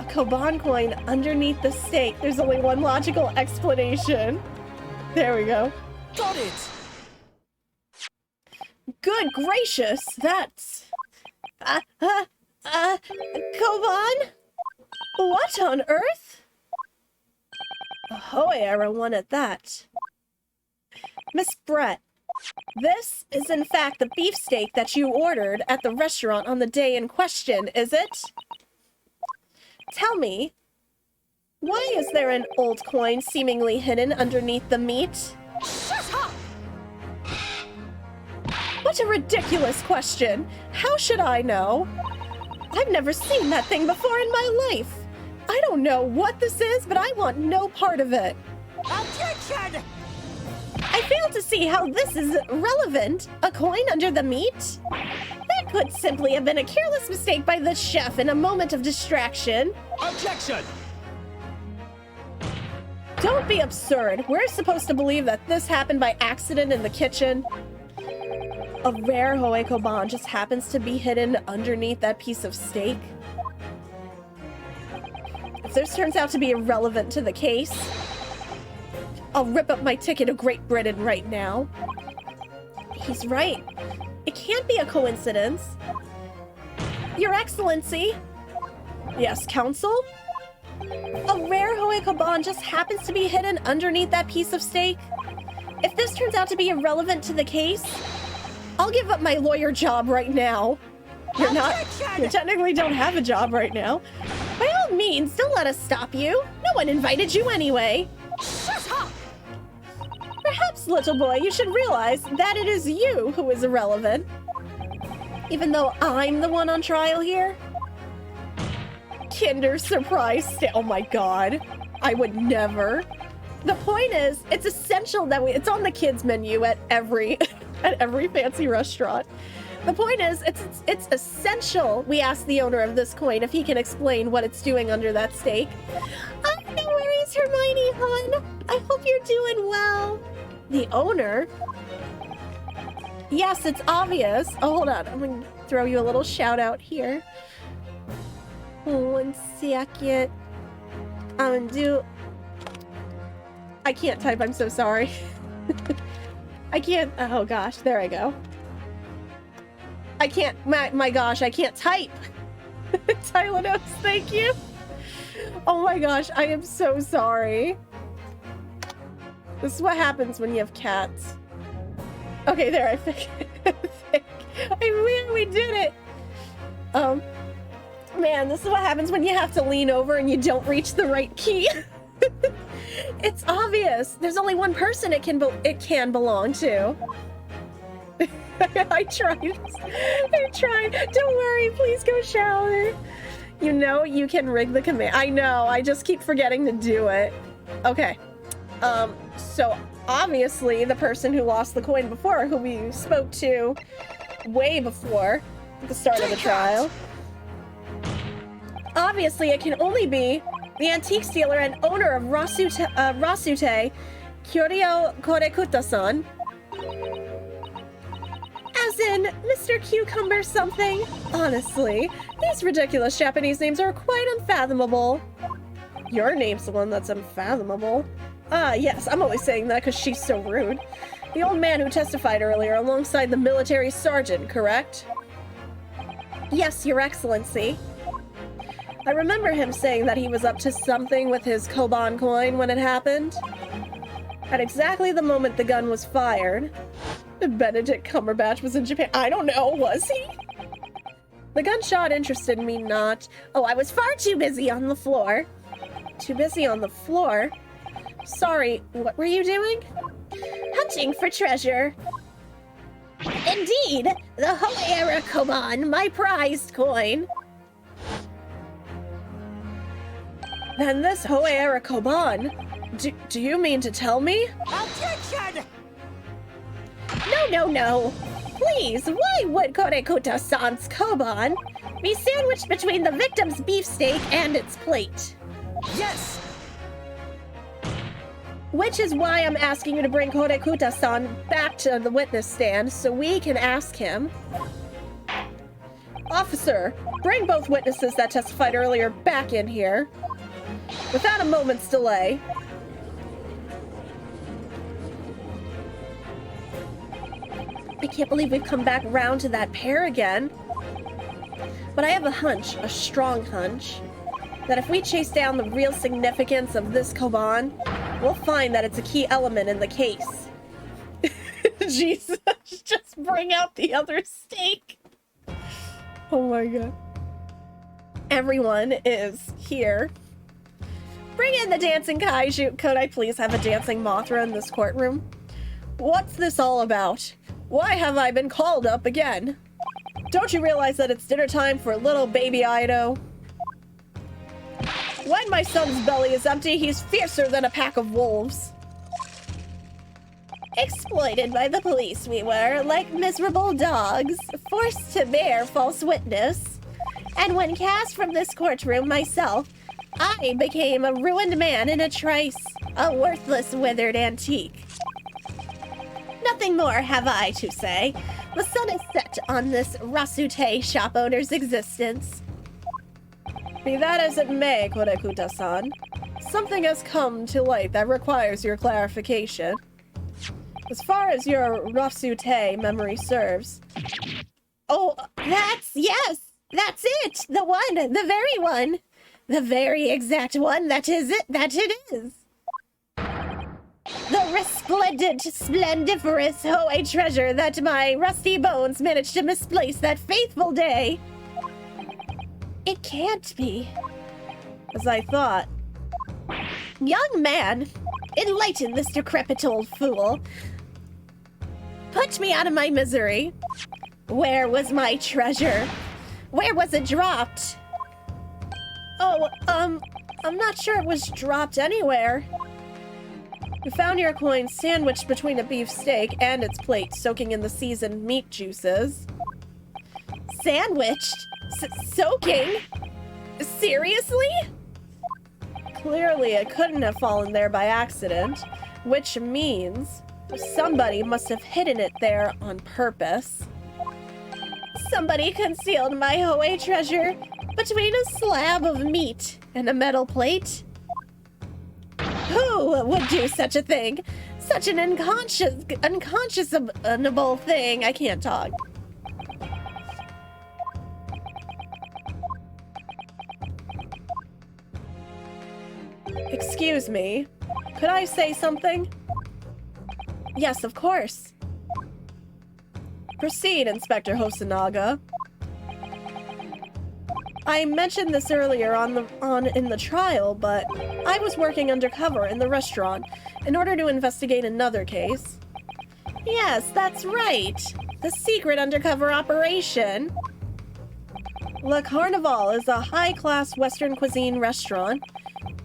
A Koban coin underneath the steak. There's only one logical explanation. There we go.
Got it!
Good gracious, that's... Koban? What on earth? A Hoei era one at that. Miss Brett, this is in fact the beefsteak that you ordered at the restaurant on the day in question, is it? Tell me, why is there an old coin seemingly hidden underneath the meat?
Shut up!
What a ridiculous question! How should I know? I've never seen that thing before in my life. I don't know what this is, but I want no part of it.
Objection!
I fail to see how this is relevant. A coin under the meat? That could simply have been a careless mistake by the chef in a moment of distraction.
Objection!
Don't be absurd. We're supposed to believe that this happened by accident in the kitchen. A rare Hoikoban just happens to be hidden underneath that piece of steak. If this turns out to be irrelevant to the case, I'll rip up my ticket to Great Britain right now. He's right. It can't be a coincidence. Your Excellency. Yes, Counsel? A rare Hoikoban just happens to be hidden underneath that piece of steak. If this turns out to be irrelevant to the case, I'll give up my lawyer job right now. You technically don't have a job right now. By all means, don't let us stop you. No one invited you anyway.
Shut up!
Perhaps, little boy, you should realize that it is you who is irrelevant. Even though I'm the one on trial here. Kinder Surprise oh my god. I would never. The point is, it's essential that it's on the kids menu at every fancy restaurant. The point is, it's essential we ask the owner of this coin if he can explain what it's doing under that steak. Oh, no worries, Hermione, hon. I hope you're doing well. The owner? Yes, it's obvious. Oh, hold on. I'm gonna throw you a little shout out here. 1 second. I'm gonna do... I can't type, I'm so sorry. I can't... Oh gosh, there I go. I can't... My gosh, I can't type. Tylenos, thank you. Oh my gosh, I am so sorry. This is what happens when you have cats. Okay, there, I think. We did it. Man, this is what happens when you have to lean over and you don't reach the right key. It's obvious. There's only one person it can belong to. I tried. Don't worry, please go shower. You know you can rig the command. I know, I just keep forgetting to do it. Okay. So obviously the person who lost the coin before, who we spoke to way before the start of the trial. Obviously it can only be the antique dealer and owner of Rasute, Kyoryo Korekuta-san. As in, Mr. Cucumber something. Honestly, these ridiculous Japanese names are quite unfathomable. Your name's the one that's unfathomable. Ah, yes, I'm always saying that because she's so rude. The old man who testified earlier alongside the military sergeant, correct? Yes, Your Excellency. I remember him saying that he was up to something with his Koban coin when it happened. At exactly the moment the gun was fired, Benedict Cumberbatch was in Japan. I don't know, was he? The gunshot interested me not. Oh, I was far too busy on the floor. Too busy on the floor? Sorry, what were you doing? Hunting for treasure. Indeed, the Hoera Koban, my prized coin. Then this Hoera Koban, do you mean to tell me?
Objection!
No. Please, why would Korekuta-san's Koban be sandwiched between the victim's beefsteak and its plate?
Yes!
Which is why I'm asking you to bring Korekuta-san back to the witness stand so we can ask him. Officer, bring both witnesses that testified earlier back in here. Without a moment's delay. I can't believe we've come back around to that pair again. But I have a hunch, a strong hunch, that if we chase down the real significance of this Koban, we'll find that it's a key element in the case. Jesus, just bring out the other steak. Oh my god. Everyone is here. Bring in the dancing kaiju. Could I please have a dancing Mothra in this courtroom? What's this all about? Why have I been called up again? Don't you realize that it's dinner time for little baby Ido? When my son's belly is empty, he's fiercer than a pack of wolves. Exploited by the police we were, like miserable dogs, forced to bear false witness. And when cast from this courtroom myself, I became a ruined man in a trice, a worthless, withered antique. Nothing more have I to say. The sun is set on this Rasute shop owner's existence. Be that as it may, Korekuta-san, something has come to light that requires your clarification. As far as your Rasute memory serves. Oh, yes! That's it! The one! The very one! The very exact one that it is! The resplendent, splendiferous Hoei treasure that my rusty bones managed to misplace that fateful day. It can't be. As I thought. Young man, enlighten this decrepit old fool. Put me out of my misery. Where was my treasure? Where was it dropped? Oh, I'm not sure it was dropped anywhere. We found your coin sandwiched between a beef steak and its plate, soaking in the seasoned meat juices. Sandwiched? Soaking? Seriously? Clearly, it couldn't have fallen there by accident, which means somebody must have hidden it there on purpose. Somebody concealed my Hoei treasure between a slab of meat and a metal plate. Who would do such a thing? Such an unconscionable thing. I can't talk. Excuse me. Could I say something? Yes, of course. Proceed, Inspector Hosonaga. I mentioned this earlier in the trial, but I was working undercover in the restaurant in order to investigate another case. Yes, that's right. The secret undercover operation. Le Carnival is a high-class Western cuisine restaurant.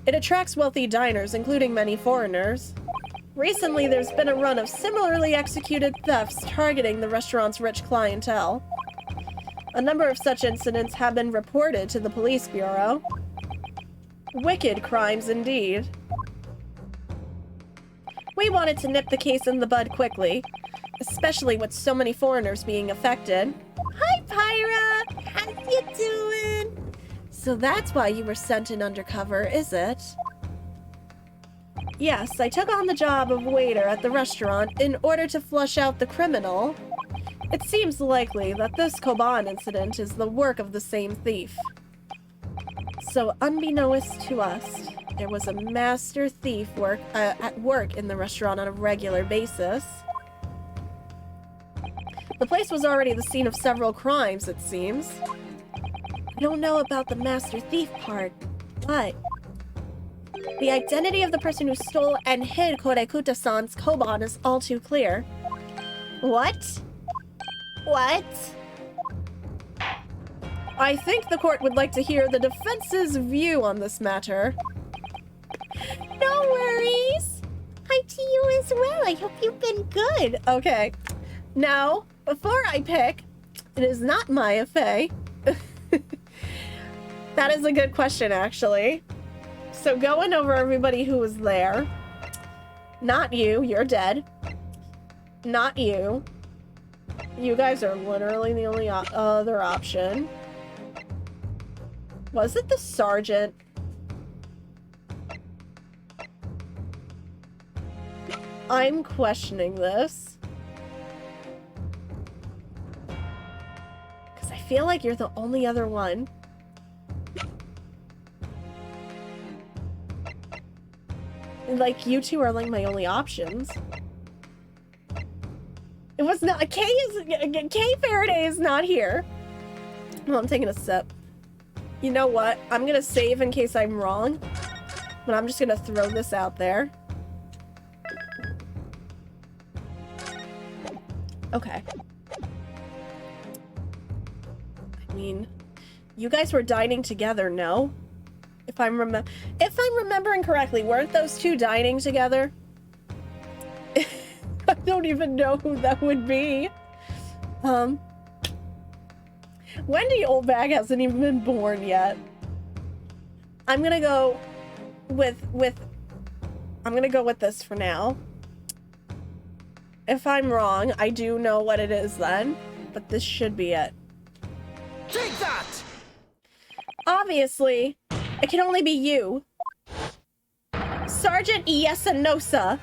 It attracts wealthy diners, including many foreigners. Recently, there's been a run of similarly executed thefts targeting the restaurant's rich clientele. A number of such incidents have been reported to the police bureau. Wicked crimes indeed. We wanted to nip the case in the bud quickly, especially with so many foreigners being affected. Hi, Pyra! How you doing? So that's why you were sent in undercover, is it? Yes, I took on the job of waiter at the restaurant in order to flush out the criminal. It seems likely that this Koban incident is the work of the same thief. So, unbeknownst to us, there was a master thief at work in the restaurant on a regular basis. The place was already the scene of several crimes, it seems. I don't know about the master thief part, but the identity of the person who stole and hid Korekuta-san's Koban is all too clear. What? What? I think the court would like to hear the defense's view on this matter. No worries. Hi to you as well. I hope you've been good. Okay. Now, before I pick, it is not my affair. That is a good question, actually. So going over everybody who was there. Not you. You're dead. Not you. You guys are literally the only other option. Was it the sergeant? I'm questioning this. Because I feel like you're the only other one. Like, you two are like my only options. It was not- Kay Faraday is not here. Well, I'm taking a sip. You know what? I'm gonna save in case I'm wrong. But I'm just gonna throw this out there. Okay. I mean, you guys were dining together, no? If I'm remembering correctly, weren't those two dining together? I don't even know who that would be. Wendy Oldbag hasn't even been born yet. I'm gonna go with I'm gonna go with this for now. If I'm wrong, I do know what it is then, but this should be it.
Take that!
Obviously, it can only be you. Sergeant Yesanosa.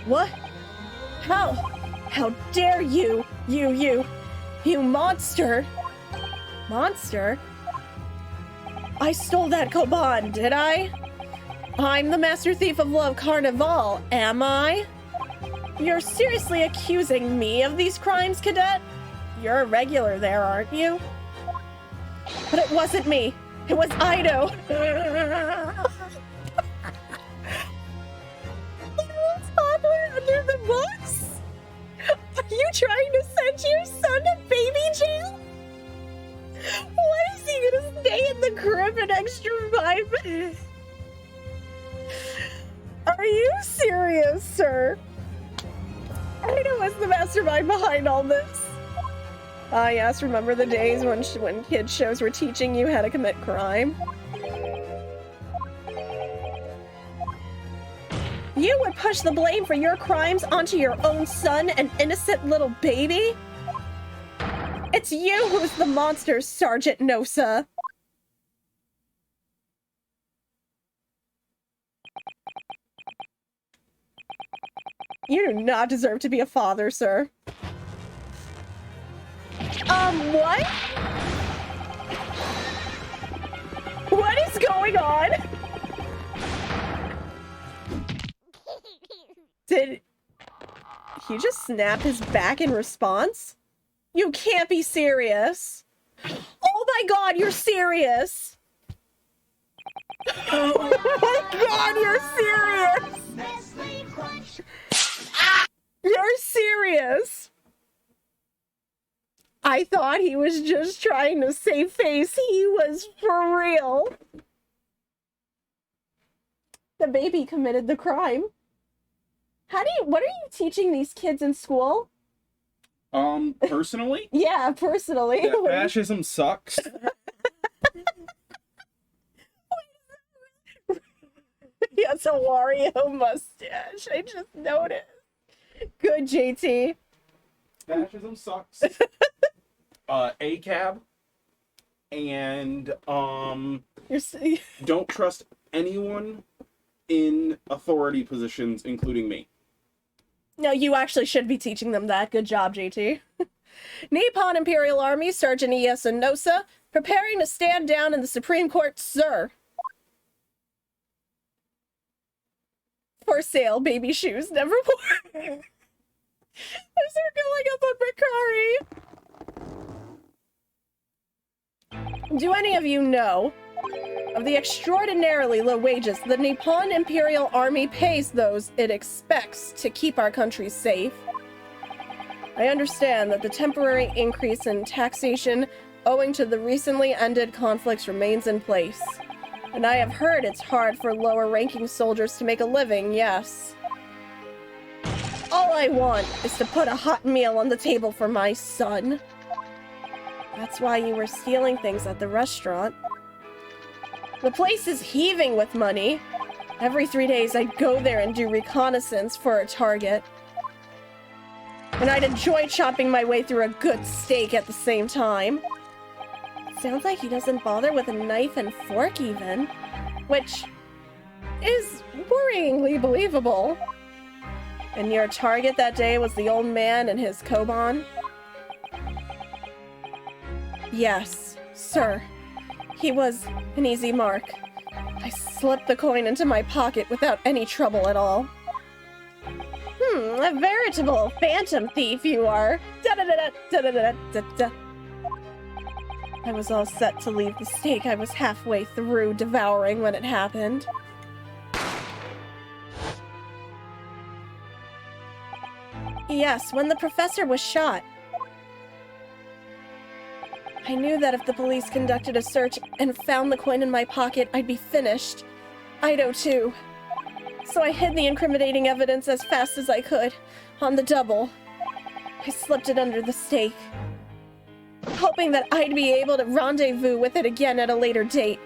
What? How dare you, you monster. Monster? I stole that Koban, did I? I'm the master thief of Love Carnival, am I? You're seriously accusing me of these crimes, cadet? You're a regular there, aren't you? But it wasn't me. It was Ido. Toddler under the bus? Are you trying to send your son to baby jail? Why is he gonna stay in the crib an extra 5 minutes? Are you serious, sir? Ido was the mastermind behind all this. Ah, yes, remember the days when kids shows were teaching you how to commit crime? You would push the blame for your crimes onto your own son, an innocent little baby? It's you who's the monster, Sergeant Nosa. You do not deserve to be a father, sir. What? What is going on? Did he just snap his back in response? You can't be serious. Oh my god, you're serious. Oh my god, you're serious. You're serious. I thought he was just trying to save face. He was for real. The baby committed the crime. What are you teaching these kids in school?
Personally?
Yeah, personally.
That fascism sucks.
He has a Wario mustache. I just noticed. Good, JT.
Fascism sucks. ACAB. And
You're
don't trust anyone in authority positions, including me.
No, you actually should be teaching them that. Good job, JT. Nippon Imperial Army, Sergeant Iesunosa, preparing to stand down in the Supreme Court, sir. For sale, baby shoes, never worn. As they're going up on Bakari. Do any of you know of the extraordinarily low wages the Nippon Imperial Army pays those it expects to keep our country safe? I understand that the temporary increase in taxation owing to the recently ended conflicts remains in place. And I have heard it's hard for lower-ranking soldiers to make a living, yes. All I want is to put a hot meal on the table for my son. That's why you were stealing things at the restaurant. The place is heaving with money. Every 3 days I'd go there and do reconnaissance for a target. And I'd enjoy chopping my way through a good steak at the same time. Sounds like he doesn't bother with a knife and fork even. Which is worryingly believable. And your target that day was the old man and his koban? Yes, sir. He was an easy mark. I slipped the coin into my pocket without any trouble at all. A veritable phantom thief you are. Da-da-da-da-da-da-da-da. I was all set to leave the steak I was halfway through devouring when it happened. Yes, when the professor was shot. I knew that if the police conducted a search and found the coin in my pocket, I'd be finished. Ido too. So I hid the incriminating evidence as fast as I could, on the double. I slipped it under the steak, hoping that I'd be able to rendezvous with it again at a later date.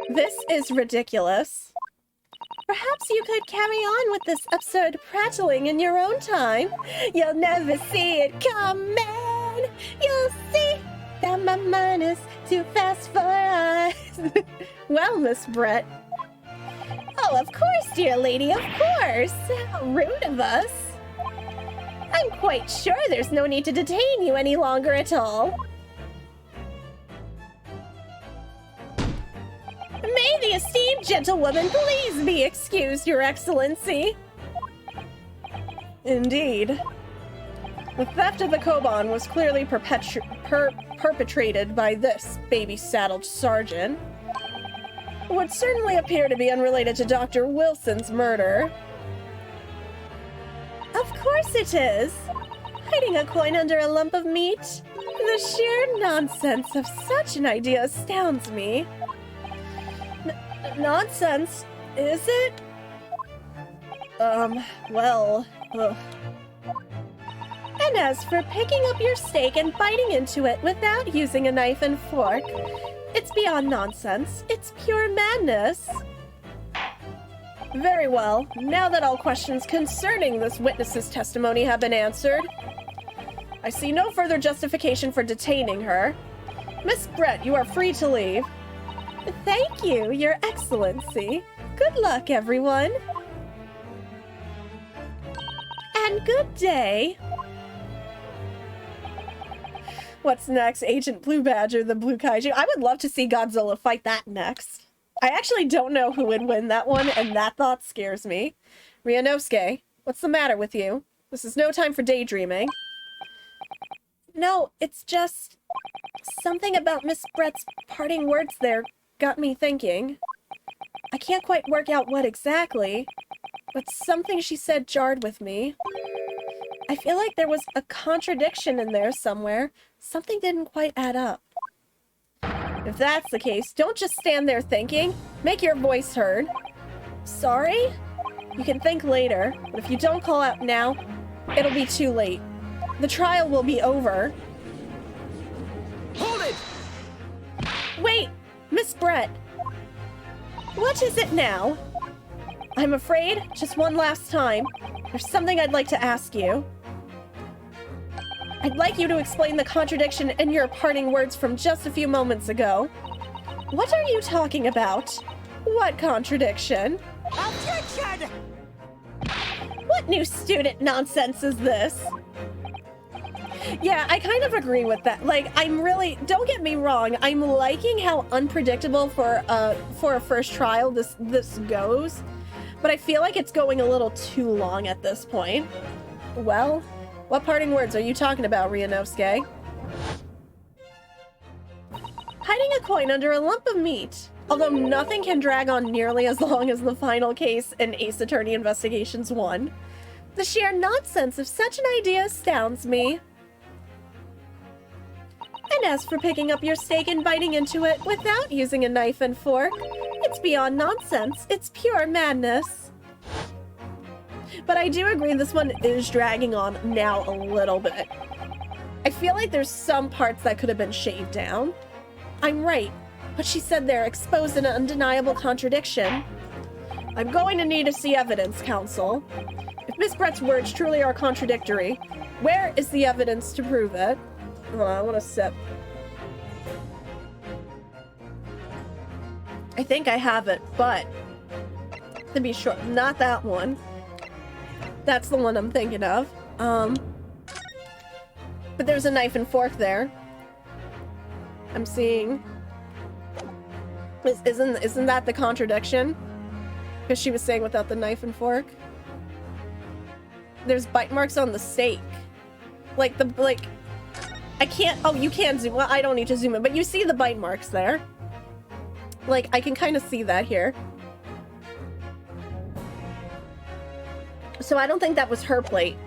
This is ridiculous. Perhaps you could carry on with this absurd prattling in your own time. You'll never see it coming. You'll see that my mind is too fast for us. Well, Miss Brett. Oh, of course, dear lady, of course. How rude of us. I'm quite sure there's no need to detain you any longer at all. May the esteemed gentlewoman please be excused, Your Excellency. Indeed. The theft of the koban was clearly perpetrated by this baby-saddled sergeant. It would certainly appear to be unrelated to Dr. Wilson's murder. Of course it is. Hiding a coin under a lump of meat? The sheer nonsense of such an idea astounds me. Nonsense, is it? Well, ugh. And as for picking up your steak and biting into it without using a knife and fork, it's beyond nonsense. It's pure madness. Very well. Now that all questions concerning this witness's testimony have been answered, I see no further justification for detaining her. Miss Brett, you are free to leave. Thank you, Your Excellency. Good luck, everyone. And good day. What's next? Agent Blue Badger, the Blue Kaiju. I would love to see Godzilla fight that next. I actually don't know who would win that one, and that thought scares me. Ryanosuke, what's the matter with you? This is no time for daydreaming. No, it's just something about Miss Brett's parting words there got me thinking. I can't quite work out what exactly, but something she said jarred with me. I feel like there was a contradiction in there somewhere. Something didn't quite add up. If that's the case, don't just stand there thinking. Make your voice heard. Sorry? You can think later, but if you don't call out now, it'll be too late. The trial will be over.
Hold it!
Wait! Miss Brett! What is it now? I'm afraid, just one last time, there's something I'd like to ask you. I'd like you to explain the contradiction in your parting words from just a few moments ago. What are you talking about? What contradiction?
Objection!
What new student nonsense is this? Yeah, I kind of agree with that. Like, I'm really, don't get me wrong, I'm liking how unpredictable for a first trial this goes, but I feel like it's going a little too long at this point. Well, what parting words are you talking about, Ryunosuke? Hiding a coin under a lump of meat. Although nothing can drag on nearly as long as the final case in Ace Attorney Investigations 1. The sheer nonsense of such an idea astounds me. And as for picking up your steak and biting into it without using a knife and fork, it's beyond nonsense. It's pure madness. But I do agree this one is dragging on now a little bit. I feel like there's some parts that could have been shaved down. I'm right. What she said there exposed an undeniable contradiction. I'm going to need to see evidence, counsel. If Miss Brett's words truly are contradictory, where is the evidence to prove it? Hold on, I want to sip. I think I have it, but to be sure, not that one. That's the one I'm thinking of. But there's a knife and fork there. I'm seeing. Isn't that the contradiction? Because she was saying without the knife and fork. There's bite marks on the steak. I can't, oh, you can zoom, well, I don't need to zoom in, but you see the bite marks there. Like, I can kind of see that here. So I don't think that was her plate.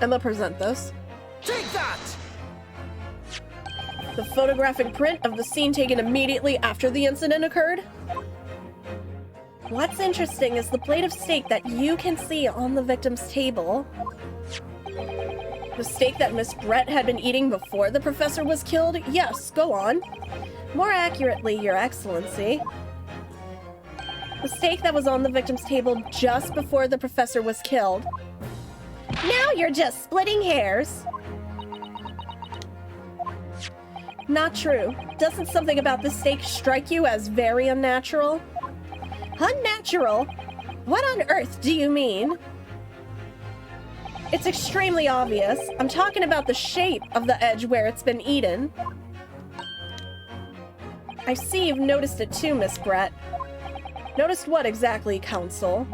I'm gonna present this.
Take that!
The photographic print of the scene taken immediately after the incident occurred. What's interesting is the plate of steak that you can see on the victim's table. The steak that Miss Brett had been eating before the professor was killed? Yes, go on. More accurately, Your Excellency. The steak that was on the victim's table just before the professor was killed. Now you're just splitting hairs. Not true. Doesn't something about this steak strike you as very unnatural? Unnatural? What on earth do you mean? It's extremely obvious. I'm talking about the shape of the edge where it's been eaten. I see you've noticed it too, Miss Brett. Noticed what exactly, Counsel?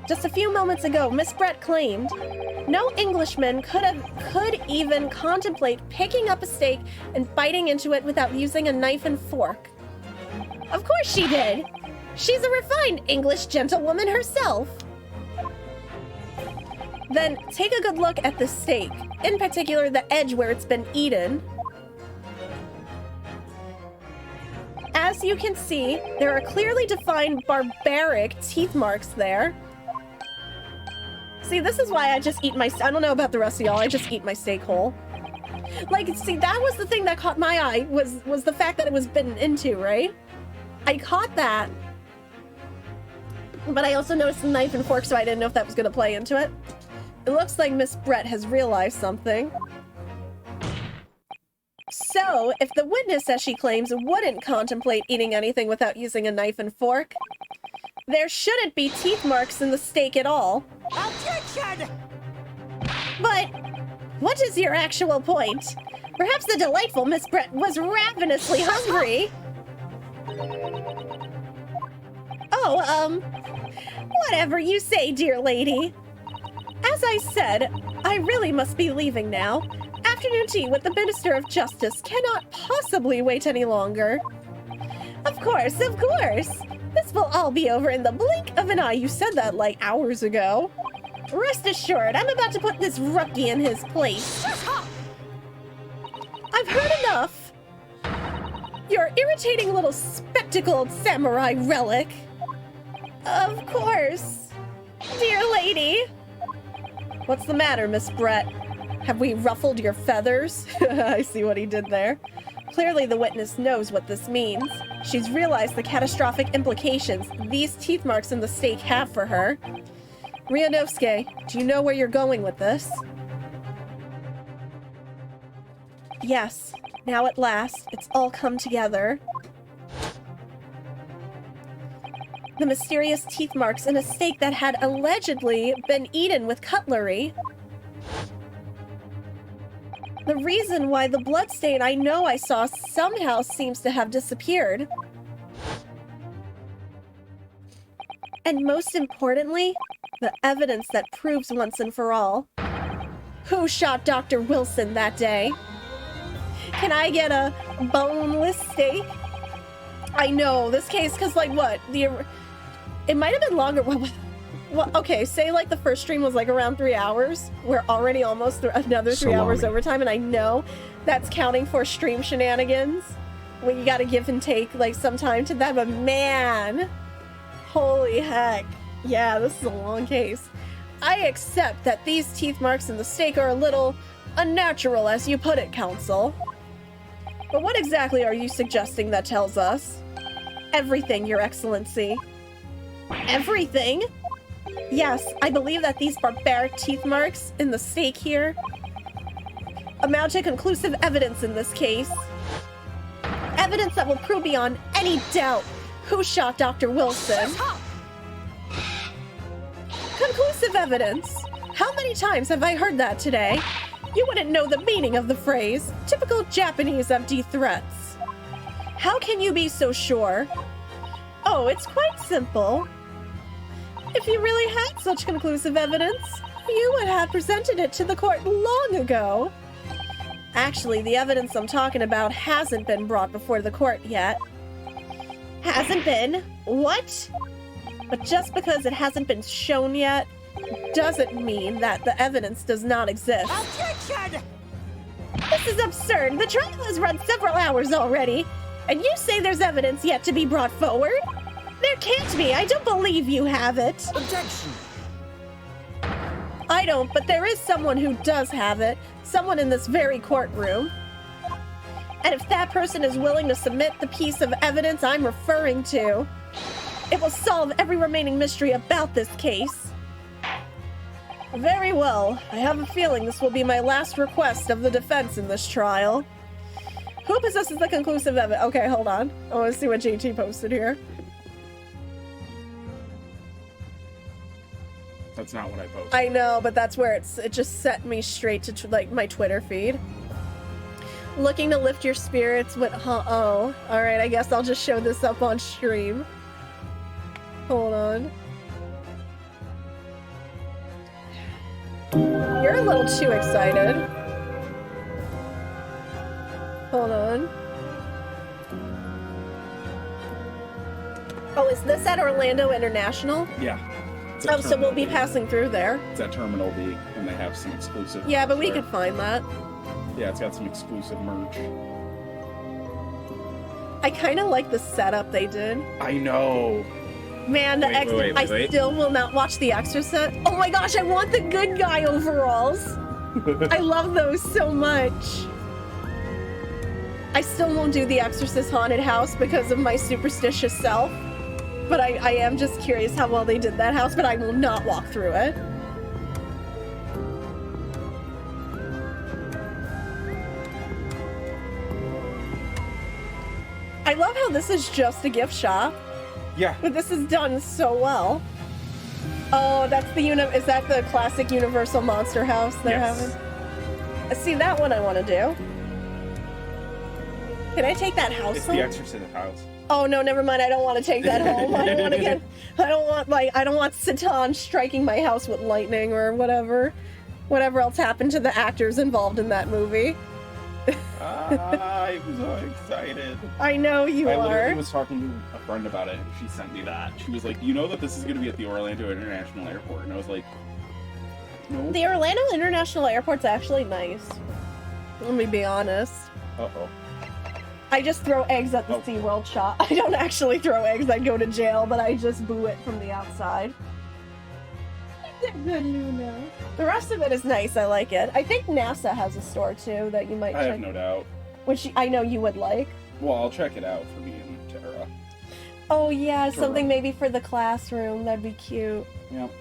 Just a few moments ago, Miss Brett claimed no Englishman could even contemplate picking up a steak and biting into it without using a knife and fork. Of course she did! She's a refined English gentlewoman herself! Then take a good look at the steak, in particular the edge where it's been eaten. As you can see, there are clearly defined barbaric teeth marks there. See, this is why I just eat my... I don't know about the rest of y'all, I just eat my steak whole. Like, see, that was the thing that caught my eye, was the fact that it was bitten into, right? I caught that. But I also noticed the knife and fork, so I didn't know if that was going to play into it. It looks like Miss Brett has realized something. So, if the witness, as she claims, wouldn't contemplate eating anything without using a knife and fork, there shouldn't be teeth marks in the steak at all.
Objection!
But what is your actual point? Perhaps the delightful Miss Brett was ravenously hungry. Oh, whatever you say, dear lady. As I said, I really must be leaving now. Afternoon tea with the Minister of Justice cannot possibly wait any longer. Of course, of course. This will all be over in the blink of an eye. You said that like hours ago. Rest assured, I'm about to put this rookie in his place. I've heard enough. Your irritating little spectacled samurai relic. Of course. Dear lady. What's the matter, Miss Brett? Have we ruffled your feathers? I see what he did there. Clearly, the witness knows what this means. She's realized the catastrophic implications these teeth marks in the stake have for her. Ryanovsky, do you know where you're going with this? Yes. Now at last, it's all come together. The mysterious teeth marks in a steak that had allegedly been eaten with cutlery. The reason why the bloodstain I know I saw somehow seems to have disappeared. And most importantly, the evidence that proves once and for all who shot Dr. Wilson that day. Can I get a boneless steak? I know, this case, because, like, what? It might have been longer. Well, okay, say, like, the first stream was, like, around 3 hours. We're already almost another 3 hours overtime, and I know that's counting for stream shenanigans. When you gotta give and take, like, some time to that, but man, holy heck. Yeah, this is a long case. I accept that these teeth marks in the steak are a little unnatural, as you put it, Counsel. But what exactly are you suggesting that tells us? Everything, Your Excellency. Everything? Yes, I believe that these barbaric teeth marks in the steak here amount to conclusive evidence in this case. Evidence that will prove beyond any doubt who shot Dr. Wilson. Conclusive evidence? How many times have I heard that today? You wouldn't know the meaning of the phrase. Typical Japanese empty threats. How can you be so sure? Oh, it's quite simple. If you really had such conclusive evidence, you would have presented it to the court long ago. Actually, the evidence I'm talking about hasn't been brought before the court yet. Hasn't been? What? But just because it hasn't been shown yet, doesn't mean that the evidence does not exist.
Objection!
This is absurd. The trial has run several hours already, and you say there's evidence yet to be brought forward? There can't be. I don't believe you have it.
Objection!
I don't, but there is someone who does have it. Someone in this very courtroom. And if that person is willing to submit the piece of evidence I'm referring to, it will solve every remaining mystery about this case. Very well. I have a feeling this will be my last request of the defense in this trial. Who possesses the conclusive evidence? Okay, hold on. I want to see what JT posted here.
That's not what I posted.
I know, but that's where it just set me straight to like my Twitter feed. Looking to lift your spirits with oh. Alright, I guess I'll just show this up on stream. Hold on. You're a little too excited. Hold on. Oh, is this at Orlando International?
Yeah.
Oh, so we'll be passing through there.
It's at Terminal B, and they have some exclusive.
Yeah, but we
there.
could find that.
Yeah, it's got some exclusive merch.
I kind of like the setup they did.
I know.
Man, the I still will not watch The Exorcist. Oh my gosh, I want the good guy overalls. I love those so much. I still won't do The Exorcist Haunted House because of my superstitious self. But I am just curious how well they did that house, but I will not walk through it. I love how this is just a gift shop.
Yeah.
But this is done so well. Oh, that's the is that the classic Universal Monster House they're having? See, that one I want to do. Can I take that house
It's
home?
The Exorcist house.
Oh no, never mind. I don't want to take that home. I don't want to get. I don't want Satan striking my house with lightning or whatever else happened to the actors involved in that movie.
I'm so excited.
I know you
I
are.
literally was talking to a friend about it, and she sent me that. She was like, "You know that this is going to be at the Orlando International Airport," and I was like, "No."
The Orlando International Airport's actually nice. Let me be honest.
Uh-oh.
I just throw eggs at the SeaWorld shop. I don't actually throw eggs, I'd go to jail, but I just boo it from the outside. They're good new now. The rest of it is nice, I like it. I think NASA has a store too that you might check.
I have no doubt.
which I know you would like.
Well, I'll check it out for me and Tara.
Oh yeah,
Sure.
something maybe for the classroom. That'd be cute.
Yep.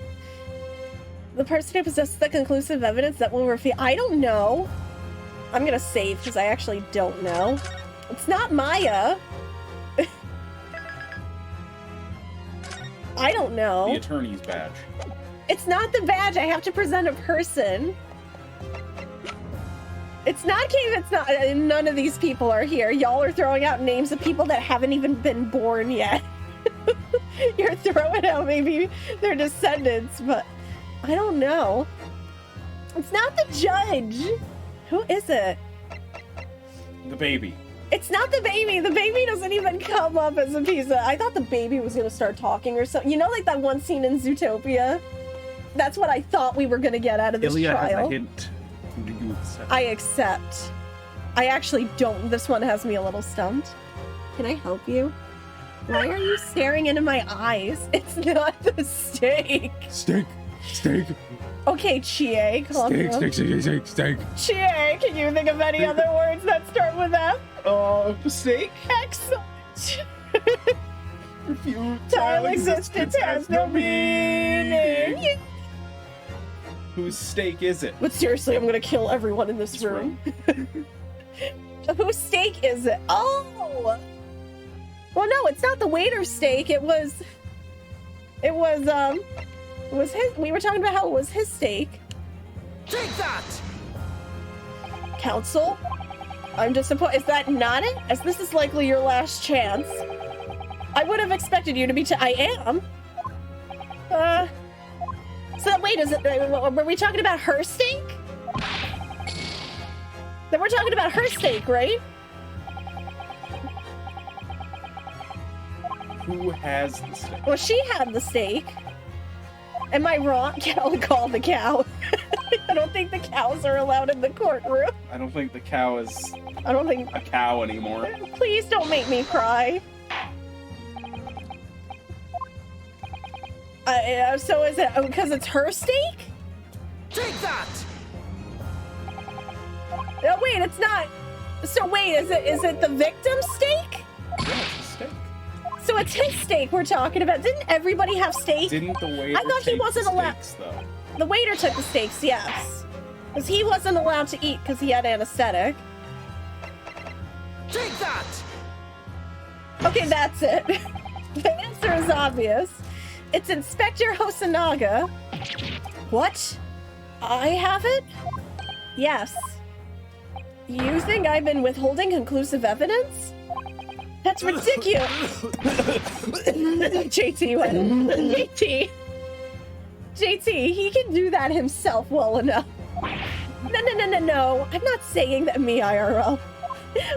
The person who possesses the conclusive evidence that will reveal. I don't know. I'm gonna save because I actually don't know. It's not Maya. I don't know.
The attorney's badge.
It's not the badge. I have to present a person. It's not Cave. It's not. None of these people are here. Y'all are throwing out names of people that haven't even been born yet. You're throwing out maybe their descendants, but I don't know. It's not the judge. Who is it?
The baby.
It's not the baby. The baby doesn't even come up as a piece of... I thought the baby was going to start talking or something. You know, like that one scene in Zootopia? That's what I thought we were going to get out of this
Ilya has
trial.
a hint. Do you accept?
I accept. I actually don't. This one has me a little stumped. Can I help you? Why are you staring into my eyes? It's not the steak.
Steak! Steak!
Okay, Chie, calm down.
Steak!
Chie, can you think of any other words that start with F?
Steak?
Excellent.
Futile
existence has no meaning.
Whose steak is it?
But seriously, I'm gonna kill everyone in this room. Whose steak is it? Oh! Well, no, it's not the waiter's steak. It was his. We were talking about how it was his steak.
Take that!
Counsel, I'm disappointed. Is that not it? As this is likely your last chance. I would have expected you to be. I am. So wait, is it? Were we talking about her steak? Then we're talking about her steak, right?
Who has the steak?
Well, she had the steak. Am I wrong? I'll call the cow. I don't think the cows are allowed in the courtroom.
I don't think the cow is
I don't think.
a cow anymore.
Please don't make me cry. So is it because it's her steak?
Take that!
Oh wait, it's not. So wait, is it the victim's steak?
Yeah, it's a steak.
So it's his steak we're talking about. Didn't everybody have steak?
Didn't the waiter
I thought he
take
wasn't
the
allowed-
steaks, though?
The waiter took the steaks, yes. Because he wasn't allowed to eat because he had anesthetic.
Take that!
Okay, that's it. The answer is obvious. It's Inspector Hosonaga. What? I have it? Yes. You think I've been withholding conclusive evidence? That's ridiculous. JT went. JT, he can do that himself well enough. No. I'm not saying that me IRL.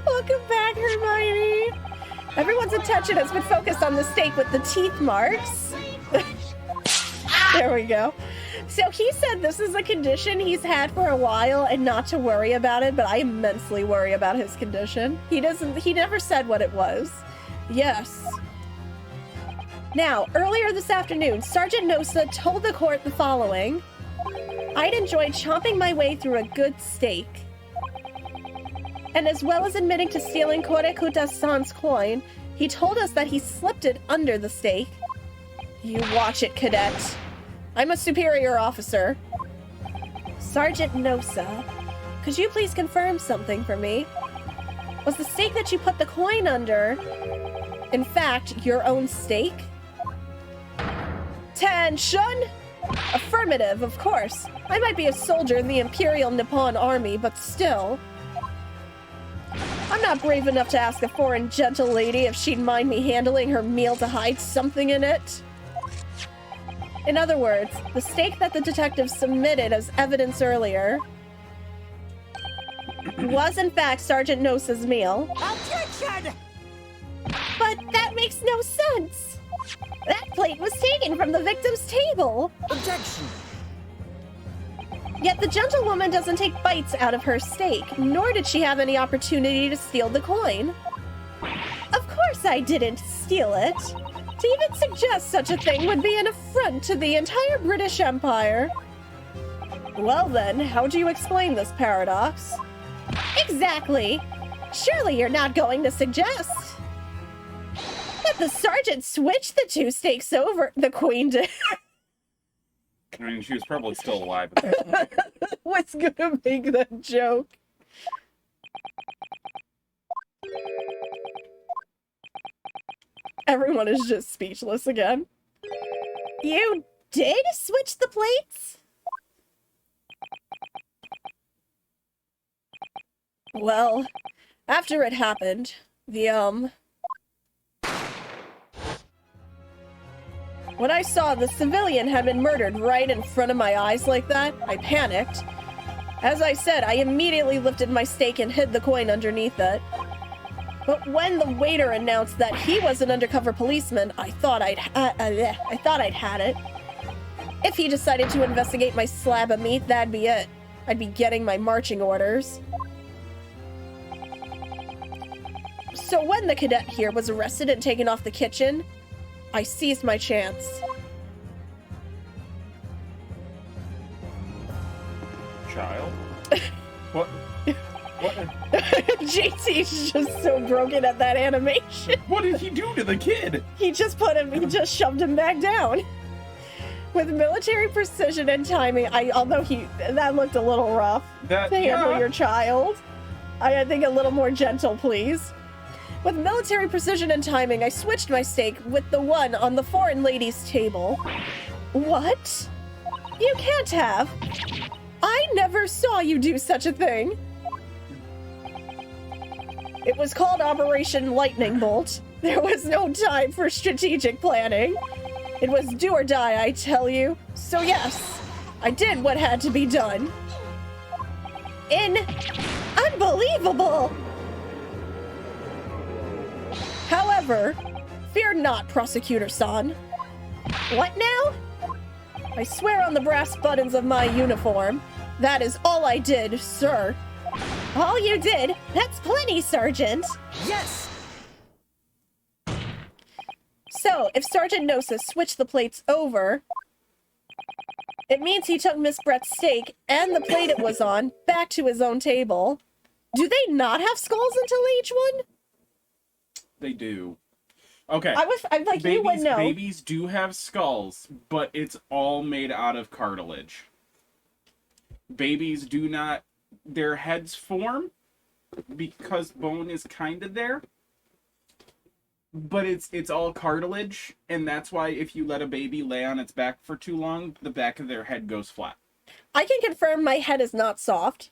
Welcome back, Hermione. Everyone's attention has been focused on the steak with the teeth marks. There we go. So he said this is a condition he's had for a while and not to worry about it, but I immensely worry about his condition. He never said what it was. Yes. Now, earlier this afternoon, Sergeant Nosa told the court the following. I'd enjoyed chomping my way through a good steak. And as well as admitting to stealing Korekuta-san's coin, he told us that he slipped it under the steak. You watch it, cadet. I'm a superior officer. Sergeant Nosa, could you please confirm something for me? Was the steak that you put the coin under, in fact, your own steak? Tension! Affirmative, of course. I might be a soldier in the Imperial Nippon Army, but still. I'm not brave enough to ask a foreign gentle lady if she'd mind me handling her meal to hide something in it. In other words, the steak that the detective submitted as evidence earlier was in fact Sergeant Nosa's meal.
Objection!
But that makes no sense! That plate was taken from the victim's table!
Objection!
Yet the gentlewoman doesn't take bites out of her steak, nor did she have any opportunity to steal the coin. Of course I didn't steal it. To even suggest such a thing would be an affront to the entire British Empire. Well then, how do you explain this paradox? Exactly! Surely you're not going to suggest that the sergeant switched the two stakes over. The queen did.
I mean, she was probably still alive at that point.
What's gonna make that joke? Everyone is just speechless again. You did switch the plates? Well, after it happened, when I saw the civilian had been murdered right in front of my eyes like that, I panicked. As I said, I immediately lifted my stake and hid the coin underneath it. But when the waiter announced that he was an undercover policeman, I thought I'd had it. If he decided to investigate my slab of meat, that'd be it. I'd be getting my marching orders. So when the cadet here was arrested and taken off the kitchen, I seized my chance.
Child? What? What?
JT's just so broken at that animation.
What did he do to the kid?
He just shoved him back down. With military precision and timing, that looked a little rough to handle your child. I think a little more gentle, please. With military precision and timing, I switched my stake with the one on the foreign lady's table. What? You can't have. I never saw you do such a thing. It was called Operation Lightning Bolt. There was no time for strategic planning. It was do or die, I tell you. So yes, I did what had to be done. Unbelievable! However, fear not, Prosecutor-san. What now? I swear on the brass buttons of my uniform. That is all I did, sir. All you did? That's plenty, Sergeant.
Yes!
So, if Sergeant Nosa switched the plates over, it means he took Miss Brett's steak and the plate it was on back to his own table. Do they not have skulls until each one?
They do. Okay.
I'm like, you would know.
Babies do have skulls, but it's all made out of cartilage. Babies do not... Their heads form because bone is kind of there. But it's all cartilage, and that's why if you let a baby lay on its back for too long, the back of their head goes flat.
I can confirm my head is not soft.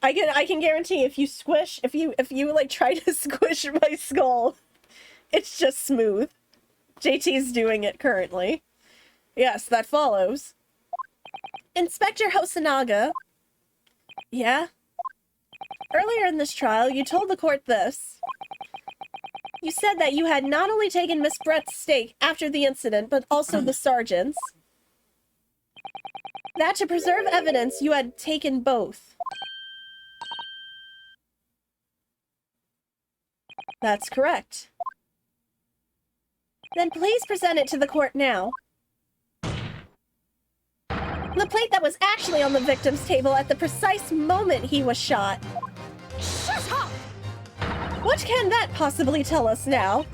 I can guarantee if you like try to squish my skull, it's just smooth. JT's doing it currently. Yes, that follows. Inspector Hosonaga. Yeah? Earlier in this trial, you told the court this. You said that you had not only taken Miss Brett's steak after the incident, but also the sergeant's. That to preserve evidence, you had taken both. That's correct. Then please present it to the court now. The plate that was actually on the victim's table at the precise moment he was shot.
Shut up!
What can that possibly tell us now?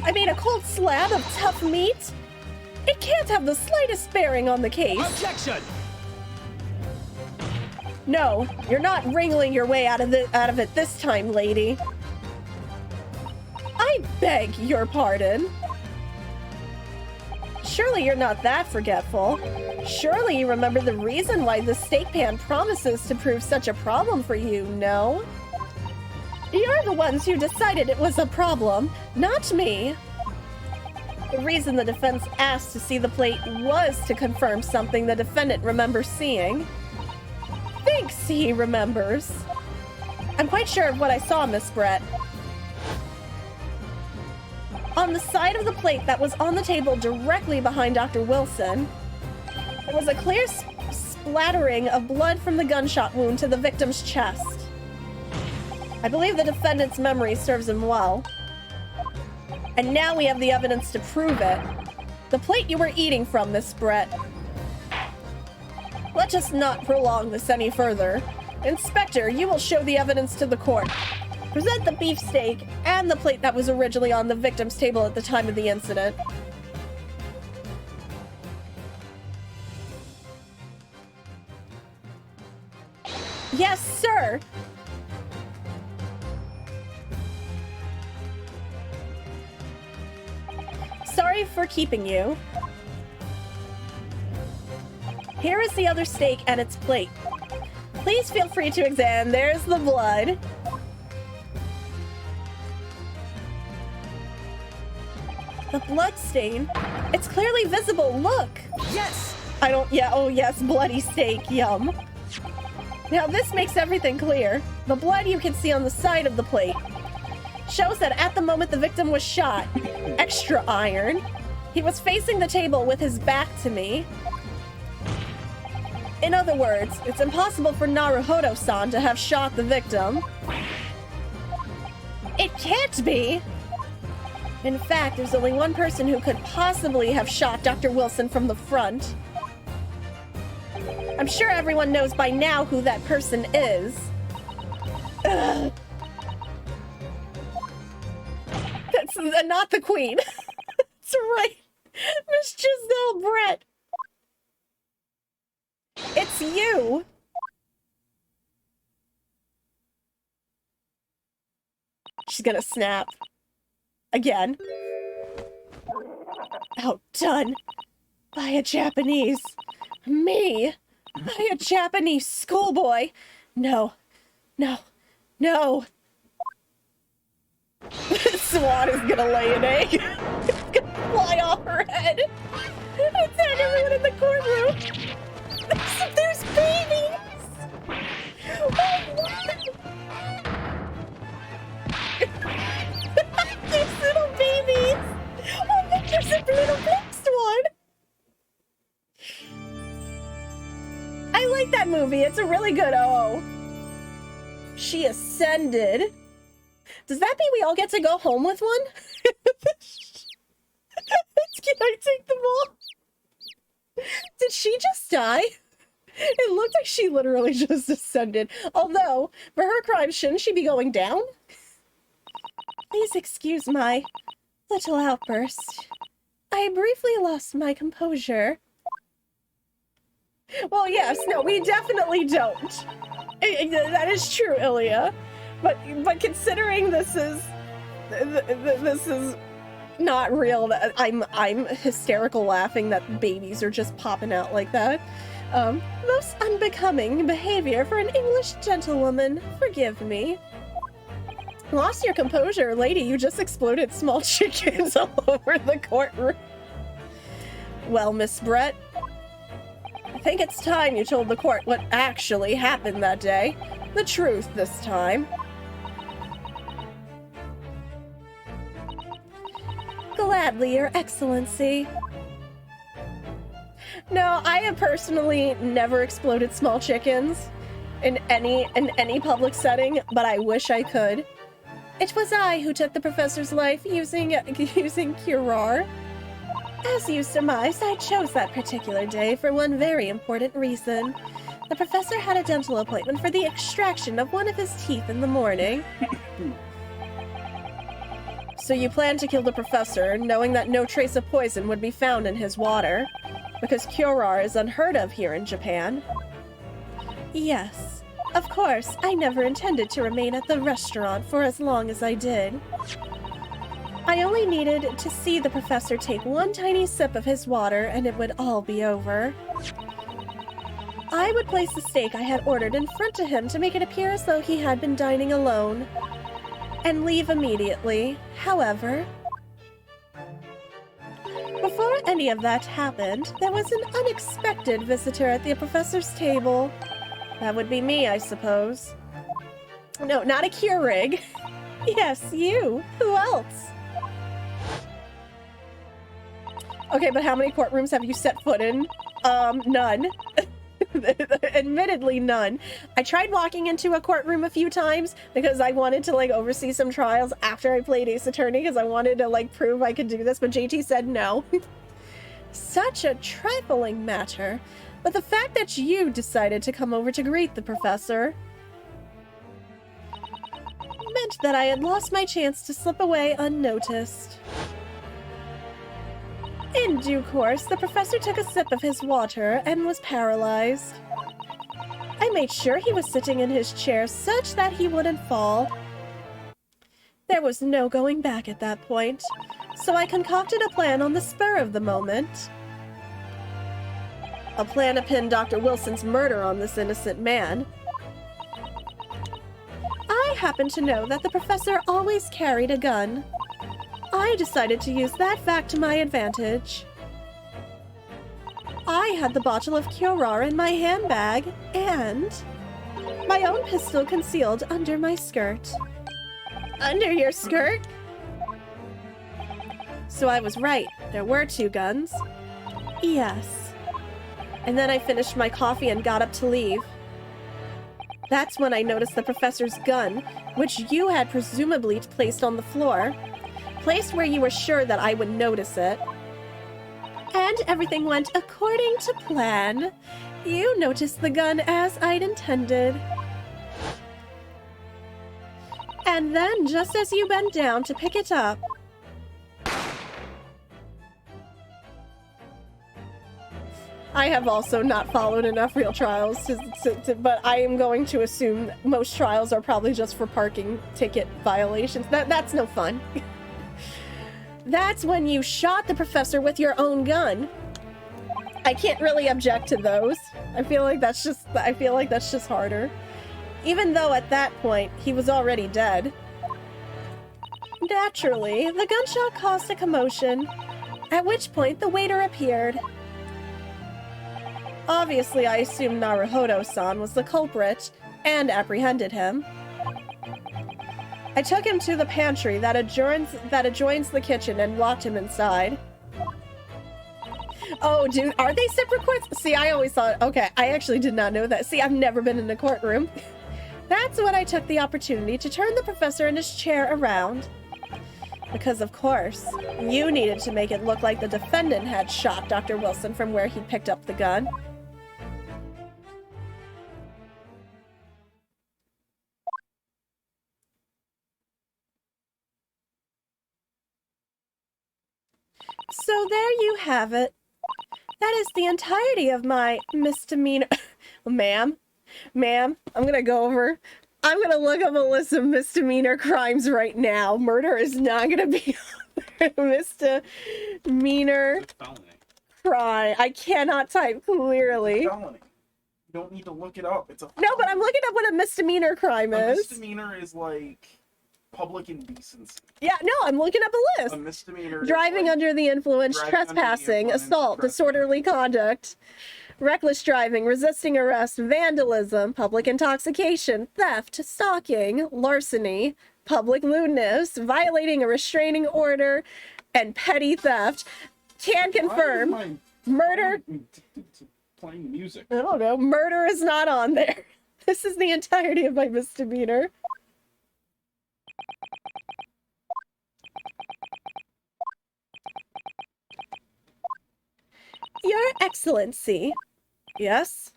I mean, a cold slab of tough meat? It can't have the slightest bearing on the case.
Objection!
No, you're not wrangling your way out of it this time, lady. I beg your pardon. Surely you're not that forgetful. Surely you remember the reason why the steak pan promises to prove such a problem for you, no? You're the ones who decided it was a problem, not me. The reason the defense asked to see the plate was to confirm something the defendant remembers seeing. Thinks he remembers. I'm quite sure of what I saw, Miss Brett. On the side of the plate that was on the table directly behind Dr. Wilson, there was a clear splattering of blood from the gunshot wound to the victim's chest. I believe the defendant's memory serves him well. And now we have the evidence to prove it. The plate you were eating from, Miss Brett. Let's just not prolong this any further. Inspector, you will show the evidence to the court. Present the beefsteak and the plate that was originally on the victim's table at the time of the incident. Yes, sir! Sorry for keeping you. Here is the other steak and its plate. Please feel free to examine. There's the blood. The blood stain. It's clearly visible. Look.
Yes!
I don't. Yeah, oh yes, bloody steak. Yum. Now this makes everything clear. The blood you can see on the side of the plate shows that at the moment the victim was shot, extra iron, he was facing the table with his back to me. In other words, it's impossible for Naruhodo-san to have shot the victim. It can't be! In fact, there's only one person who could possibly have shot Dr. Wilson from the front. I'm sure everyone knows by now who that person is. Ugh. That's not the queen. That's right. Miss Giselle Brett. It's you. She's gonna snap. Again. Outdone by a Japanese. Me? By a Japanese schoolboy? No. No. No. Swan is gonna lay an egg. It's gonna fly off her head. Attack everyone in the courtroom. There's babies. Oh, what? There's little babies. Oh, look, there's a little next one. I like that movie. It's a really good O. She ascended. Does that mean we all get to go home with one? Can I take them all? Did she just die? It looked like she literally just ascended. Although, for her crime, shouldn't she be going down? Please excuse my little outburst. I briefly lost my composure. Well, yes, no, we definitely don't. That is true, Ilya. But considering this is not real, that I'm hysterical laughing that babies are just popping out like that. Most unbecoming behavior for an English gentlewoman. Forgive me. Lost your composure, lady. You just exploded small chickens all over the courtroom. Well, Miss Brett, I think it's time you told the court what actually happened that day. The truth this time. Gladly, Your Excellency. No, I have personally never exploded small chickens in any public setting, but I wish I could. It was I who took the professor's life using Curar. As you surmised, I chose that particular day for one very important reason. The professor had a dental appointment for the extraction of one of his teeth in the morning. So you planned to kill the professor, knowing that no trace of poison would be found in his water, because Curar is unheard of here in Japan. Yes. Of course, I never intended to remain at the restaurant for as long as I did. I only needed to see the professor take one tiny sip of his water and it would all be over. I would place the steak I had ordered in front of him to make it appear as though he had been dining alone, and leave immediately. However, before any of that happened, there was an unexpected visitor at the professor's table. That would be me, I suppose. No, not a Keurig. Yes, you. Who else? Okay, but how many courtrooms have you set foot in? None. Admittedly, none. I tried walking into a courtroom a few times because I wanted to, like, oversee some trials after I played Ace Attorney because I wanted to, like, prove I could do this, but JT said no. Such a trifling matter. But the fact that you decided to come over to greet the professor meant that I had lost my chance to slip away unnoticed. In due course, the professor took a sip of his water and was paralyzed. I made sure he was sitting in his chair such that he wouldn't fall. There was no going back at that point, so I concocted a plan on the spur of the moment. A plan to pin Dr. Wilson's murder on this innocent man. I happened to know that the professor always carried a gun. I decided to use that fact to my advantage. I had the bottle of Curare in my handbag and my own pistol concealed under my skirt. Under your skirt? So I was right. There were 2 guns. Yes. And then I finished my coffee and got up to leave. That's when I noticed the professor's gun, which you had presumably placed on the floor, placed where you were sure that I would notice it. And everything went according to plan. You noticed the gun as I'd intended. And then, just as you bent down to pick it up, I have also not followed enough real trials, but I am going to assume most trials are probably just for parking ticket violations. That's no fun. That's when you shot the professor with your own gun. I can't really object to those. I feel like that's just harder. Even though at that point, he was already dead. Naturally, the gunshot caused a commotion, at which point the waiter appeared. Obviously, I assumed Naruhodo-san was the culprit, and apprehended him. I took him to the pantry that adjoins the kitchen and locked him inside. Oh, dude, are they separate courts? See, I always thought, okay, I actually did not know that. See, I've never been in a courtroom. That's when I took the opportunity to turn the professor in his chair around. Because, of course, you needed to make it look like the defendant had shot Dr. Wilson from where he'd picked up the gun. So there you have it. That is the entirety of my misdemeanor. Ma'am, I'm gonna look up a list of misdemeanor crimes right now. Murder is not gonna be misdemeanor crime. I cannot type clearly.
Felony. You don't need to look it up. It's a
No, but I'm looking up what a misdemeanor crime
A
is.
misdemeanor is like public indecency.
Yeah, no, I'm looking up a list.
A misdemeanor
Driving
is like
under the influence,
driving under the
trespassing,
influence,
assault, disorderly conduct, reckless driving, resisting arrest, vandalism, public intoxication, theft, stalking, larceny, public lewdness, violating a restraining order, and petty theft. Can confirm.
Why is
Murder.
my playing music.
I don't know. Murder is not on there. This is the entirety of my misdemeanor. Your Excellency. Yes?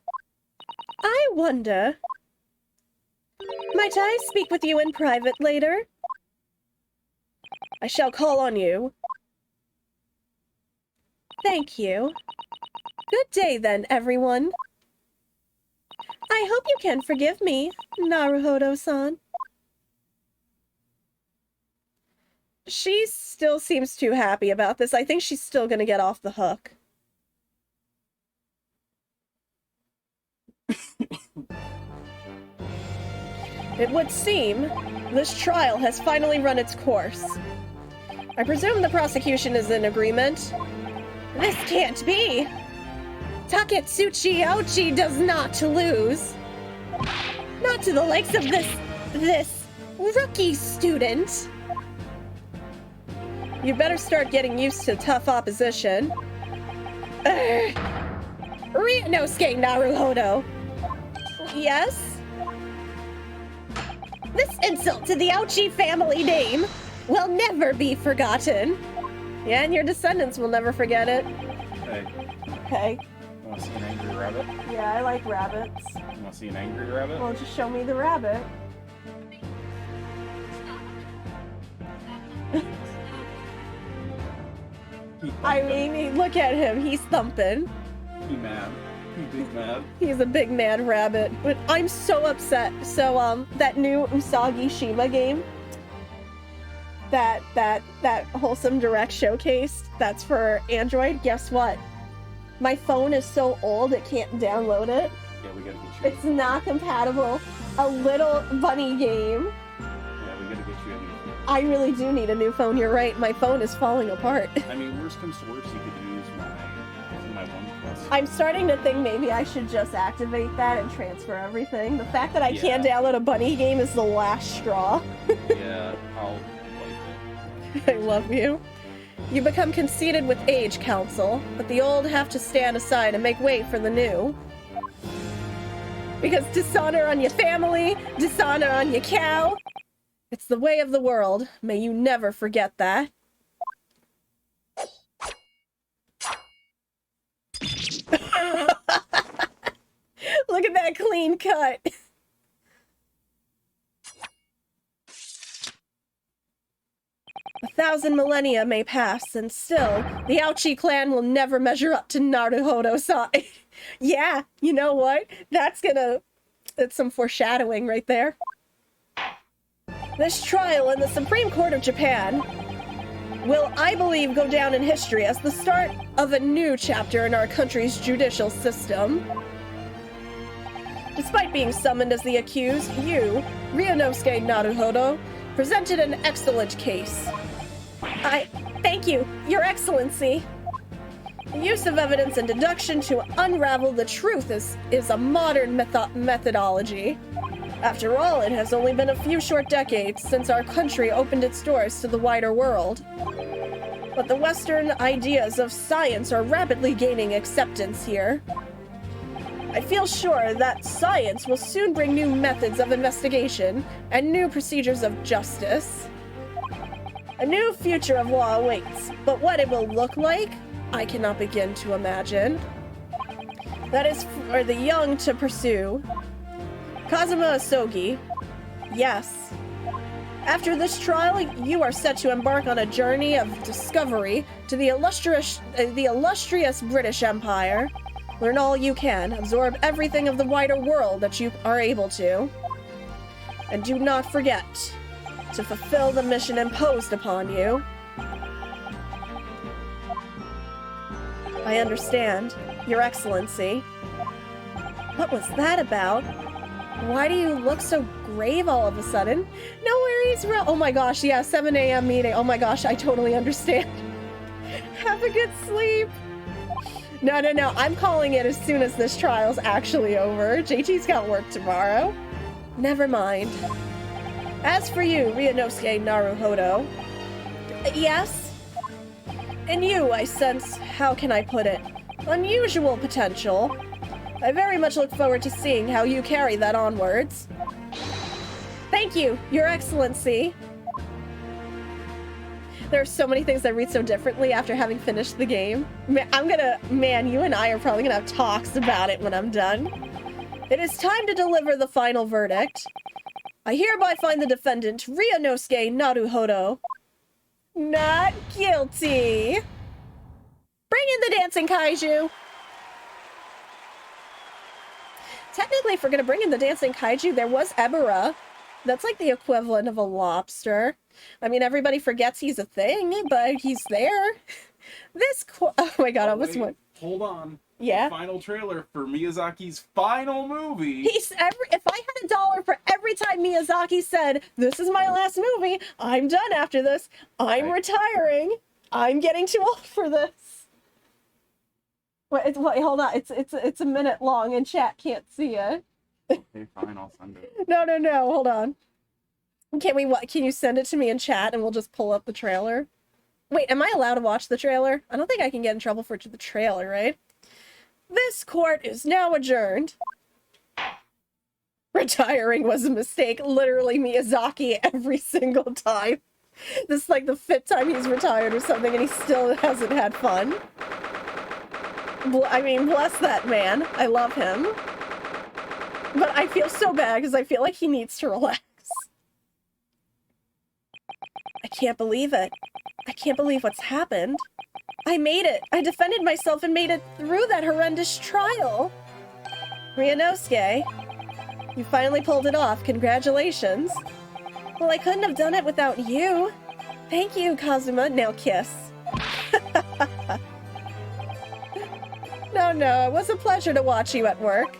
I wonder. Might I speak with you in private later? I shall call on you. Thank you. Good day then, everyone. I hope you can forgive me, Naruhodo-san. She still seems too happy about this. I think she's still gonna get off the hook. It would seem this trial has finally run its course. I presume the prosecution is in agreement. This can't be! Taketsuchi Ouchi does not lose. Not to the likes of this rookie student. You better start getting used to tough opposition. Ryunosuke Naruhodo. Yes? This insult to the Ouchi family name will never be forgotten. Yeah, and your descendants will never forget it.
Hey,
Okay.
you want to see an angry rabbit?
Yeah, I like rabbits.
You want to see an angry rabbit?
Well, just show me the rabbit. I mean, look at him. He's thumping.
He mad. He big mad.
He's a big mad rabbit. But I'm so upset. So, that new Usagi Shima game, that Wholesome Direct showcased, that's for Android. Guess what? My phone is so old it can't download it.
Yeah, we gotta get you.
It's not compatible. A little bunny game.
Yeah, we gotta get you a new phone.
I really do need a new phone. You're right. My phone is falling apart.
I mean, worst comes to worst, you could use my OnePlus.
I'm starting to think maybe I should just activate that and transfer everything. The fact that I can't
Yeah.
download a bunny game is the last straw.
Yeah, I'll wipe
I love you. You become conceited with age, Council, but the old have to stand aside and make way for the new. Because dishonor on your family, dishonor on your cow. It's the way of the world. May you never forget that. Look at that clean cut. A thousand millennia may pass, and still, the Ouchi clan will never measure up to Naruhodo-san. Yeah, you know what? That's some foreshadowing right there. This trial in the Supreme Court of Japan will, I believe, go down in history as the start of a new chapter in our country's judicial system. Despite being summoned as the accused, you, Ryunosuke Naruhodo, presented an excellent case. Thank you, Your Excellency. The use of evidence and deduction to unravel the truth is a modern methodology. After all, it has only been a few short decades since our country opened its doors to the wider world. But the Western ideas of science are rapidly gaining acceptance here. I feel sure that science will soon bring new methods of investigation and new procedures of justice. A new future of law awaits, but what it will look like, I cannot begin to imagine. That is for the young to pursue. Kazuma Asogi, yes. After this trial, you are set to embark on a journey of discovery to the illustrious British Empire. Learn all you can, absorb everything of the wider world that you are able to. And do not forget to fulfill the mission imposed upon you. I understand, Your Excellency. What was that about? Why do you look so grave all of a sudden? No worries, oh my gosh, yeah, 7 a.m. meeting. Oh my gosh, I totally understand. Have a good sleep. No, I'm calling it as soon as this trial's actually over. JT's got work tomorrow. Never mind. As for you, Ryunosuke Naruhodo. Yes? In you, I sense, how can I put it, unusual potential. I very much look forward to seeing how you carry that onwards. Thank you, Your Excellency. There are so many things I read so differently after having finished the game. Man, you and I are probably gonna have talks about it when I'm done. It is time to deliver the final verdict. I hereby find the defendant, Ryunosuke Naruhodo, not guilty. Bring in the dancing kaiju. Technically, if we're gonna bring in the dancing kaiju, there was Ebera. That's like the equivalent of a lobster. I mean, everybody forgets he's a thing, but he's there. Oh my god, I almost went.
Hold on.
Yeah.
The final trailer for Miyazaki's final movie.
If I had $1 for every time Miyazaki said, "This is my last movie, I'm done after this, I'm retiring, I'm getting too old for this." Wait, hold on. It's a minute long and chat can't see it.
Okay, fine, I'll send it.
No, hold on. Can you send it to me in chat and we'll just pull up the trailer? Wait, am I allowed to watch the trailer? I don't think I can get in trouble for the trailer, right? This court is now adjourned. Retiring was a mistake. Literally Miyazaki every single time. This is like the 5th time he's retired or something and he still hasn't had fun. I mean, bless that man. I love him. But I feel so bad because I feel like he needs to relax. I can't believe it. I can't believe what's happened. I made it. I defended myself and made it through that horrendous trial. Ryunosuke, you finally pulled it off. Congratulations. Well, I couldn't have done it without you. Thank you, Kazuma. Now kiss. No, it was a pleasure to watch you at work.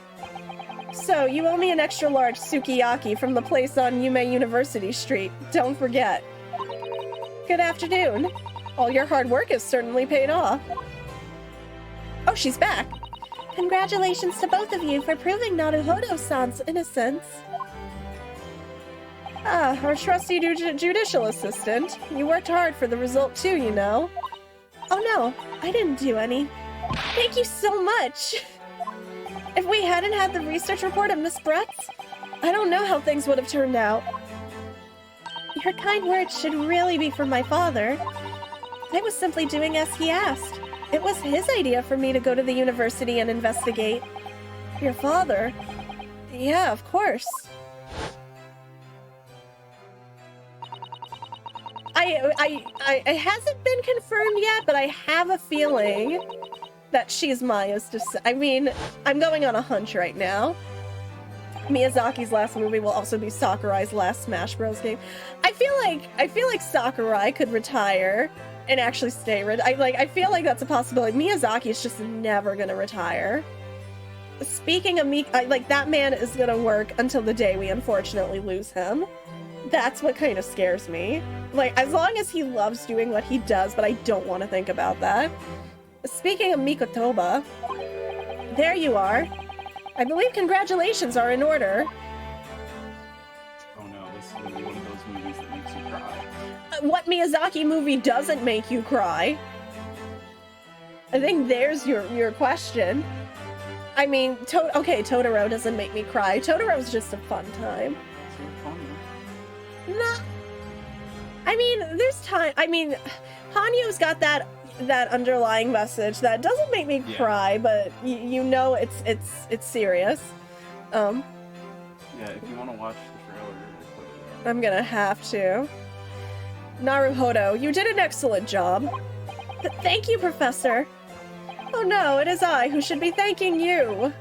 So, you owe me an extra large sukiyaki from the place on Yume University Street. Don't forget. Good afternoon. All your hard work has certainly paid off. Oh, she's back. Congratulations to both of you for proving Naruhodo-san's innocence. Ah, our trusty judicial assistant. You worked hard for the result too, you know. Oh no, I didn't do any. Thank you so much! If we hadn't had the research report of Miss Brett's, I don't know how things would have turned out. Your kind words should really be for my father. I was simply doing as he asked. It was his idea for me to go to the university and investigate. Your father? Yeah, of course. It hasn't been confirmed yet, but I have a feeling that she's Maya's I mean, I'm going on a hunch right now. Miyazaki's last movie will also be Sakurai's last Smash Bros. Game. I feel like Sakurai could retire and actually stay I feel like that's a possibility. Miyazaki is just never gonna retire. Speaking of that man is gonna work until the day we unfortunately lose him. That's what kind of scares me. Like, as long as he loves doing what he does, but I don't want to think about that. Speaking of Mikotoba, there you are. I believe congratulations are in order.
Oh no, this is gonna be one of those movies that makes you cry.
What Miyazaki movie doesn't make you cry? I think there's your question. I mean, okay, Totoro doesn't make me cry. Totoro's just a fun time. Nah. I mean, there's time. I mean, Hanyo's got that underlying message that doesn't make me cry, but you know it's serious.
Yeah, if you want to watch the trailer, just put it
I'm gonna have to. Naruhodo, you did an excellent job. Thank you, Professor. Oh no, it is I who should be thanking you.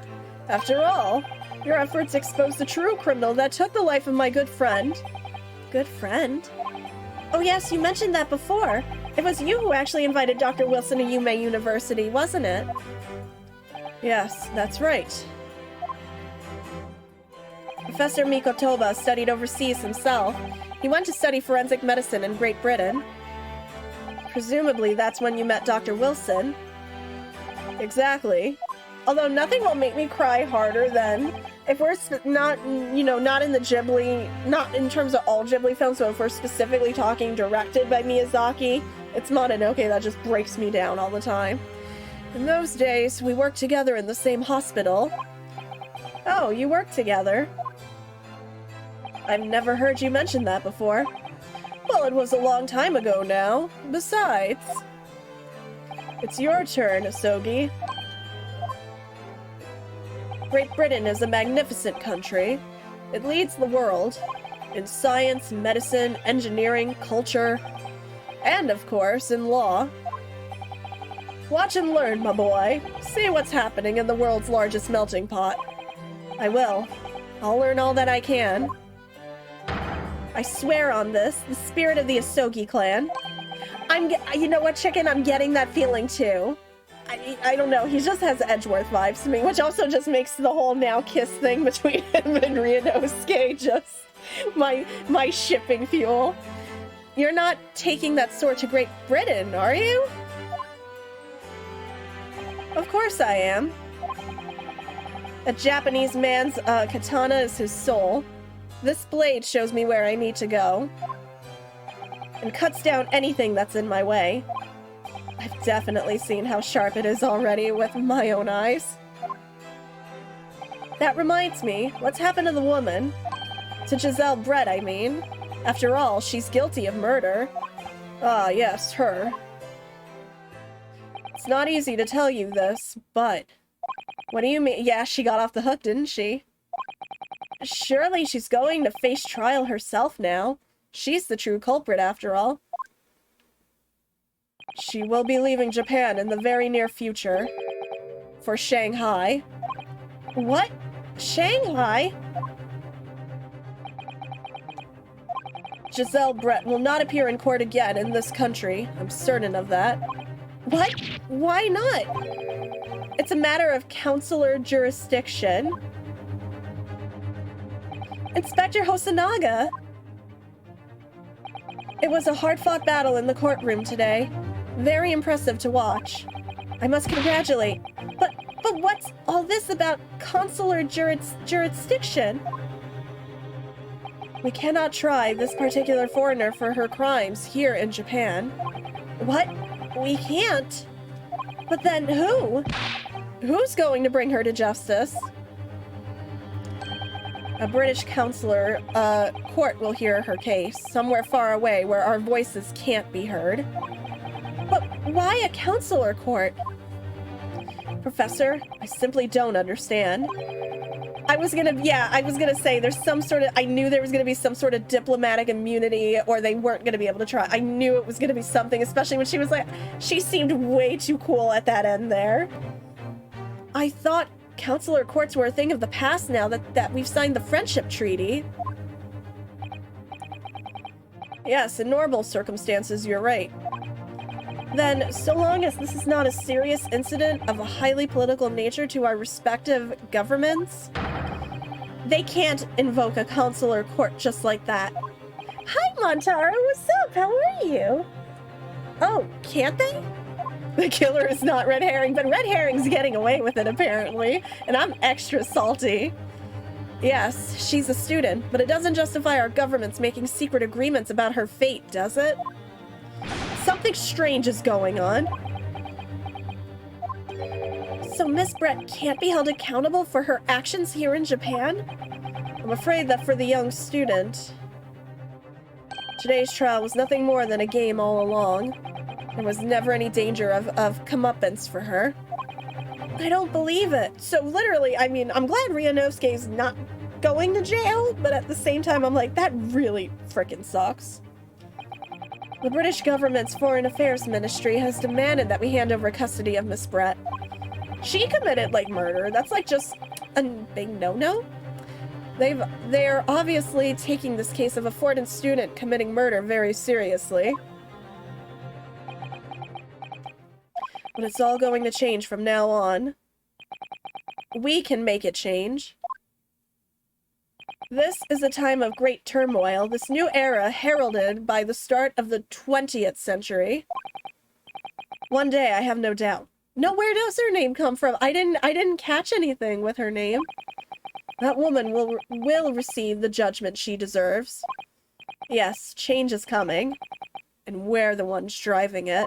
After all, your efforts exposed the true criminal that took the life of my good friend. Good friend? Oh yes, you mentioned that before. It was you who actually invited Dr. Wilson to Yume University, wasn't it? Yes, that's right. Professor Mikotoba studied overseas himself. He went to study forensic medicine in Great Britain. Presumably, that's when you met Dr. Wilson. Exactly. Although nothing will make me cry harder than if we're not in the Ghibli, not in terms of all Ghibli films, so if we're specifically talking directed by Miyazaki, it's Mononoke that just breaks me down all the time. In those days, we worked together in the same hospital. Oh, you worked together? I've never heard you mention that before. Well, it was a long time ago now. Besides, it's your turn, Asogi. Great Britain is a magnificent country. It leads the world in science, medicine, engineering, culture, and of course, in law. Watch and learn, my boy. See what's happening in the world's largest melting pot. I will. I'll learn all that I can. I swear on this, the spirit of the Asogi clan. You know what, chicken? I'm getting that feeling too. I don't know, he just has Edgeworth vibes to me, which also just makes the whole now kiss thing between him and Ryunosuke just my shipping fuel. You're not taking that sword to Great Britain, are you? Of course I am. A Japanese man's katana is his soul. This blade shows me where I need to go. And cuts down anything that's in my way. I've definitely seen how sharp it is already with my own eyes. That reminds me, what's happened to the woman? To Giselle Brett, I mean. After all, she's guilty of murder. Ah, yes, her. It's not easy to tell you this, but... What do you mean? Yeah, she got off the hook, didn't she? Surely she's going to face trial herself now. She's the true culprit, after all. She will be leaving Japan in the very near future. For Shanghai. What? Shanghai? Giselle Brett will not appear in court again in this country. I'm certain of that. What? Why not? It's a matter of consular jurisdiction. Inspector Hosonaga! It was a hard-fought battle in the courtroom today. Very impressive to watch. I must congratulate. But what's all this about consular jurisdiction? We cannot try this particular foreigner for her crimes here in Japan. What? We can't? But then who? Who's going to bring her to justice? A British consular court will hear her case, somewhere far away where our voices can't be heard. But why a consular court? Professor, I simply don't understand. I was gonna say there's some sort of, I knew there was gonna be some sort of diplomatic immunity or they weren't gonna be able to try. I knew it was gonna be something, especially when she was like, she seemed way too cool at that end there. I thought consular courts were a thing of the past now that we've signed the friendship treaty. Yes, in normal circumstances, you're right. Then, so long as this is not a serious incident of a highly political nature to our respective governments, they can't invoke a consular court just like that. Hi, Montaro, what's up? How are you? Oh, can't they? The killer is not Red Herring, but Red Herring's getting away with it, apparently, and I'm extra salty. Yes, she's a student, but it doesn't justify our governments making secret agreements about her fate, does it? Something strange is going on. So Miss Brett can't be held accountable for her actions here in Japan? I'm afraid that for the young student, today's trial was nothing more than a game all along. There was never any danger of comeuppance for her. I don't believe it. So literally, I mean, I'm glad Ryunosuke's not going to jail, but at the same time, I'm like, that really frickin' sucks. The British government's Foreign Affairs Ministry has demanded that we hand over custody of Miss Brett. She committed, like, murder. That's, like, just a big no-no. They're obviously taking this case of a foreign student committing murder very seriously. But it's all going to change from now on. We can make it change. This is a time of great turmoil, this new era heralded by the start of the 20th century. One day, I have no doubt. No, where does her name come from? I didn't catch anything with her name. That woman will receive the judgment she deserves. Yes, change is coming. And we're the ones driving it.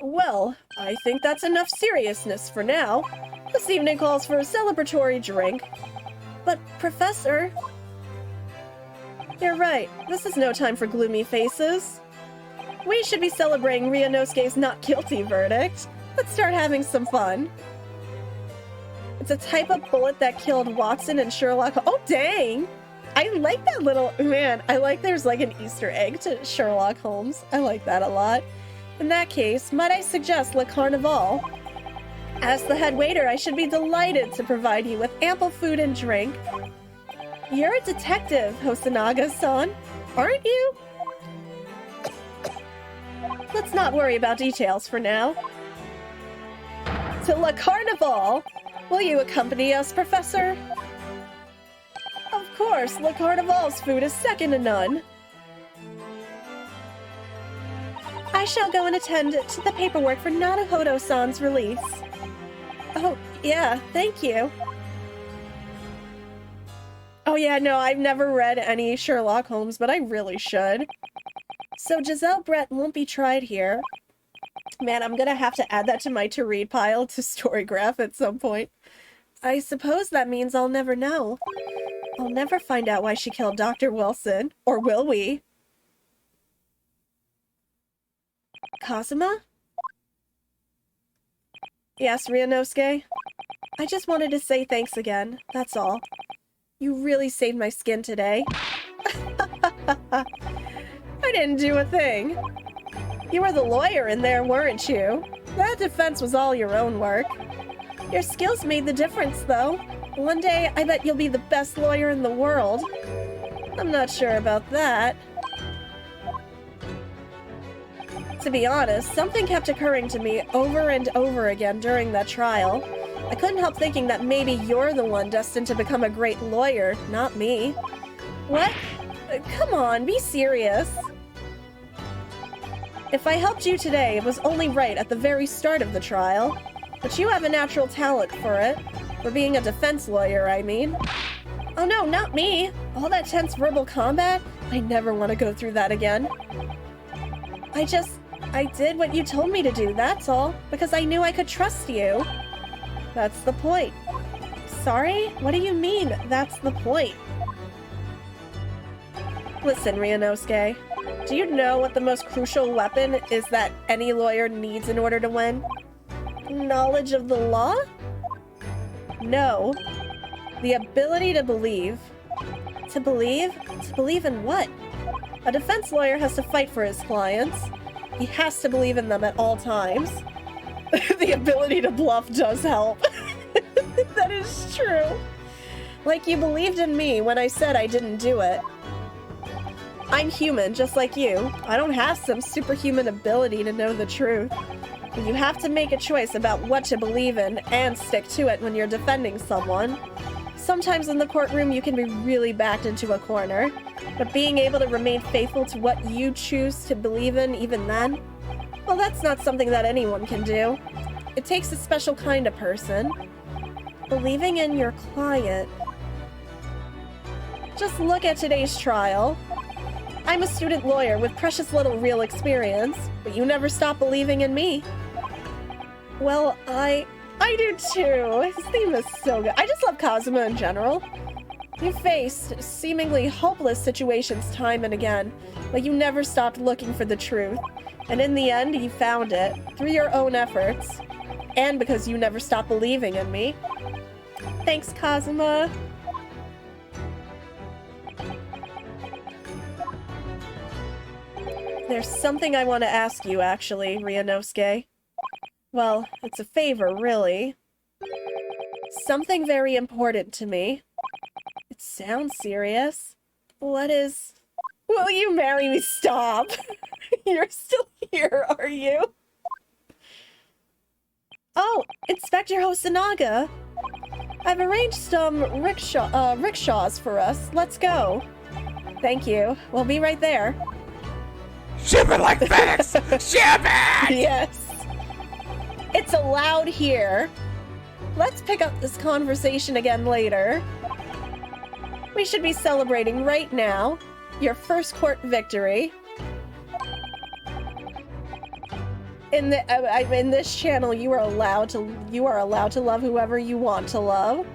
Well, I think that's enough seriousness for now. This evening calls for a celebratory drink. But, Professor... You're right. This is no time for gloomy faces. We should be celebrating Ryunosuke's not guilty verdict. Let's start having some fun. It's a type of bullet that killed Watson and Sherlock. Oh, dang! I like that little... Man, I like there's like an Easter egg to Sherlock Holmes. I like that a lot. In that case, might I suggest Le Carnival? As the head waiter, I should be delighted to provide you with ample food and drink. You're a detective, Hosonaga-san, aren't you? Let's not worry about details for now. To Le Carnival! Will you accompany us, Professor? Of course, Le Carnival's food is second to none. I shall go and attend to the paperwork for Naruhodo-san's release. Oh, yeah, thank you. Oh yeah, no, I've never read any Sherlock Holmes, but I really should. So Giselle Brett won't be tried here. Man, I'm gonna have to add that to my to-read pile to Storygraph at some point. I suppose that means I'll never know. I'll never find out why she killed Dr. Wilson. Or will we? Kazuma? Yes, Ryunosuke? I just wanted to say thanks again, that's all. You really saved my skin today. I didn't do a thing. You were the lawyer in there, weren't you? That defense was all your own work. Your skills made the difference, though. One day, I bet you'll be the best lawyer in the world. I'm not sure about that. To be honest, something kept occurring to me over and over again during that trial. I couldn't help thinking that maybe you're the one destined to become a great lawyer, not me. What? Come on, be serious. If I helped you today, it was only right at the very start of the trial. But you have a natural talent for it. For being a defense lawyer, I mean. Oh no, not me! All that tense verbal combat? I never want to go through that again. I did what you told me to do, that's all. Because I knew I could trust you. That's the point. Sorry? What do you mean, that's the point? Listen, Ryunosuke. Do you know what the most crucial weapon is that any lawyer needs in order to win? Knowledge of the law? No. The ability to believe. To believe? To believe in what? A defense lawyer has to fight for his clients. He has to believe in them at all times. The ability to bluff does help. That is true. Like you believed in me when I said I didn't do it. I'm human, just like you. I don't have some superhuman ability to know the truth. But you have to make a choice about what to believe in and stick to it when you're defending someone. Sometimes in the courtroom you can be really backed into a corner, but being able to remain faithful to what you choose to believe in even then, well, that's not something that anyone can do. It takes a special kind of person. Believing in your client. Just look at today's trial. I'm a student lawyer with precious little real experience, but you never stop believing in me. Well, I do too. His theme is so good. I just love Kazuma in general. You faced seemingly hopeless situations time and again, but you never stopped looking for the truth. And in the end, you found it, through your own efforts, and because you never stopped believing in me. Thanks, Kazuma. There's something I want to ask you, actually, Ryunosuke. Well, it's a favor, really. Something very important to me. It sounds serious. What is... Will you marry me? Stop! You're still here, are you? Oh, Inspector Hosonaga! I've arranged some rickshaws for us. Let's go. Thank you. We'll be right there.
Ship it like FedEx! Ship it!
Yes. It's allowed here. Let's pick up this conversation again later. We should be celebrating right now. Your first court victory. In this channel, you are allowed to love whoever you want to love.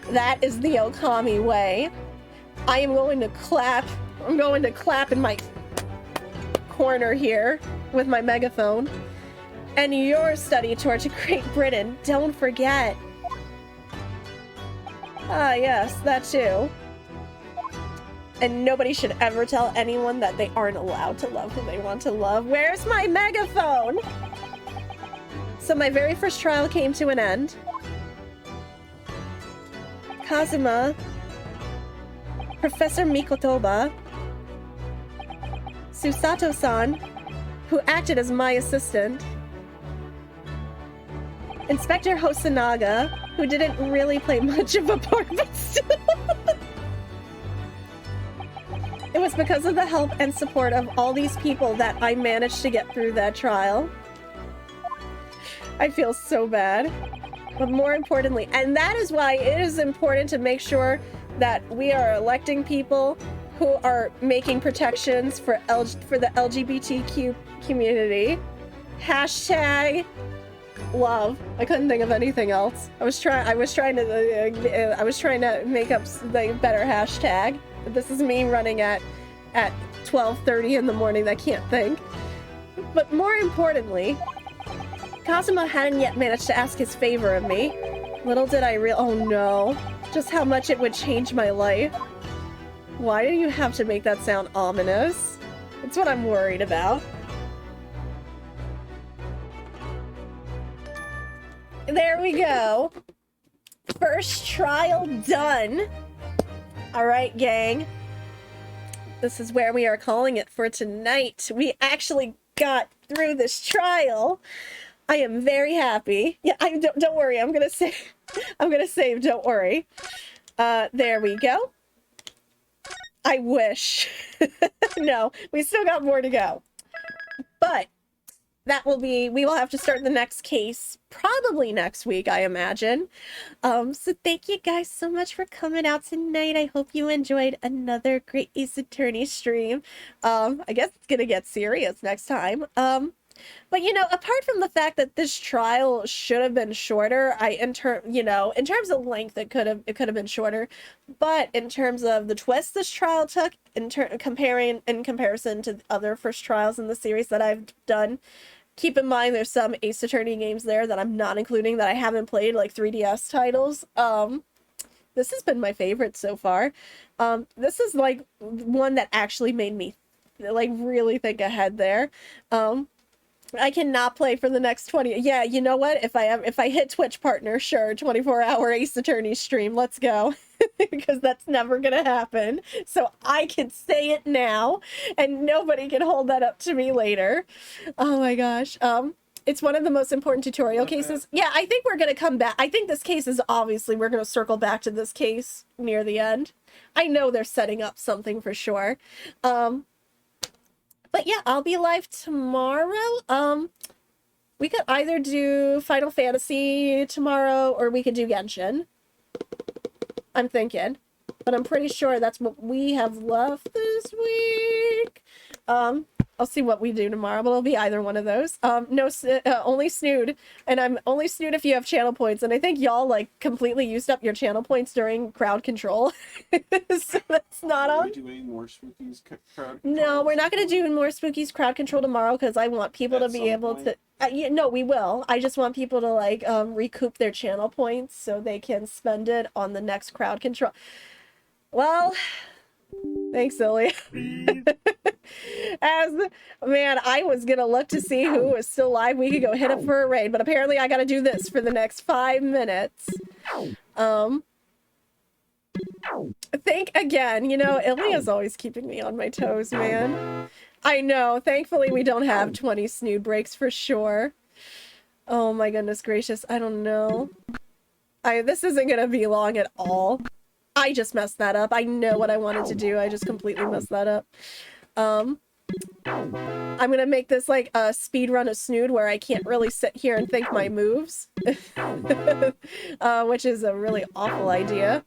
That is the Okami way. I am going to clap. I'm going to clap in my corner here with my megaphone. And your study tour to Great Britain, don't forget. Ah, yes, that too. And nobody should ever tell anyone that they aren't allowed to love who they want to love. Where's my megaphone? So my very first trial came to an end. Kazuma, Professor Mikotoba, Susato-san, who acted as my assistant, Inspector Hosonaga, who didn't really play much of a part, but still. It was because of the help and support of all these people that I managed to get through that trial. I feel so bad. But more importantly, and that is why it is important to make sure that we are electing people who are making protections for the LGBTQ community. Hashtag love. I couldn't think of anything else. I was trying to make up the better hashtag. But this is me running at 12:30 in the morning. I can't think. But more importantly, Kazuma hadn't yet managed to ask his favor of me. Little did I oh no, just how much it would change my life. Why do you have to make that sound ominous? That's what I'm worried about. There we go. First trial done. All right, gang. This is where we are calling it for tonight. We actually got through this trial. I am very happy. Yeah, don't worry. I'm gonna save. I'm gonna save. Don't worry. There we go. I wish. No, we still got more to go. But that will be, we will have to start the next case probably next week, I imagine. So thank you guys so much for coming out tonight. I hope you enjoyed another great Ace Attorney stream. I guess it's gonna get serious next time. But you know, apart from the fact that this trial should have been shorter, in terms of length, it could have been shorter. But in terms of the twist this trial took, in comparison to other first trials in the series that I've done, keep in mind there's some Ace Attorney games there that I'm not including that I haven't played, like 3DS titles. This has been my favorite so far. This is like one that actually made me like really think ahead there. I cannot play for the next 20. Yeah, you know what? If I hit Twitch partner, sure, 24-hour Ace Attorney stream, let's go. Because that's never gonna happen. So I can say it now, and nobody can hold that up to me later. Oh my gosh. It's one of the most important tutorial cases. Yeah, I think we're gonna come back. I think this case is obviously, we're gonna circle back to this case near the end. I know they're setting up something for sure. But yeah, I'll be live tomorrow. We could either do Final Fantasy tomorrow, or we could do Genshin. I'm thinking. But I'm pretty sure that's what we have left this week. I'll see what we do tomorrow, but it'll be either one of those. Only Snood. And I'm only Snood if you have channel points. And I think y'all, like, completely used up your channel points during crowd control. So that's not on.
Are we doing more Spookies crowd control?
No, we're not going to do more Spookies crowd control tomorrow because I want people to be able to... no, we will. I just want people to, like, recoup their channel points so they can spend it on the next crowd control. Well... Thanks, Ilya. Man, I was gonna look to see who was still alive. We could go hit up for a raid, but apparently I gotta do this for the next 5 minutes. Think again. You know, Ilya's always keeping me on my toes, man. I know. Thankfully, we don't have 20 snood breaks for sure. Oh my goodness gracious. I don't know. This isn't gonna be long at all. I just messed that up. I know what I wanted to do. I just completely messed that up. I'm gonna make this like a speed run of Snood where I can't really sit here and think my moves. Which is a really awful idea.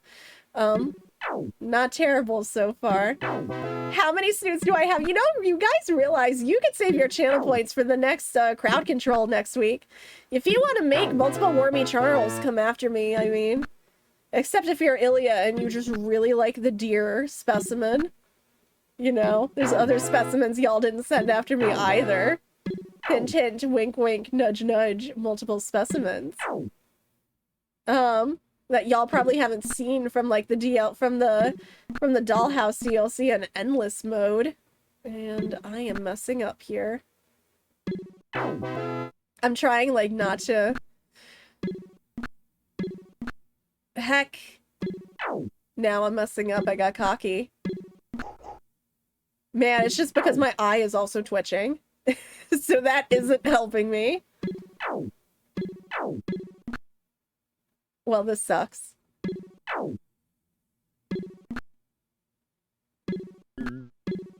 Not terrible so far. How many Snoods do I have? You know, you guys realize you could save your channel points for the next crowd control next week. If you want to make multiple Wormy Charles come after me, I mean... Except if you're Ilya and you just really like the deer specimen. You know, there's other specimens y'all didn't send after me either. Hint, hint, wink, wink, nudge, nudge, multiple specimens. That y'all probably haven't seen from like the from the Dollhouse DLC in Endless mode. And I am messing up here. I'm trying like not to... Heck. Now I'm messing up. I got cocky. Man, it's just because my eye is also twitching. So that isn't helping me. Well, this sucks.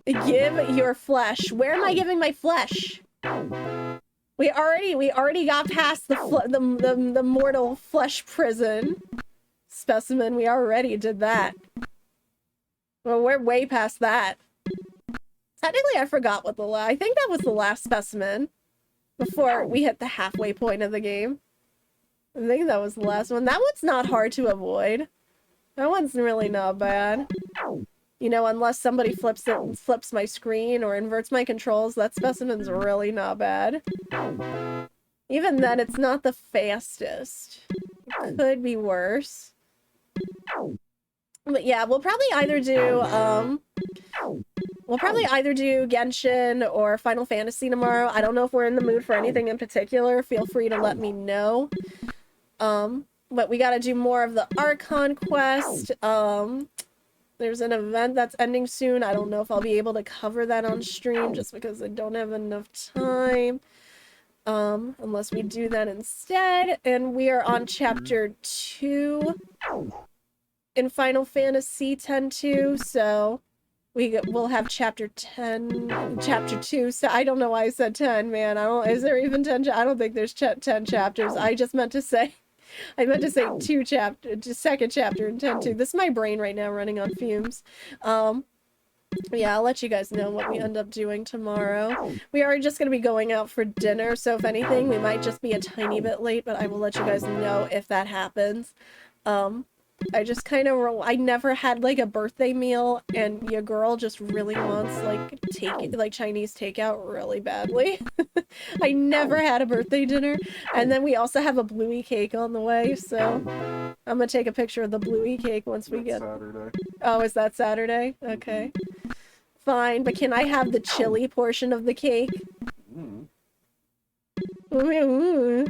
Give your flesh. Where am I giving my flesh? We already got past the mortal flesh prison specimen. We already did that. Well, we're way past that. Technically, I forgot what I think that was the last specimen before we hit the halfway point of the game. I think that was the last one. That one's not hard to avoid. That one's really not bad. You know, unless somebody flips my screen or inverts my controls, that specimen's really not bad. Even then, it's not the fastest. It could be worse. But yeah, we'll probably either do, We'll probably either do Genshin or Final Fantasy tomorrow. I don't know if we're in the mood for anything in particular. Feel free to let me know. But we gotta do more of the Archon quest. There's an event that's ending soon. I don't know if I'll be able to cover that on stream just because I don't have enough time. Unless we do that instead. And we are on chapter 2 in Final Fantasy X-2, so we'll have chapter 10, chapter 2. So I don't know why I said 10, man. Is there even 10? I don't think there's 10 chapters. I meant to say 2 chapter, just second chapter in 10-2. This is my brain right now running on fumes. Yeah, I'll let you guys know what we end up doing tomorrow. We are just going to be going out for dinner, so if anything, we might just be a tiny bit late, but I will let you guys know if that happens. I just kind of, I never had like a birthday meal, and your girl just really wants like Chinese takeout really badly. I never had a birthday dinner, and then we also have a bluey cake on the way, so I'm gonna take a picture of the bluey cake once we get.
Saturday.
Oh, is that Saturday? Okay, fine. But can I have the chili portion of the cake? Ooh.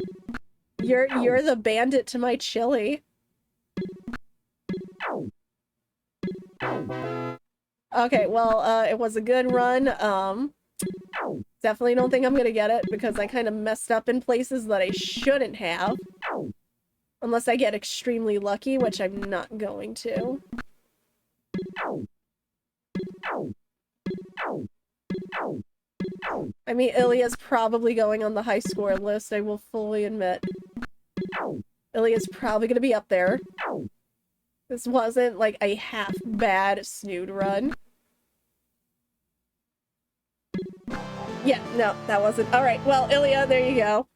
You're the bandit to my chili. Okay, well, it was a good run. Definitely don't think I'm gonna get it because I kind of messed up in places that I shouldn't have. Unless I get extremely lucky, which I'm not going to. I mean, Ilya's probably going on the high score list, I will fully admit. Ilya's probably gonna be up there. This wasn't like a half bad snood run. Yeah, no, that wasn't. Alright, well, Ilya, there you go.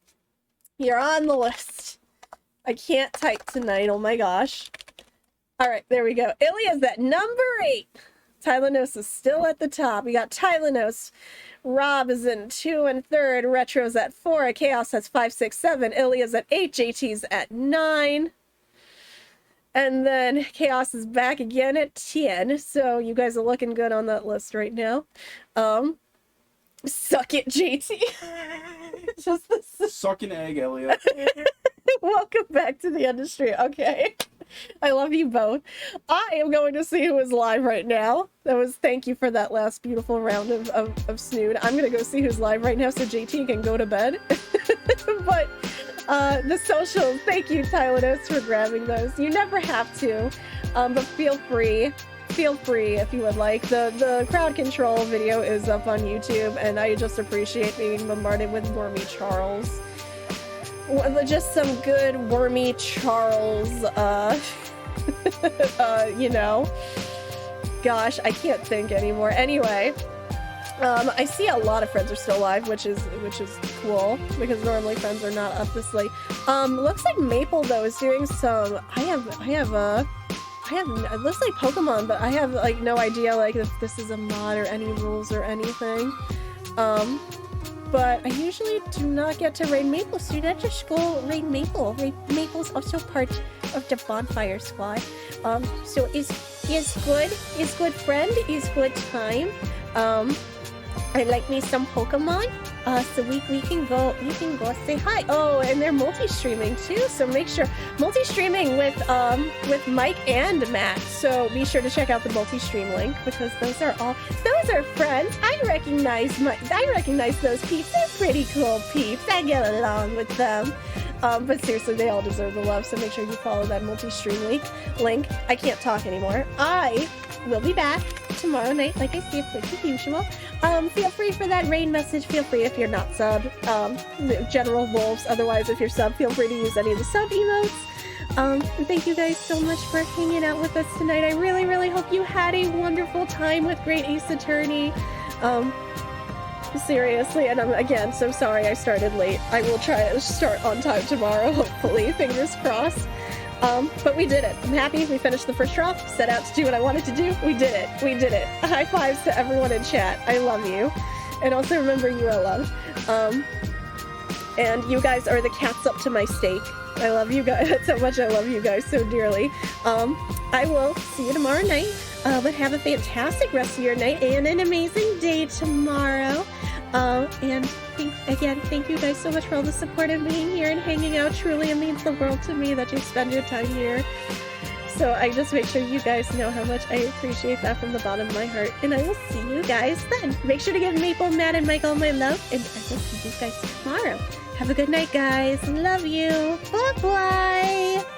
You're on the list. I can't type tonight, oh my gosh. Alright, there we go. Ilya's at number 8. Tylenos is still at the top. We got Tylenos. Rob is in 2 and 3rd. Retro's at 4. Chaos has 5, 6, 7. Ilya's at 8. JT's at 9. And then Chaos is back again at 10. So you guys are looking good on that list right now. Suck it, JT. Just the
Suck an egg, Elliot.
Welcome back to the industry. Okay. I love you both. I am going to see who is live right now. Thank you for that last beautiful round of snood. I'm going to go see who's live right now so JT can go to bed. But the socials, thank you, Tylenus, for grabbing those. You never have to, but feel free if you would like. The crowd control video is up on YouTube, and I just appreciate being bombarded with Wormy Charles. Just some good Wormy Charles, you know. Gosh, I can't think anymore. Anyway, I see a lot of friends are still alive, which is cool, because normally friends are not up this late. Looks like Maple, though, is doing some, it looks like Pokemon, but I have, like, no idea, like, if this is a mod or any rules or anything. But I usually do not get to raid Maple, so let's just go raid Maple. Maple's also part of the Bonfire Squad. So is good friend, is good time. I like me some Pokemon. So we can go say hi. Oh, and they're multi-streaming too, so make sure multi-streaming with Mike and Matt. So be sure to check out the multi-stream link because those are friends. I recognize those peeps. They're pretty cool peeps. I get along with them. But seriously, they all deserve the love, so make sure you follow that multi-stream link. I can't talk anymore. I will be back tomorrow night, like I said, like usual. Feel free for that raid message. Feel free if you're not subbed. General Wolves. Otherwise, if you're subbed, feel free to use any of the sub emotes. And thank you guys so much for hanging out with us tonight. I really, really hope you had a wonderful time with Great Ace Attorney. Seriously, and I'm again so sorry I started late. I will try to start on time tomorrow, hopefully. Fingers crossed. But we did it. I'm happy we finished the first draft, set out to do what I wanted to do. We did it. High fives to everyone in chat. I love you. And also remember you are loved. And you guys are the cats up to my steak. I love you guys. That's how much I love you guys so dearly. I will see you tomorrow night. But have a fantastic rest of your night and an amazing day tomorrow. And thank you guys so much for all the support and being here and hanging out. Truly, it means the world to me that you spend your time here. So I just make sure you guys know how much I appreciate that from the bottom of my heart. And I will see you guys then. Make sure to give Maple, Matt, and Mike all my love. And I will see you guys tomorrow. Have a good night, guys. Love you. Bye-bye.